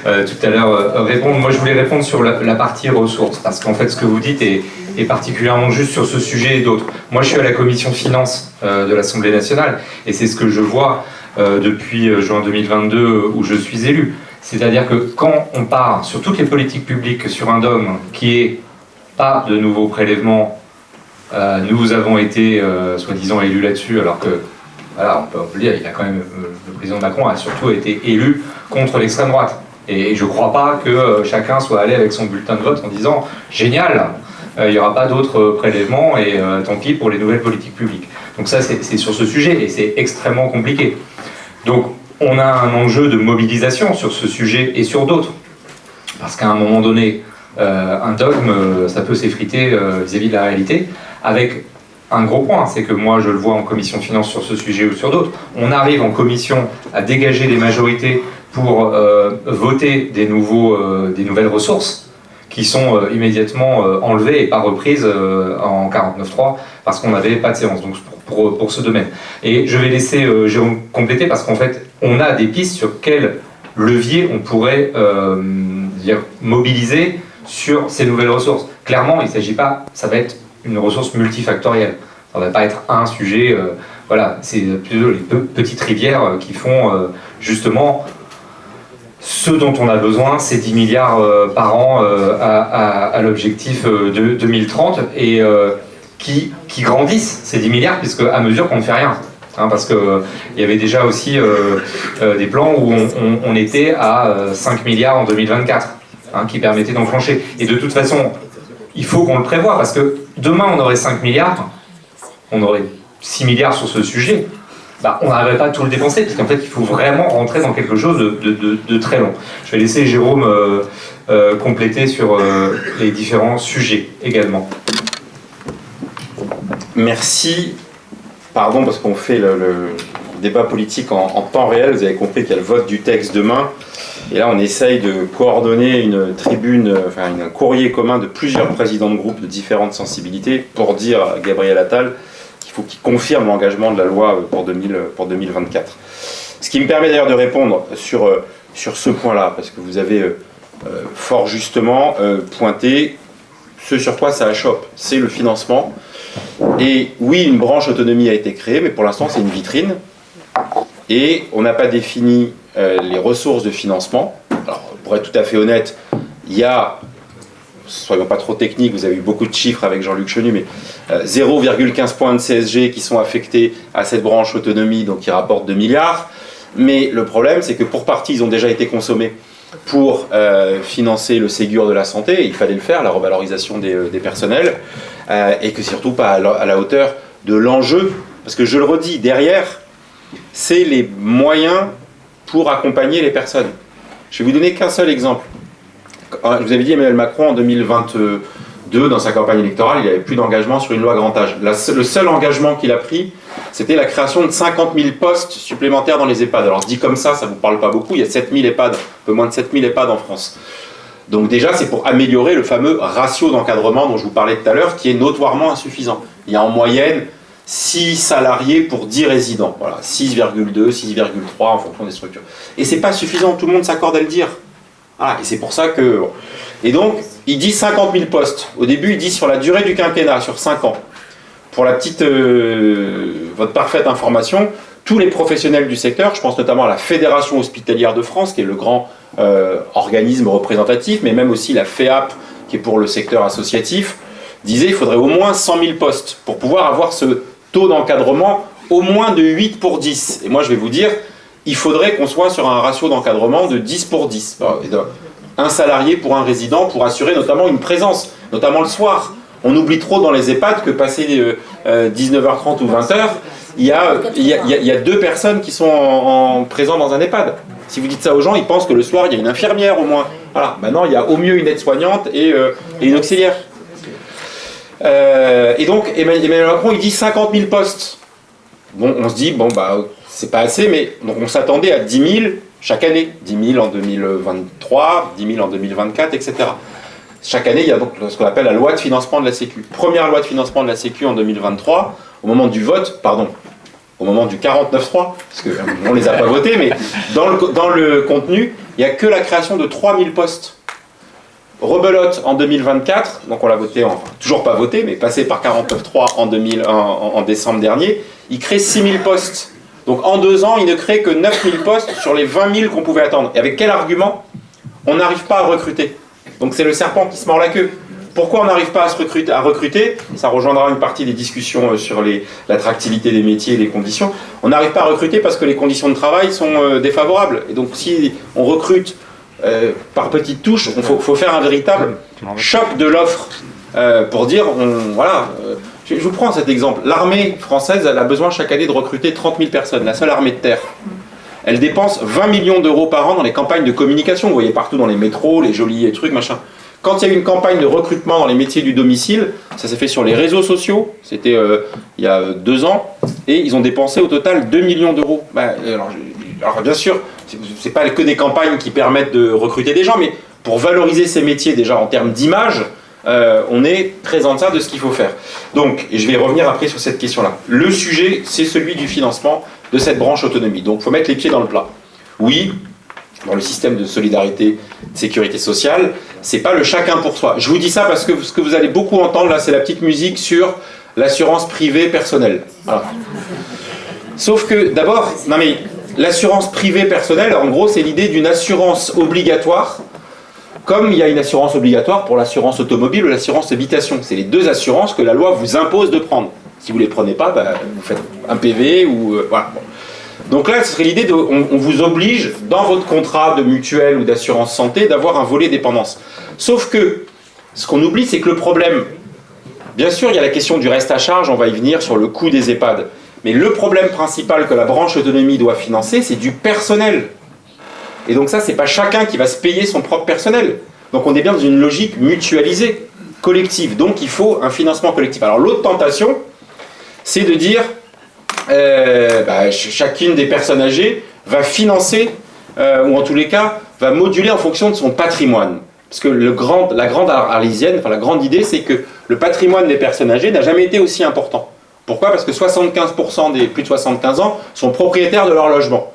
tout à l'heure répondre. Moi je voulais répondre sur la partie ressources, parce qu'en fait ce que vous dites est particulièrement juste sur ce sujet et d'autres. Moi je suis à la commission finances de l'Assemblée nationale, et c'est ce que je vois depuis juin 2022 où je suis élu. C'est-à-dire que quand on part sur toutes les politiques publiques sur un dogme qui est pas de nouveaux prélèvements, nous avons été soi-disant élus là-dessus, alors que, voilà, on peut le dire, il a quand même, le président Macron a surtout été élu contre l'extrême droite. Et je ne crois pas que chacun soit allé avec son bulletin de vote en disant « Génial, il n'y aura pas d'autres prélèvements et tant pis pour les nouvelles politiques publiques ». Donc ça, c'est sur ce sujet et c'est extrêmement compliqué. Donc on a un enjeu de mobilisation sur ce sujet et sur d'autres. Parce qu'à un moment donné, un dogme, ça peut s'effriter vis-à-vis de la réalité, avec un gros point, c'est que moi je le vois en commission finance sur ce sujet ou sur d'autres, on arrive en commission à dégager des majorités pour voter des nouvelles ressources qui sont immédiatement enlevées et pas reprises en 49.3 parce qu'on n'avait pas de séance, donc pour ce domaine. Et je vais laisser Jérôme compléter parce qu'en fait, on a des pistes sur quel levier on pourrait mobiliser sur ces nouvelles ressources. Clairement, il ne s'agit pas, ça va être une ressource multifactorielle. Ça ne va pas être un sujet, voilà, c'est plutôt les petites rivières qui font justement ce dont on a besoin, c'est 10 milliards par an à l'objectif de 2030 et qui grandissent ces 10 milliards puisque à mesure qu'on ne fait rien. Hein, parce qu'il y avait déjà aussi des plans où on était à 5 milliards en 2024 hein, qui permettaient d'enclencher. Et de toute façon, il faut qu'on le prévoie parce que demain on aurait 5 milliards, on aurait 6 milliards sur ce sujet. Bah, on n'arriverait pas à tout le dépenser, parce qu'en fait, il faut vraiment rentrer dans quelque chose de très long. Je vais laisser Jérôme compléter sur les différents sujets également. Merci. Pardon, parce qu'on fait le débat politique en temps réel. Vous avez compris qu'il y a le vote du texte demain. Et là, on essaye de coordonner une tribune, enfin un courrier commun de plusieurs présidents de groupe de différentes sensibilités pour dire à Gabriel Attal qu'il faut qu'il confirme l'engagement de la loi pour 2024. Ce qui me permet d'ailleurs de répondre sur ce point-là, parce que vous avez fort justement pointé ce sur quoi ça achoppe, c'est le financement. Et oui, une branche autonomie a été créée, mais pour l'instant c'est une vitrine, et on n'a pas défini les ressources de financement. Alors, pour être tout à fait honnête, il y a, soyons pas trop techniques, vous avez eu beaucoup de chiffres avec Jean-Luc Chenu, mais 0,15 points de CSG qui sont affectés à cette branche autonomie, donc qui rapportent 2 milliards. Mais le problème, c'est que pour partie, ils ont déjà été consommés pour financer le Ségur de la santé, et il fallait le faire, la revalorisation des personnels, et que surtout pas à la hauteur de l'enjeu, parce que je le redis, derrière, c'est les moyens pour accompagner les personnes. Je vais vous donner qu'un seul exemple. Je vous avais dit, Emmanuel Macron, en 2022, dans sa campagne électorale, il n'y avait plus d'engagement sur une loi grand âge. Le seul engagement qu'il a pris, c'était la création de 50 000 postes supplémentaires dans les EHPAD. Alors dit comme ça ne vous parle pas beaucoup, il y a 7 000 EHPAD, un peu moins de 7 000 EHPAD en France. Donc déjà, c'est pour améliorer le fameux ratio d'encadrement dont je vous parlais tout à l'heure, qui est notoirement insuffisant. Il y a en moyenne 6 salariés pour 10 résidents. Voilà, 6,2, 6,3 en fonction des structures. Et c'est pas suffisant, tout le monde s'accorde à le dire. Voilà, et c'est pour ça que... Et donc, il dit 50 000 postes. Au début, il dit sur la durée du quinquennat, sur 5 ans. Pour la petite, votre parfaite information, tous les professionnels du secteur, je pense notamment à la Fédération hospitalière de France, qui est le grand organisme représentatif, mais même aussi la FEAP, qui est pour le secteur associatif, disaient qu'il faudrait au moins 100 000 postes pour pouvoir avoir ce taux d'encadrement au moins de 8 pour 10. Et moi, je vais vous dire, il faudrait qu'on soit sur un ratio d'encadrement de 10 pour 10. Un salarié pour un résident pour assurer notamment une présence, notamment le soir. On oublie trop dans les EHPAD que passé 19h30 ou 20h, il y a 2 personnes qui sont présentes dans un EHPAD. Si vous dites ça aux gens, ils pensent que le soir, il y a une infirmière au moins. Voilà. Maintenant, il y a au mieux une aide-soignante et une auxiliaire. Et donc, Emmanuel Macron, il dit 50 000 postes. Bon, on se dit, bon, bah, c'est pas assez, mais donc on s'attendait à 10 000 chaque année. 10 000 en 2023, 10 000 en 2024, etc. Chaque année, il y a donc ce qu'on appelle la loi de financement de la Sécu. Première loi de financement de la Sécu en 2023, au moment du vote, au moment du 49.3, parce qu'on ne les a pas votés, mais dans le contenu, il n'y a que la création de 3 000 postes. Rebelote en 2024, donc on l'a voté, toujours pas voté, mais passé par 49.3 en décembre dernier, il crée 6 000 postes. Donc en 2 ans, ils ne créent que 9000 postes sur les 20 000 qu'on pouvait attendre. Et avec quel argument? On n'arrive pas à recruter. Donc c'est le serpent qui se mord la queue. Pourquoi on n'arrive pas à recruter? Ça rejoindra une partie des discussions sur l'attractivité des métiers et les conditions. On n'arrive pas à recruter parce que les conditions de travail sont défavorables. Et donc si on recrute par petites touches, il faut faire un véritable choc de l'offre pour dire, je vous prends cet exemple. L'armée française, elle a besoin chaque année de recruter 30 000 personnes, la seule armée de terre. Elle dépense 20 millions d'euros par an dans les campagnes de communication. Vous voyez partout dans les métros, les jolis trucs, machin. Quand il y a eu une campagne de recrutement dans les métiers du domicile, ça s'est fait sur les réseaux sociaux, c'était il y a 2 ans, et ils ont dépensé au total 2 millions d'euros. Alors bien sûr, c'est pas que des campagnes qui permettent de recruter des gens, mais pour valoriser ces métiers déjà en termes d'image, on est très en deçà de ce qu'il faut faire. Donc, et je vais revenir après sur cette question-là. Le sujet, c'est celui du financement de cette branche autonomie. Donc, il faut mettre les pieds dans le plat. Oui, dans le système de solidarité, de sécurité sociale, c'est pas le chacun pour soi. Je vous dis ça parce que ce que vous allez beaucoup entendre là, c'est la petite musique sur l'assurance privée personnelle. Voilà. Sauf que, d'abord, l'assurance privée personnelle, en gros, c'est l'idée d'une assurance obligatoire, comme il y a une assurance obligatoire pour l'assurance automobile ou l'assurance habitation. C'est les 2 assurances que la loi vous impose de prendre. Si vous ne les prenez pas, vous faites un PV ou... voilà. Bon. Donc là, ce serait l'idée de... On vous oblige, dans votre contrat de mutuelle ou d'assurance santé, d'avoir un volet dépendance. Sauf que, ce qu'on oublie, c'est que le problème... Bien sûr, il y a la question du reste à charge, on va y venir sur le coût des EHPAD. Mais le problème principal que la branche autonomie doit financer, c'est du personnel. Et donc ça, c'est pas chacun qui va se payer son propre personnel. Donc on est bien dans une logique mutualisée, collective. Donc il faut un financement collectif. Alors l'autre tentation, c'est de dire chacune des personnes âgées va financer, ou en tous les cas, va moduler en fonction de son patrimoine. Parce que la grande arlésienne, la grande idée, c'est que le patrimoine des personnes âgées n'a jamais été aussi important. Pourquoi? Parce que 75% des plus de 75 ans sont propriétaires de leur logement.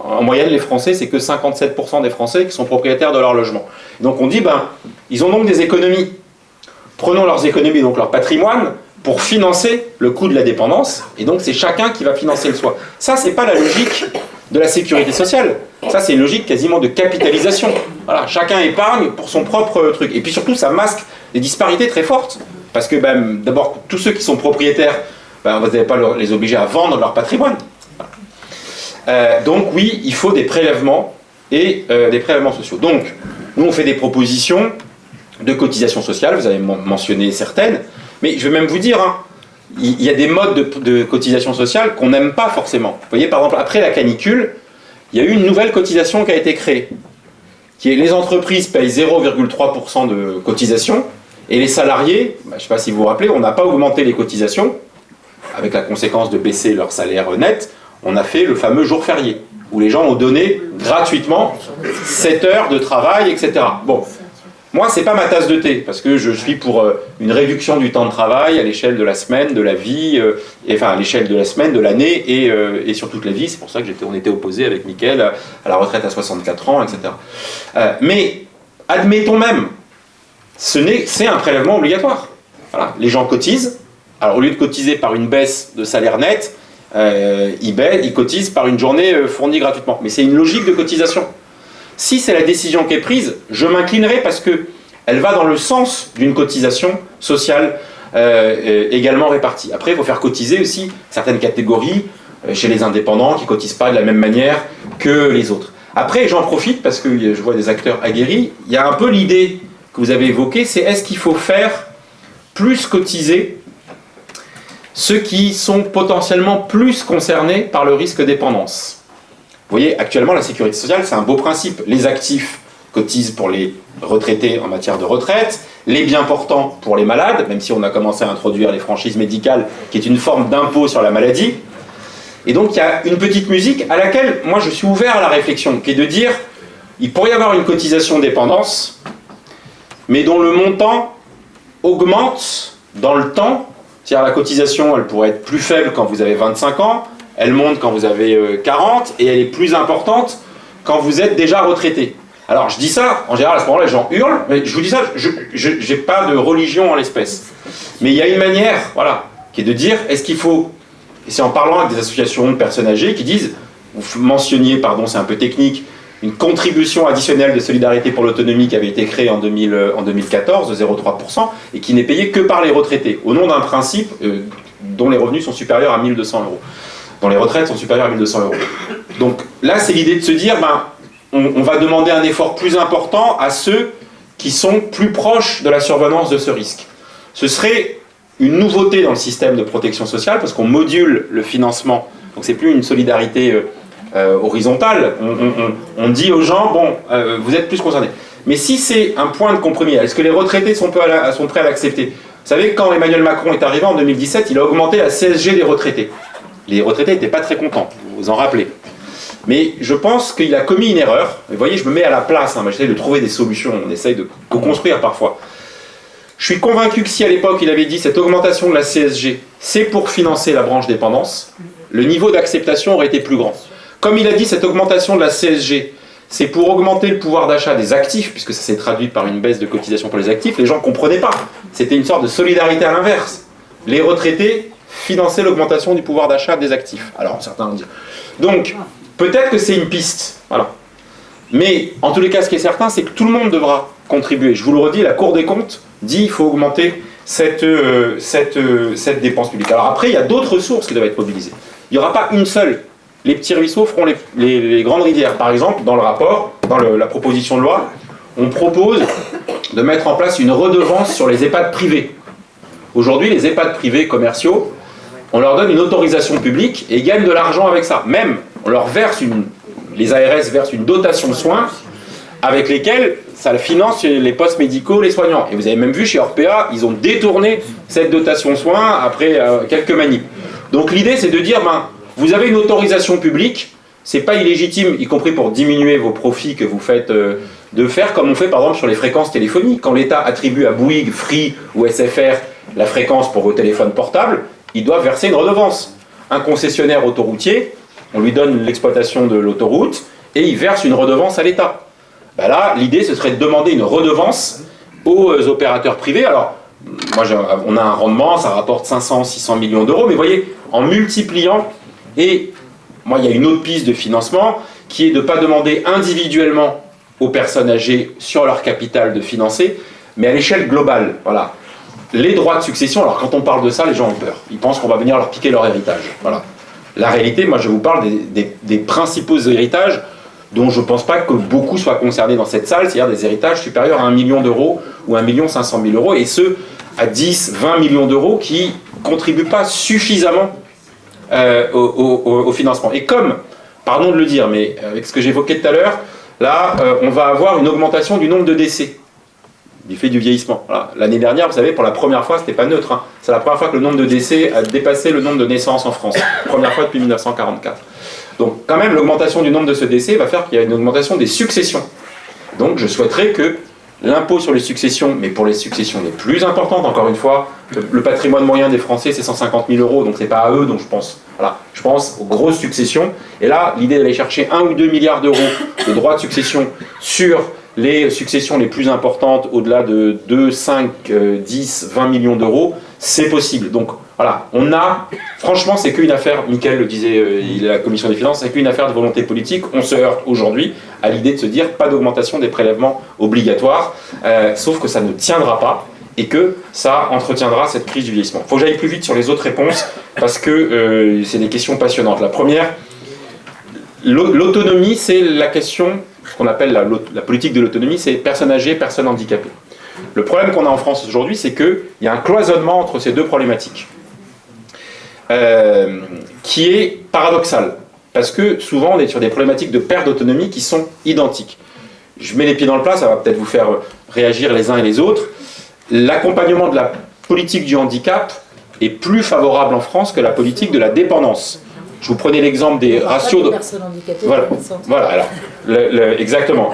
En moyenne, les Français, c'est que 57% des Français qui sont propriétaires de leur logement. Donc on dit, ils ont donc des économies. Prenons leurs économies, donc leur patrimoine, pour financer le coût de la dépendance, et donc c'est chacun qui va financer le soi. Ça, c'est pas la logique de la sécurité sociale. Ça, c'est une logique quasiment de capitalisation. Voilà, chacun épargne pour son propre truc. Et puis surtout, ça masque des disparités très fortes. Parce que d'abord, tous ceux qui sont propriétaires, vous n'allez pas les obliger à vendre leur patrimoine. Donc oui, il faut des prélèvements et des prélèvements sociaux. Donc, nous, on fait des propositions de cotisation sociale, vous avez mentionné certaines, mais je vais même vous dire, il y a des modes de cotisation sociale qu'on n'aime pas forcément. Vous voyez, par exemple, après la canicule, il y a eu une nouvelle cotisation qui a été créée, qui est les entreprises payent 0,3% de cotisation, et les salariés, je ne sais pas si vous vous rappelez, on n'a pas augmenté les cotisations, avec la conséquence de baisser leur salaire net, on a fait le fameux jour férié, où les gens ont donné gratuitement 7 heures de travail, etc. Bon, moi, c'est pas ma tasse de thé, parce que je suis pour une réduction du temps de travail à l'échelle de la semaine, de la vie, à l'échelle de la semaine, de l'année, et sur toute la vie. C'est pour ça que on était opposés avec Mickaël à la retraite à 64 ans, etc. Mais, admettons même, c'est un prélèvement obligatoire. Voilà, les gens cotisent, alors au lieu de cotiser par une baisse de salaire net, ils cotisent par une journée fournie gratuitement. Mais c'est une logique de cotisation. Si c'est la décision qui est prise, je m'inclinerai parce qu'elle va dans le sens d'une cotisation sociale également répartie. Après, il faut faire cotiser aussi certaines catégories chez les indépendants qui ne cotisent pas de la même manière que les autres. Après, j'en profite parce que je vois des acteurs aguerris. Il y a un peu l'idée que vous avez évoquée, c'est est-ce qu'il faut faire plus cotiser ceux qui sont potentiellement plus concernés par le risque dépendance. Vous voyez, actuellement, la sécurité sociale, c'est un beau principe. Les actifs cotisent pour les retraités en matière de retraite, les biens portants pour les malades, même si on a commencé à introduire les franchises médicales, qui est une forme d'impôt sur la maladie. Et donc, il y a une petite musique à laquelle, moi, je suis ouvert à la réflexion, qui est de dire, il pourrait y avoir une cotisation dépendance, mais dont le montant augmente dans le temps. C'est-à-dire la cotisation, elle pourrait être plus faible quand vous avez 25 ans, elle monte quand vous avez 40, et elle est plus importante quand vous êtes déjà retraité. Alors je dis ça, en général à ce moment-là les gens hurlent, mais je vous dis ça, je n'ai pas de religion en l'espèce. Mais il y a une manière, voilà, qui est de dire, est-ce qu'il faut Et c'est en parlant avec des associations de personnes âgées qui disent, vous mentionniez, pardon, c'est un peu technique, une contribution additionnelle de solidarité pour l'autonomie qui avait été créée en 2014 de 0,3% et qui n'est payée que par les retraités, au nom d'un principe dont les revenus sont supérieurs à 1 200 euros, dont les retraites sont supérieures à 1 200 euros. Donc là, c'est l'idée de se dire, on va demander un effort plus important à ceux qui sont plus proches de la survenance de ce risque. Ce serait une nouveauté dans le système de protection sociale parce qu'on module le financement, donc c'est plus une solidarité horizontale, on dit aux gens, bon, vous êtes plus concernés. Mais si c'est un point de compromis, est-ce que les retraités sont prêts à l'accepter? Vous savez, quand Emmanuel Macron est arrivé en 2017, il a augmenté la CSG des retraités. Les retraités n'étaient pas très contents, vous vous en rappelez. Mais je pense qu'il a commis une erreur. Vous voyez, je me mets à la place, j'essaie de trouver des solutions, on essaye de co-construire parfois. Je suis convaincu que si à l'époque il avait dit cette augmentation de la CSG, c'est pour financer la branche dépendance, le niveau d'acceptation aurait été plus grand. Comme il a dit cette augmentation de la CSG, c'est pour augmenter le pouvoir d'achat des actifs, puisque ça s'est traduit par une baisse de cotisation pour les actifs, les gens ne comprenaient pas. C'était une sorte de solidarité à l'inverse. Les retraités finançaient l'augmentation du pouvoir d'achat des actifs. Alors certains vont dire. Donc, peut-être que c'est une piste. Voilà. Mais en tous les cas, ce qui est certain, c'est que tout le monde devra contribuer. Je vous le redis, la Cour des comptes dit qu'il faut augmenter cette dépense publique. Alors après, il y a d'autres ressources qui doivent être mobilisées. Il n'y aura pas une seule. Les petits ruisseaux feront les grandes rivières. Par exemple, dans le rapport, dans la proposition de loi, on propose de mettre en place une redevance sur les EHPAD privés. Aujourd'hui, les EHPAD privés commerciaux, on leur donne une autorisation publique et ils gagnent de l'argent avec ça. Même, on leur verse les ARS versent une dotation soins avec lesquels ça finance les postes médicaux, les soignants. Et vous avez même vu chez Orpea, ils ont détourné cette dotation soins après quelques manips. Donc l'idée, c'est de dire, vous avez une autorisation publique, c'est pas illégitime, y compris pour diminuer vos profits que vous faites, de faire comme on fait par exemple sur les fréquences téléphoniques. Quand l'État attribue à Bouygues, Free ou SFR la fréquence pour vos téléphones portables, ils doivent verser une redevance. Un concessionnaire autoroutier, on lui donne l'exploitation de l'autoroute et il verse une redevance à l'État. Là, l'idée, ce serait de demander une redevance aux opérateurs privés. Alors, on a un rendement, ça rapporte 500-600 millions d'euros, mais vous voyez, en multipliant, et moi, il y a une autre piste de financement qui est de ne pas demander individuellement aux personnes âgées sur leur capital de financer, mais à l'échelle globale. Voilà. Les droits de succession, alors quand on parle de ça, les gens ont peur. Ils pensent qu'on va venir leur piquer leur héritage. Voilà. La réalité, moi, je vous parle des principaux héritages dont je ne pense pas que beaucoup soient concernés dans cette salle, c'est-à-dire des héritages supérieurs à 1 million d'euros ou 1 500 000 euros, et ceux à 10, 20 millions d'euros qui ne contribuent pas suffisamment au financement. Et comme, pardon de le dire, mais avec ce que j'évoquais tout à l'heure, là, on va avoir une augmentation du nombre de décès, du fait du vieillissement. Voilà. L'année dernière, vous savez, pour la première fois, c'était pas neutre, c'est la première fois que le nombre de décès a dépassé le nombre de naissances en France. Première fois depuis 1944. Donc quand même, l'augmentation du nombre de ce décès va faire qu'il y a une augmentation des successions. Donc je souhaiterais que l'impôt sur les successions, mais pour les successions les plus importantes, encore une fois, le patrimoine moyen des Français c'est 150 000 euros, donc c'est pas à eux dont je pense. Voilà, je pense aux grosses successions. Et là, l'idée d'aller chercher 1 ou 2 milliards d'euros de droits de succession sur les successions les plus importantes, au-delà de 2, 5, 10, 20 millions d'euros, c'est possible. Donc voilà, franchement, c'est qu'une affaire, Mickaël le disait, il est à la commission des finances, c'est qu'une affaire de volonté politique. On se heurte aujourd'hui à l'idée de se dire pas d'augmentation des prélèvements obligatoires, sauf que ça ne tiendra pas et que ça entretiendra cette crise du vieillissement. Il faut que j'aille plus vite sur les autres réponses parce que c'est des questions passionnantes. La première, l'autonomie, c'est la question, ce qu'on appelle la politique de l'autonomie, c'est personnes âgées, personnes handicapées. Le problème qu'on a en France aujourd'hui, c'est qu'il y a un cloisonnement entre ces deux problématiques. Qui est paradoxal, parce que souvent on est sur des problématiques de perte d'autonomie qui sont identiques. Je mets les pieds dans le plat, ça va peut-être vous faire réagir les uns et les autres. L'accompagnement de la politique du handicap est plus favorable en France que la politique de la dépendance. Je vous prenais l'exemple des ratios de personnes handicapées. Voilà, alors, exactement.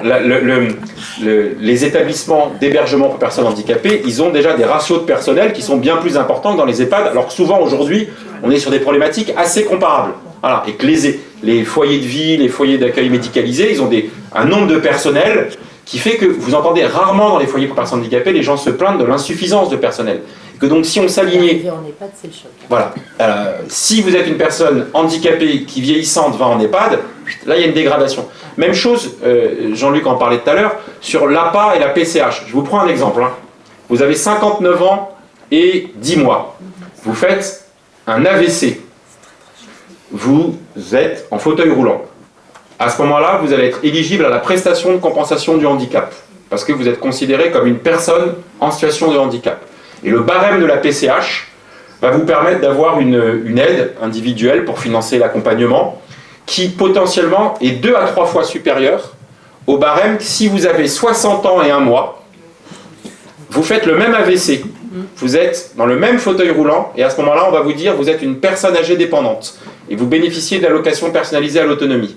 Les établissements d'hébergement pour personnes handicapées, ils ont déjà des ratios de personnel qui sont bien plus importants que dans les EHPAD, alors que souvent aujourd'hui, on est sur des problématiques assez comparables. Voilà, et que les foyers de vie, les foyers d'accueil médicalisés, ils ont un nombre de personnel qui fait que vous entendez rarement dans les foyers pour personnes handicapées les gens se plaindre de l'insuffisance de personnel. Que donc si on s'alignait... Voilà. Si vous êtes une personne handicapée qui vieillissante va en EHPAD, là il y a une dégradation. Même chose, Jean-Luc en parlait tout à l'heure, sur l'APA et la PCH. Je vous prends un exemple. Vous avez 59 ans et 10 mois. Vous faites un AVC. Vous êtes en fauteuil roulant. À ce moment-là, vous allez être éligible à la prestation de compensation du handicap, parce que vous êtes considéré comme une personne en situation de handicap. Et le barème de la PCH va vous permettre d'avoir une aide individuelle pour financer l'accompagnement, qui potentiellement est 2 à 3 fois supérieure au barème si vous avez 60 ans et 1 mois, vous faites le même AVC, vous êtes dans le même fauteuil roulant, et à ce moment-là, on va vous dire vous êtes une personne âgée dépendante, et vous bénéficiez de l'allocation personnalisée à l'autonomie,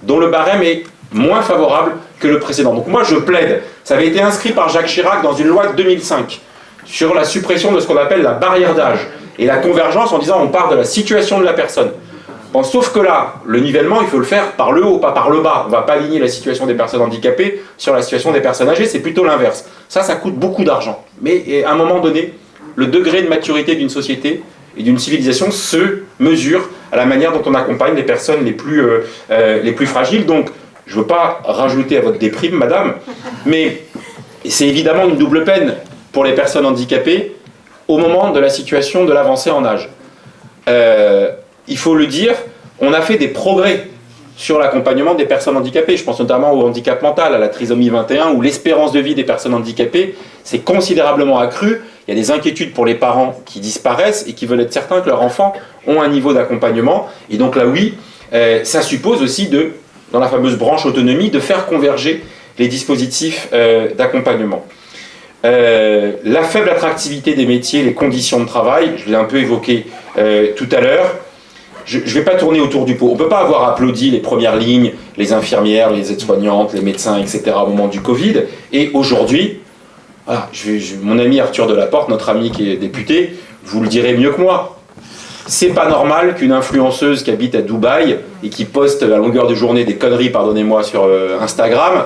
dont le barème est moins favorable que le précédent. Donc moi je plaide, ça avait été inscrit par Jacques Chirac dans une loi de 2005, sur la suppression de ce qu'on appelle la barrière d'âge, et la convergence en disant on part de la situation de la personne. Bon, sauf que là, le nivellement, il faut le faire par le haut, pas par le bas. On ne va pas aligner la situation des personnes handicapées sur la situation des personnes âgées, c'est plutôt l'inverse. Ça coûte beaucoup d'argent. Mais à un moment donné, le degré de maturité d'une société et d'une civilisation se mesure à la manière dont on accompagne les personnes les plus fragiles. Donc, je ne veux pas rajouter à votre déprime, madame, mais c'est évidemment une double peine pour les personnes handicapées au moment de la situation de l'avancée en âge. Il faut le dire, on a fait des progrès sur l'accompagnement des personnes handicapées. Je pense notamment au handicap mental, à la trisomie 21, où l'espérance de vie des personnes handicapées s'est considérablement accrue. Il y a des inquiétudes pour les parents qui disparaissent et qui veulent être certains que leurs enfants ont un niveau d'accompagnement. Et donc là, oui, ça suppose aussi, dans la fameuse branche autonomie, de faire converger les dispositifs d'accompagnement. La faible attractivité des métiers, les conditions de travail, je l'ai un peu évoqué tout à l'heure. Je ne vais pas tourner autour du pot. On ne peut pas avoir applaudi les premières lignes, les infirmières, les aides-soignantes, les médecins, etc. au moment du Covid. Et aujourd'hui, voilà, mon ami Arthur Delaporte, notre ami qui est député, vous le direz mieux que moi. C'est pas normal qu'une influenceuse qui habite à Dubaï et qui poste à la longueur de journée des conneries, pardonnez-moi, sur Instagram,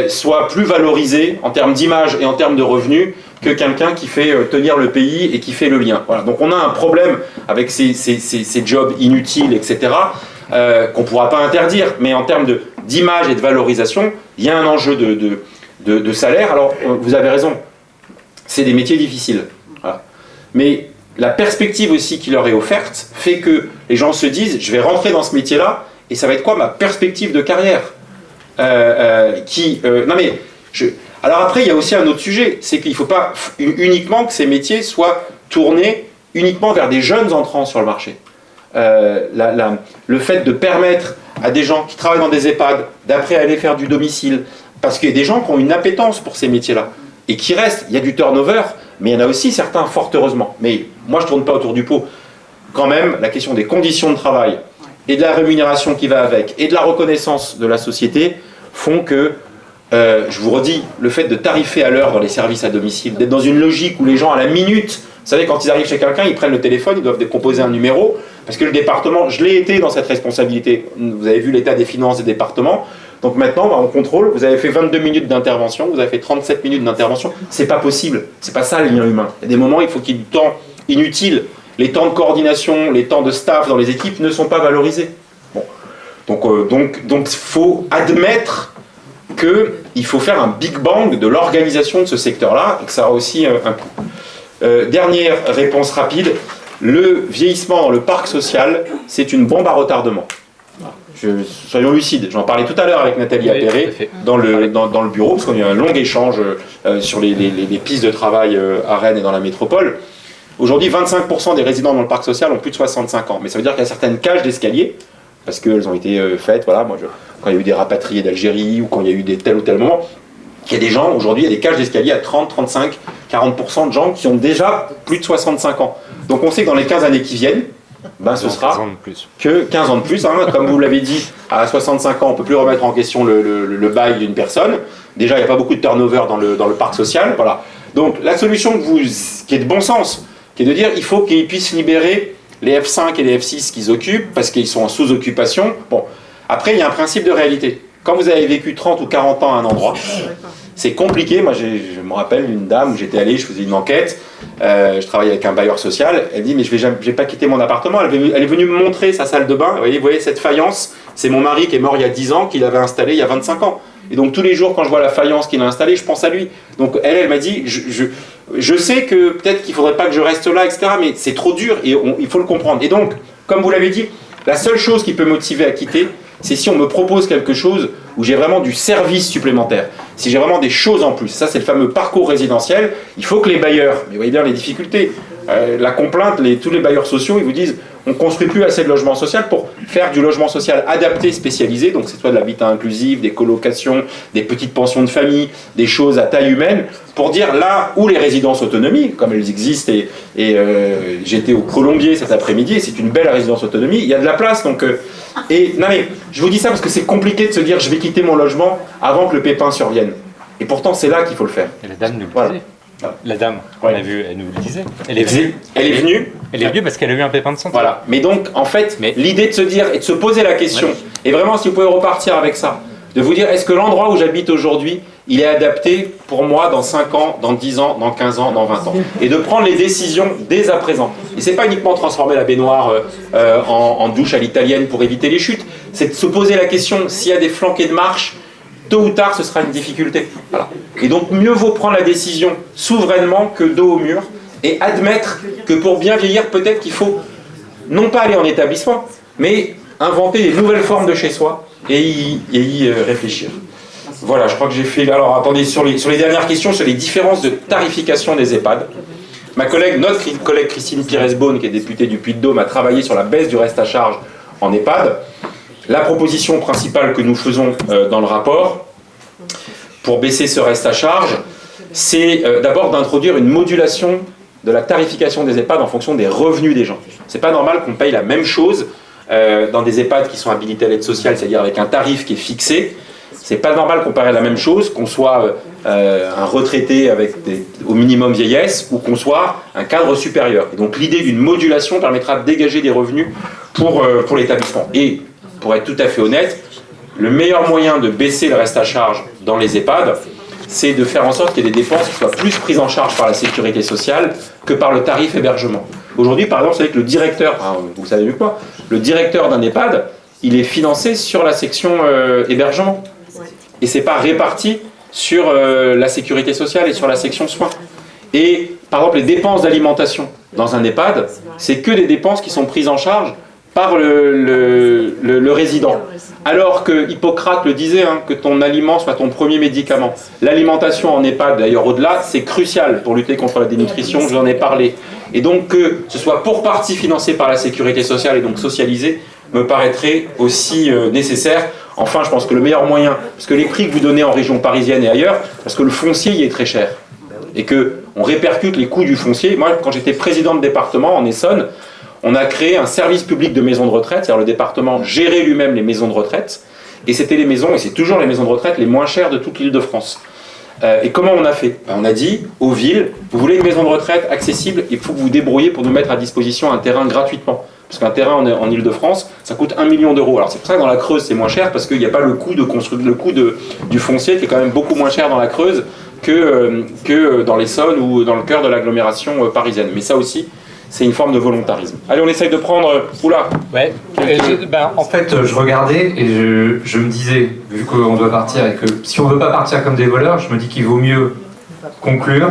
soit plus valorisée en termes d'image et en termes de revenus que quelqu'un qui fait tenir le pays et qui fait le lien. Voilà. Donc on a un problème avec ces jobs inutiles, etc., qu'on ne pourra pas interdire, mais en termes d'image et de valorisation, il y a un enjeu de salaire. Alors vous avez raison, c'est des métiers difficiles. Voilà. Mais la perspective aussi qui leur est offerte fait que les gens se disent, je vais rentrer dans ce métier-là, et ça va être quoi ma perspective de carrière Alors après, il y a aussi un autre sujet, c'est qu'il ne faut pas uniquement que ces métiers soient tournés uniquement vers des jeunes entrants sur le marché. Le fait de permettre à des gens qui travaillent dans des EHPAD d'après aller faire du domicile, parce qu'il y a des gens qui ont une appétence pour ces métiers-là, et qui restent, il y a du turnover, mais il y en a aussi certains, fort heureusement. Mais moi, je ne tourne pas autour du pot. Quand même, la question des conditions de travail, et de la rémunération qui va avec, et de la reconnaissance de la société, font que, je vous redis, le fait de tarifer à l'heure dans les services à domicile, d'être dans une logique où les gens à la minute, vous savez, quand ils arrivent chez quelqu'un, ils prennent le téléphone, ils doivent décomposer un numéro, parce que le département, je l'ai été dans cette responsabilité, vous avez vu l'état des finances des départements, donc maintenant, on contrôle, vous avez fait 22 minutes d'intervention, vous avez fait 37 minutes d'intervention, c'est pas possible, c'est pas ça le lien humain. Il y a des moments, il faut qu'il y ait du temps inutile, les temps de coordination, les temps de staff dans les équipes ne sont pas valorisés. Bon. Donc il faut admettre qu'il faut faire un big bang de l'organisation de ce secteur-là, et que ça a aussi un coût. Dernière réponse rapide, le vieillissement dans le parc social, c'est une bombe à retardement. Soyons lucides, j'en parlais tout à l'heure avec Nathalie Appéré dans le bureau, parce qu'on a eu un long échange sur les pistes de travail à Rennes et dans la métropole. Aujourd'hui, 25% des résidents dans le parc social ont plus de 65 ans, mais ça veut dire qu'il y a certaines cages d'escalier, parce qu'elles ont été faites, voilà, quand il y a eu des rapatriés d'Algérie, ou quand il y a eu des tel ou tel moment, il y a des gens, aujourd'hui, il y a des cages d'escalier à 30, 35, 40% de gens qui ont déjà plus de 65 ans. Donc on sait que dans les 15 années qui viennent, ce sera que 15 ans de plus. Hein, comme vous l'avez dit, à 65 ans, on ne peut plus remettre en question le bail d'une personne. Déjà, il n'y a pas beaucoup de turnover dans le parc social. Voilà. Donc la solution qui est de bon sens, qui est de dire qu'il faut qu'ils puissent libérer les F5 et les F6 qu'ils occupent, parce qu'ils sont en sous-occupation. Bon. Après, il y a un principe de réalité. quand vous avez vécu 30 ou 40 ans à un endroit, c'est compliqué. Moi, je me rappelle une dame où j'étais allé, je faisais une enquête, je travaillais avec un bailleur social, elle dit mais je vais pas quitter mon appartement, elle est venue me montrer sa salle de bain, vous voyez cette faïence, c'est mon mari qui est mort il y a 10 ans, qui l'avait installée il y a 25 ans. Et donc tous les jours quand je vois la faïence qu'il a installée, je pense à lui. Donc elle m'a dit, je sais que peut-être qu'il faudrait pas que je reste là, etc. Mais c'est trop dur et il faut le comprendre. Et donc, comme vous l'avez dit, la seule chose qui peut motiver à quitter, c'est si on me propose quelque chose où j'ai vraiment du service supplémentaire, si j'ai vraiment des choses en plus. Ça, c'est le fameux parcours résidentiel. Il faut que les bailleurs, mais vous voyez bien les difficultés, la complainte, tous les bailleurs sociaux, ils vous disent on ne construit plus assez de logements sociaux pour faire du logement social adapté, spécialisé, donc c'est soit de l'habitat inclusif, des colocations, des petites pensions de famille, des choses à taille humaine, pour dire là où les résidences autonomie, comme elles existent, et j'étais au Colombier cet après-midi, et c'est une belle résidence autonomie, il y a de la place, donc... non mais, je vous dis ça parce que c'est compliqué de se dire je vais quitter mon logement avant que le pépin survienne. Et pourtant c'est là qu'il faut le faire. Et la dame nous le Voilà. disait. La dame, on a vu, elle nous le disait. Elle est venue. Elle est venue parce qu'elle a eu un pépin de santé. Voilà. Mais donc, en fait, l'idée de se dire et de se poser la question, et vraiment, si vous pouvez repartir avec ça, de vous dire, est-ce que l'endroit où j'habite aujourd'hui, il est adapté pour moi dans 5 ans, dans 10 ans, dans 15 ans, dans 20 ans. Et de prendre les décisions dès à présent. Et c'est pas uniquement transformer la baignoire en douche à l'italienne pour éviter les chutes, c'est de se poser la question, s'il y a des flanquets de marche, tôt ou tard, ce sera une difficulté. Voilà. Et donc, mieux vaut prendre la décision souverainement que dos au mur et admettre que pour bien vieillir, peut-être qu'il faut non pas aller en établissement, mais inventer des nouvelles formes de chez soi et y réfléchir. Voilà, je crois que j'ai fait... Alors, attendez, sur les dernières questions, sur les différences de tarification des EHPAD, notre collègue Christine Pires-Beaune, qui est députée du Puy-de-Dôme, a travaillé sur la baisse du reste à charge en EHPAD. La proposition principale que nous faisons dans le rapport pour baisser ce reste à charge, c'est d'abord d'introduire une modulation de la tarification des EHPAD en fonction des revenus des gens. C'est pas normal qu'on paye la même chose dans des EHPAD qui sont habilités à l'aide sociale, c'est-à-dire avec un tarif qui est fixé. C'est pas normal qu'on paye la même chose, qu'on soit un retraité avec au minimum vieillesse ou qu'on soit un cadre supérieur. Et donc l'idée d'une modulation permettra de dégager des revenus pour l'établissement. Et pour être tout à fait honnête, le meilleur moyen de baisser le reste à charge dans les EHPAD, c'est de faire en sorte qu'il y ait des dépenses qui soient plus prises en charge par la sécurité sociale que par le tarif hébergement. Aujourd'hui, par exemple, vous savez que le directeur, vous savez mieux que moi, le directeur d'un EHPAD, il est financé sur la section hébergement. Et c'est pas réparti sur la sécurité sociale et sur la section soins. Et par exemple, les dépenses d'alimentation dans un EHPAD, c'est que des dépenses qui sont prises en charge par le résident. Alors que Hippocrate le disait, que ton aliment soit ton premier médicament. L'alimentation en EHPAD, d'ailleurs au-delà, c'est crucial pour lutter contre la dénutrition, je vous en ai parlé. Et donc que ce soit pour partie financé par la sécurité sociale et donc socialisé, me paraîtrait aussi nécessaire. Enfin, je pense que le meilleur moyen, parce que les prix que vous donnez en région parisienne et ailleurs, parce que le foncier y est très cher, et qu'on répercute les coûts du foncier. Moi, quand j'étais président de département en Essonne, on a créé un service public de maisons de retraite, c'est-à-dire le département gérait lui-même les maisons de retraite, et c'était les maisons, et c'est toujours les maisons de retraite les moins chères de toute l'île de France. Et comment on a fait ? On a dit aux villes, vous voulez une maison de retraite accessible, il faut que vous vous débrouillez pour nous mettre à disposition un terrain gratuitement. Parce qu'un terrain en Ile-de-France, ça coûte 1 million d'euros. Alors c'est pour ça que dans la Creuse c'est moins cher, parce qu'il n'y a pas le coût du foncier qui est quand même beaucoup moins cher dans la Creuse que dans l'Essonne ou dans le cœur de l'agglomération parisienne. Mais ça aussi, c'est une forme de volontarisme. Allez, on essaye de prendre... Oula. Ouais. En fait, je regardais et je me disais, vu qu'on doit partir et que si on ne veut pas partir comme des voleurs, je me dis qu'il vaut mieux conclure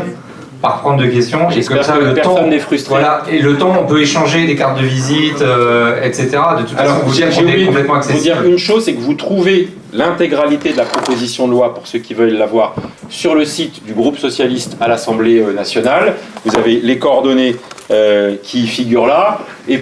par prendre de questions. Et comme ça, le temps n'est frustré. Voilà, et le temps, on peut échanger des cartes de visite, etc. De toute façon, vous dire qu'on est complètement accessible. Vous dire une chose, c'est que vous trouvez l'intégralité de la proposition de loi, pour ceux qui veulent la voir, sur le site du groupe socialiste à l'Assemblée nationale. Vous avez les coordonnées qui figurent là. Et